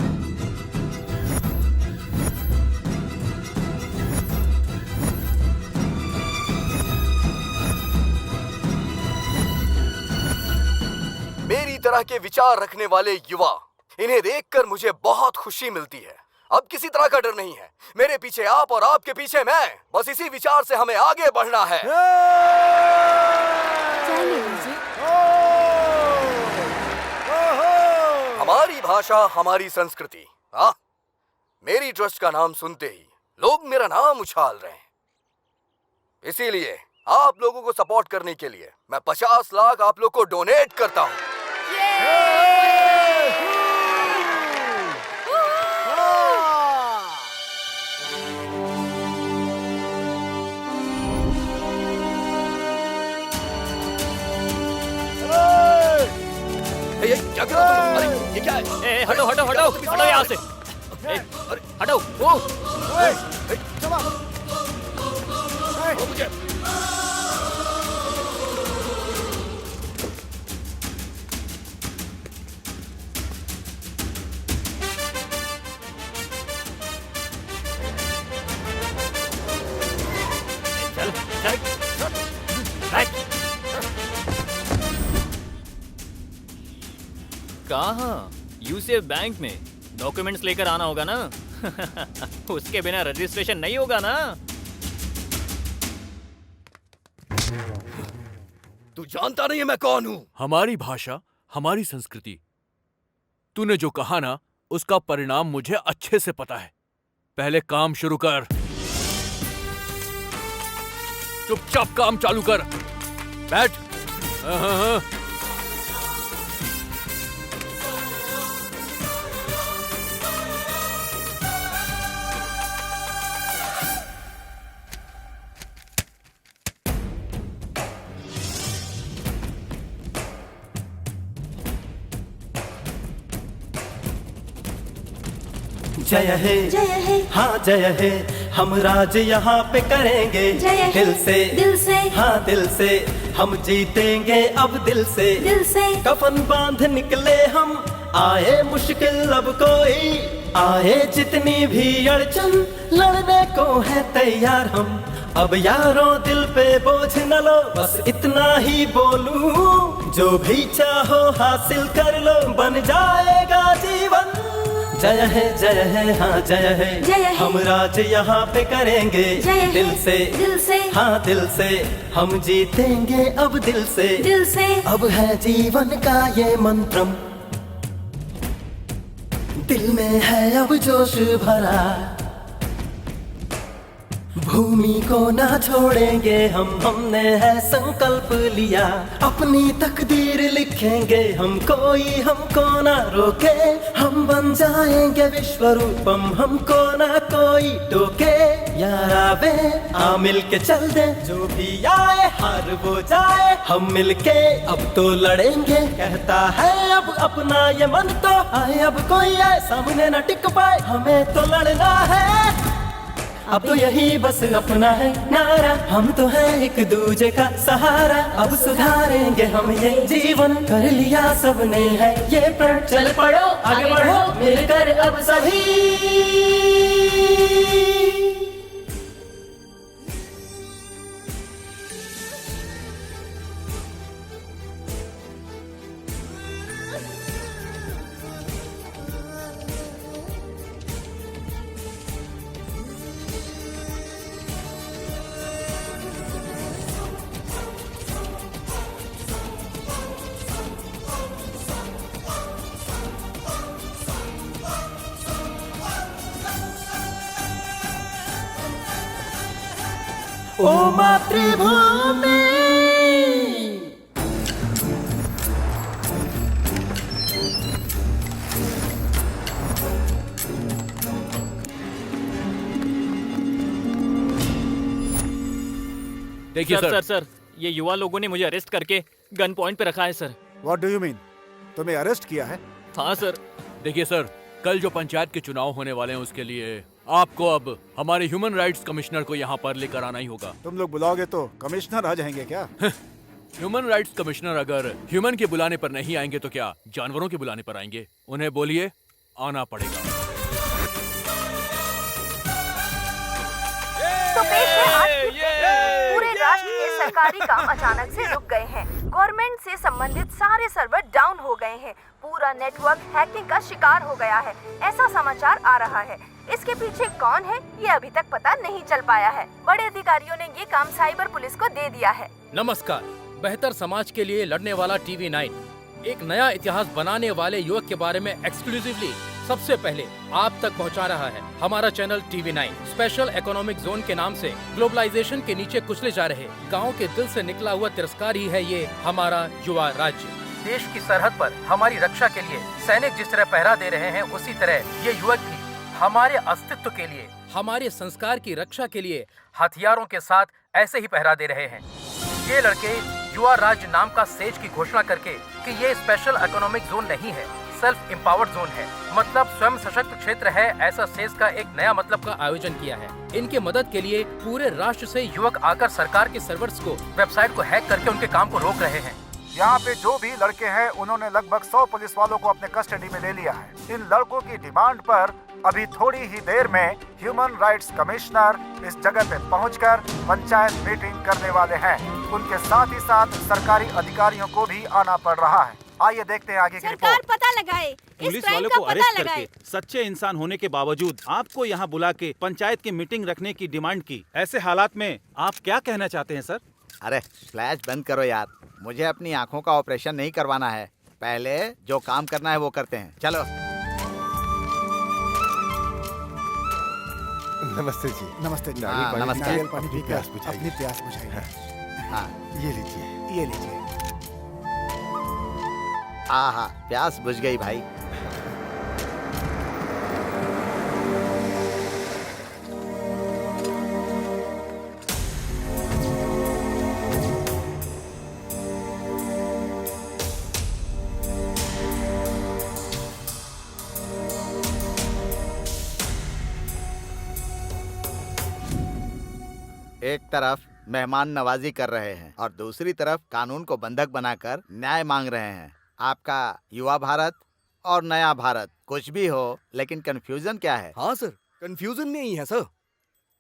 मेरी तरह के विचार रखने वाले युवा, इन्हें देखकर मुझे बहुत खुशी मिलती है। अब किसी तरह का डर नहीं है। मेरे पीछे आप और आपके पीछे मैं। बस इसी विचार से हमें आगे बढ़ना है। हमारी भाषा, हमारी संस्कृति। मेरी ट्रस्ट का नाम सुनते ही लोग मेरा नाम उछाल रहे हैं। इसीलिए आप लोगों को सपोर्ट करने के लिए मैं 50 लाख आप लोग को डोनेट करता हूँ। क्या कर रहे हो? अरे ये क्या है? हटो हटो हटो हटो यहाँ से, हटो। वो कहाँ? यूसीएफ बैंक में डॉक्यूमेंट्स लेकर आना होगा ना। उसके बिना रजिस्ट्रेशन नहीं होगा ना। तू जानता नहीं है मैं कौन हूँ? हमारी भाषा, हमारी संस्कृति। तूने जो कहा ना उसका परिणाम मुझे अच्छे से पता है। पहले काम शुरू कर, चुपचाप काम चालू कर। बैठ। हाँ। जय है, हाँ जय है, हम राज यहाँ पे करेंगे दिल से, हाँ दिल से, हम जीतेंगे अब दिल से, कफन बांध निकले हम, आए मुश्किल अब कोई, आए जितनी भी अड़चन, लड़ने को है तैयार हम, अब यारों दिल पे बोझ न लो, बस इतना ही बोलूं, जो भी चाहो हासिल कर लो, बन जाएगा जीवन। जय है, हाँ जय है, हम राज यहाँ पे करेंगे दिल से, हाँ दिल से, हम जीतेंगे अब दिल से, अब है जीवन का ये मंत्रम, दिल में है अब जोश भरा, भूमि को ना छोड़ेंगे हमने है संकल्प लिया, अपनी तकदीर लिखेंगे हम, कोई हमको ना रोके, हम बन जाएंगे विश्व रूपम, हमको ना कोई टोके, यार आवे आ मिल के चल दे, जो भी आए हार वो जाए, हम मिल के अब तो लड़ेंगे, कहता है अब अपना ये मन तो आए, अब कोई आए सामने न टिक पाए, हमें तो लड़ना है, अब तो यही बस अपना है नारा, हम तो हैं एक दूजे का सहारा, अब सुधारेंगे हम ये जीवन, कर लिया सबने है ये प्रण, चल पड़ो आगे बढ़ो मिलकर अब सभी। ओ मातृभूमि, देखिए सर, ये युवा लोगों ने मुझे अरेस्ट करके गन पॉइंट पे रखा है sir. What do you mean? तुम्हें अरेस्ट किया है? हाँ सर। देखिए सर, कल जो पंचायत के चुनाव होने वाले हैं उसके लिए आपको अब हमारे ह्यूमन राइट्स कमिश्नर को यहाँ पर लेकर आना ही होगा। तुम लोग बुलाओगे तो कमिश्नर आ जाएंगे क्या? ह्यूमन राइट्स कमिश्नर अगर ह्यूमन के बुलाने पर नहीं आएंगे तो क्या जानवरों के बुलाने पर आएंगे? उन्हें बोलिए आना पड़ेगा। तो पेश है आज की पूरे राष्ट्र के सरकारी काम अचानक से रुक गए हैं। गवर्नमेंट से संबंधित सारे सर्वर डाउन हो गए हैं। पूरा नेटवर्क हैकिंग का शिकार हो गया है, ऐसा समाचार आ रहा है। इसके पीछे कौन है ये अभी तक पता नहीं चल पाया है। बड़े अधिकारियों ने ये काम साइबर पुलिस को दे दिया है। नमस्कार, बेहतर समाज के लिए लड़ने वाला TV9 एक नया इतिहास बनाने वाले युवक के बारे में एक्सक्लूसिवली सबसे पहले आप तक पहुंचा रहा है। हमारा channel TV9 special economic zone के नाम से ग्लोबलाइजेशन के नीचे कुचले जा रहे गांव के दिल से निकला हुआ तिरस्कार ही है ये हमारा युवा राज्य। देश की सरहद पर हमारी रक्षा के लिए सैनिक जिस तरह पहरा दे रहे हैं, उसी तरह ये युवक भी हमारे अस्तित्व के लिए, हमारे संस्कार की रक्षा के लिए हथियारों के साथ ऐसे ही पहरा दे रहे हैं। ये लड़के युवा राज्य नाम का सेज की घोषणा करके कि ये स्पेशल इकोनॉमिक जोन नहीं है, सेल्फ एम्पावर्ड जोन है, मतलब स्वयं सशक्त क्षेत्र है, ऐसा सेज का एक नया मतलब का आयोजन किया है। इनके मदद के लिए पूरे राष्ट्र से युवक आकर सरकार के सर्वर्स को, वेबसाइट को हैक करके उनके काम को रोक रहे हैं। यहाँ पे जो भी लड़के हैं उन्होंने लगभग 100 पुलिस वालों को अपने कस्टडी में ले लिया है। इन लड़कों की डिमांड पर अभी थोड़ी ही देर में ह्यूमन राइट्स कमिश्नर इस जगह पे पहुंचकर पंचायत मीटिंग करने वाले हैं। उनके साथ ही साथ सरकारी अधिकारियों को भी आना पड़ रहा है। आइए देखते हैं आगे की रिपोर्ट। पता लगाए, पुलिस वालों को अरेस्ट करके सच्चे इंसान होने के बावजूद आपको यहाँ बुला के पंचायत की मीटिंग रखने की डिमांड की। ऐसे हालात में आप क्या कहना चाहते हैं सर? अरे फ्लैश बंद करो यार, मुझे अपनी आंखों का ऑपरेशन नहीं करवाना है। पहले जो काम करना है वो करते हैं, चलो। नमस्ते जी। नमस्ते जी। नमस्ते। नारियल पानी पी प्यास बुझाइए। अपनी प्यास बुझाइए। हाँ, ये लीजिए, ये लीजिए। हाँ, प्यास बुझ गई भाई। एक तरफ मेहमान नवाजी कर रहे हैं और दूसरी तरफ कानून को बंधक बनाकर न्याय मांग रहे हैं। आपका युवा भारत और नया भारत कुछ भी हो, लेकिन कंफ्यूजन क्या है? हाँ सर, कंफ्यूजन नहीं है सर।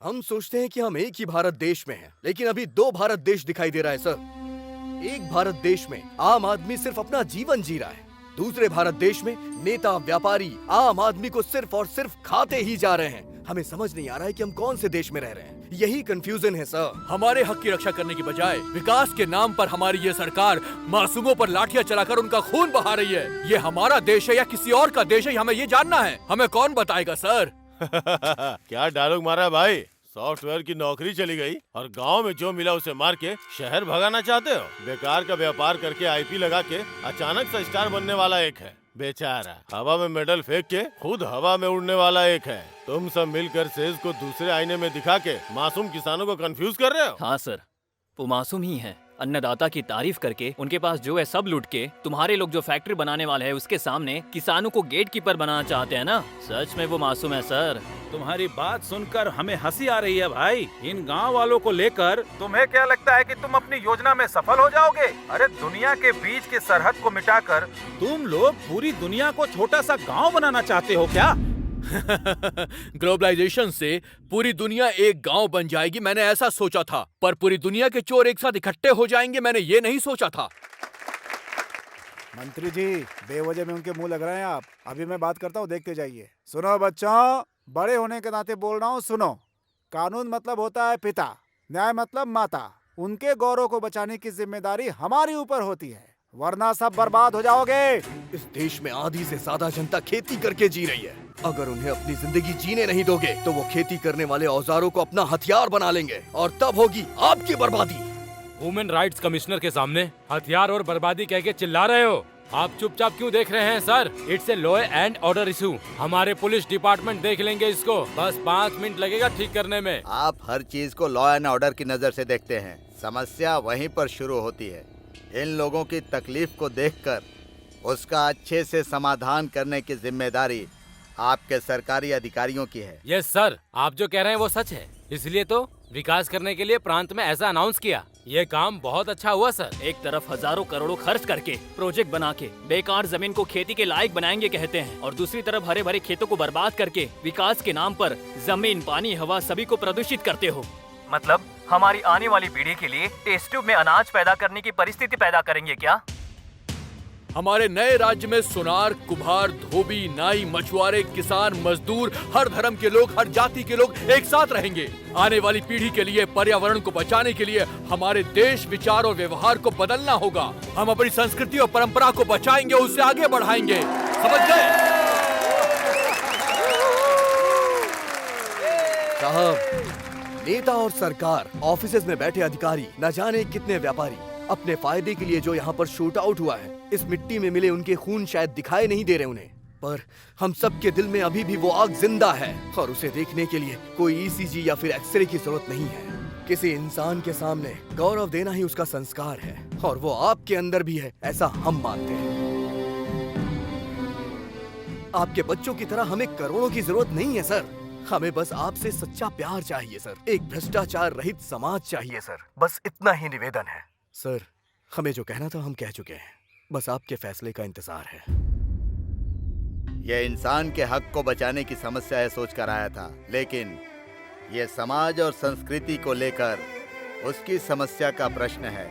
हम सोचते हैं कि हम एक ही भारत देश में हैं, लेकिन अभी दो भारत देश दिखाई दे रहा है सर। एक भारत देश में आम आदमी सिर्फ अपना जीवन जी रहा है, दूसरे भारत देश में नेता व्यापारी आम आदमी को सिर्फ और सिर्फ खाते ही जा रहे हैं। हमें समझ नहीं आ रहा है कि हम कौन से देश में रह रहे हैं। यही कंफ्यूजन है सर। हमारे हक की रक्षा करने की बजाय विकास के नाम पर हमारी ये सरकार मासूमों पर लाठियां चलाकर उनका खून बहा रही है। ये हमारा देश है या किसी और का देश है, हमें ये जानना है। हमें कौन बताएगा सर? क्या डायलॉग मारा भाई। सॉफ्टवेयर की नौकरी चली गई और गांव में जो मिला उसे मार के शहर भगाना चाहते हो? बेकार का व्यापार करके आईपी लगा के अचानक से स्टार बनने वाला एक है, बेचारा हवा में मेडल फेंक के खुद हवा में उड़ने वाला एक है। तुम सब मिलकर सेज को दूसरे आईने में दिखा के मासूम किसानों को कंफ्यूज कर रहे हो। हाँ सर, वो मासूम ही है। अन्नदाता की तारीफ करके उनके पास जो है सब लूट के तुम्हारे लोग जो फैक्ट्री बनाने वाले हैं उसके सामने किसानों को गेट कीपर बनाना चाहते हैं ना। सच में वो मासूम है सर। तुम्हारी बात सुनकर हमें हंसी आ रही है भाई। इन गांव वालों को लेकर तुम्हें क्या लगता है कि तुम अपनी योजना में सफल हो जाओगे? अरे दुनिया के बीच के सरहद को मिटाकर तुम लोग पूरी दुनिया को छोटा सा गांव बनाना चाहते हो क्या? ग्लोबलाइजेशन से पूरी दुनिया एक गांव बन जाएगी, मैंने ऐसा सोचा था, पर पूरी दुनिया के चोर एक साथ इकट्ठे हो जाएंगे, मैंने ये नहीं सोचा था। मंत्री जी, बेवजह में उनके मुंह लग रहे हैं आप। अभी मैं बात करता हूँ, देखते जाइए। सुनो बच्चों, बड़े होने के नाते बोल रहा हूँ, सुनो। कानून मतलब होता है पिता, न्याय मतलब माता। उनके गौरव को बचाने की जिम्मेदारी हमारी ऊपर होती है, वरना सब बर्बाद हो जाओगे। इस देश में आधी से ज्यादा जनता खेती करके जी रही है। अगर उन्हें अपनी जिंदगी जीने नहीं दोगे तो वो खेती करने वाले औजारों को अपना हथियार बना लेंगे और तब होगी आपकी बर्बादी। वुमेन राइट्स कमिश्नर के सामने हथियार और बर्बादी कह के चिल्ला रहे हो? आप चुपचाप क्यों देख रहे हैं sir? It's a law and order issue. हमारे पुलिस डिपार्टमेंट देख लेंगे इसको, बस 5 मिनट लगेगा ठीक करने में। आप हर चीज को लॉ एंड ऑर्डर की नजर से देखते हैं, समस्या वहीं पर शुरू होती है। इन लोगों की तकलीफ को देखकर उसका अच्छे से समाधान करने की जिम्मेदारी आपके सरकारी अधिकारियों की है। यस सर, आप जो कह रहे हैं वो सच है, इसलिए तो विकास करने के लिए प्रांत में ऐसा अनाउंस किया। ये काम बहुत अच्छा हुआ सर। एक तरफ हजारों करोड़ों खर्च करके प्रोजेक्ट बना के बेकार जमीन को खेती के लायक बनाएंगे कहते हैं, और दूसरी तरफ हरे भरे खेतों को बर्बाद करके विकास के नाम पर जमीन, पानी, हवा सभी को प्रदूषित करते हो। मतलब हमारी आने वाली पीढ़ी के लिए टेस्ट ट्यूब में अनाज पैदा करने की परिस्थिति पैदा करेंगे क्या? हमारे नए राज्य में सुनार, कुम्हार, धोबी, नाई, मछुआरे, किसान, मजदूर, हर धर्म के लोग, हर जाति के लोग एक साथ रहेंगे। आने वाली पीढ़ी के लिए, पर्यावरण को बचाने के लिए हमारे देश, विचार और व्यवहार को बदलना होगा। हम अपनी संस्कृति और परंपरा को बचाएंगे, उससे आगे बढ़ाएंगे। समझ गए? साहब, नेता और सरकार, ऑफिसेज में बैठे अधिकारी, न जाने कितने व्यापारी अपने फायदे के लिए जो यहाँ पर शूट आउट हुआ है, इस मिट्टी में मिले उनके खून शायद दिखाई नहीं दे रहे उन्हें, पर हम सब के दिल में अभी भी वो आग जिंदा है और उसे देखने के लिए कोई ईसीजी या फिर एक्सरे की जरूरत नहीं है। किसी इंसान के सामने गौरव देना ही उसका संस्कार है और वो आपके अंदर भी है, ऐसा हम मानते हैं। आपके बच्चों की तरह हमें करोड़ों की जरूरत नहीं है सर, हमें बस आपसे सच्चा प्यार चाहिए सर, एक भ्रष्टाचार रहित समाज चाहिए सर, बस इतना ही निवेदन है। सर, हमें जो कहना था हम कह चुके हैं, बस आपके फैसले का इंतजार है। यह इंसान के हक को बचाने की समस्या है सोचकर आया था, लेकिन यह समाज और संस्कृति को लेकर उसकी समस्या का प्रश्न है।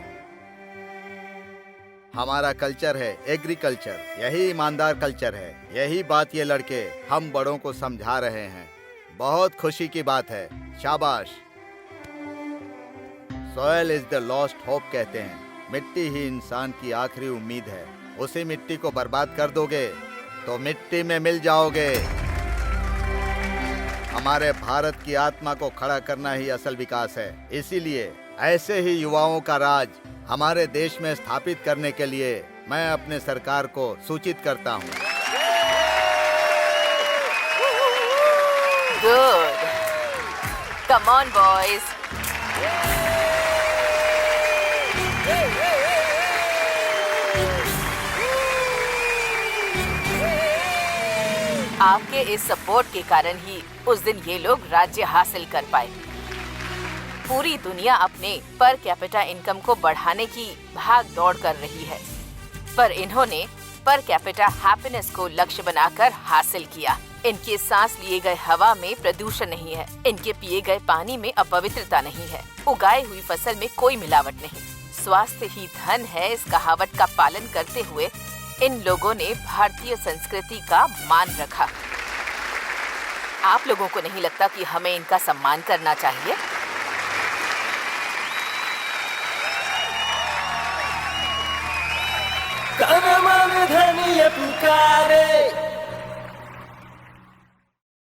हमारा कल्चर है एग्रीकल्चर, यही ईमानदार कल्चर है। यही बात ये लड़के हम बड़ों को समझा रहे हैं। बहुत खुशी की बात है, शाबाश। Soil is the lost hope कहते हैं, मिट्टी ही इंसान की आखिरी उम्मीद है। उसी मिट्टी को बर्बाद कर दोगे तो मिट्टी में मिल जाओगे। हमारे भारत की आत्मा को खड़ा करना ही असल विकास है। इसीलिए ऐसे ही युवाओं का राज हमारे देश में स्थापित करने के लिए मैं अपने सरकार को सूचित करता हूँ। Good, come on boys. आपके इस सपोर्ट के कारण ही उस दिन ये लोग राज्य हासिल कर पाए। पूरी दुनिया अपने पर कैपिटा इनकम को बढ़ाने की भाग दौड़ कर रही है, पर इन्होंने पर कैपिटा हैप्पीनेस को लक्ष्य बनाकर हासिल किया। इनके सांस लिए गए हवा में प्रदूषण नहीं है, इनके पिए गए पानी में अपवित्रता नहीं है, उगाई हुई फसल में कोई मिलावट नहीं। स्वास्थ्य ही धन है, इस कहावत का पालन करते हुए इन लोगों ने भारतीय संस्कृति का मान रखा। आप लोगों को नहीं लगता कि हमें इनका सम्मान करना चाहिए? कदम में धनिया पुकारे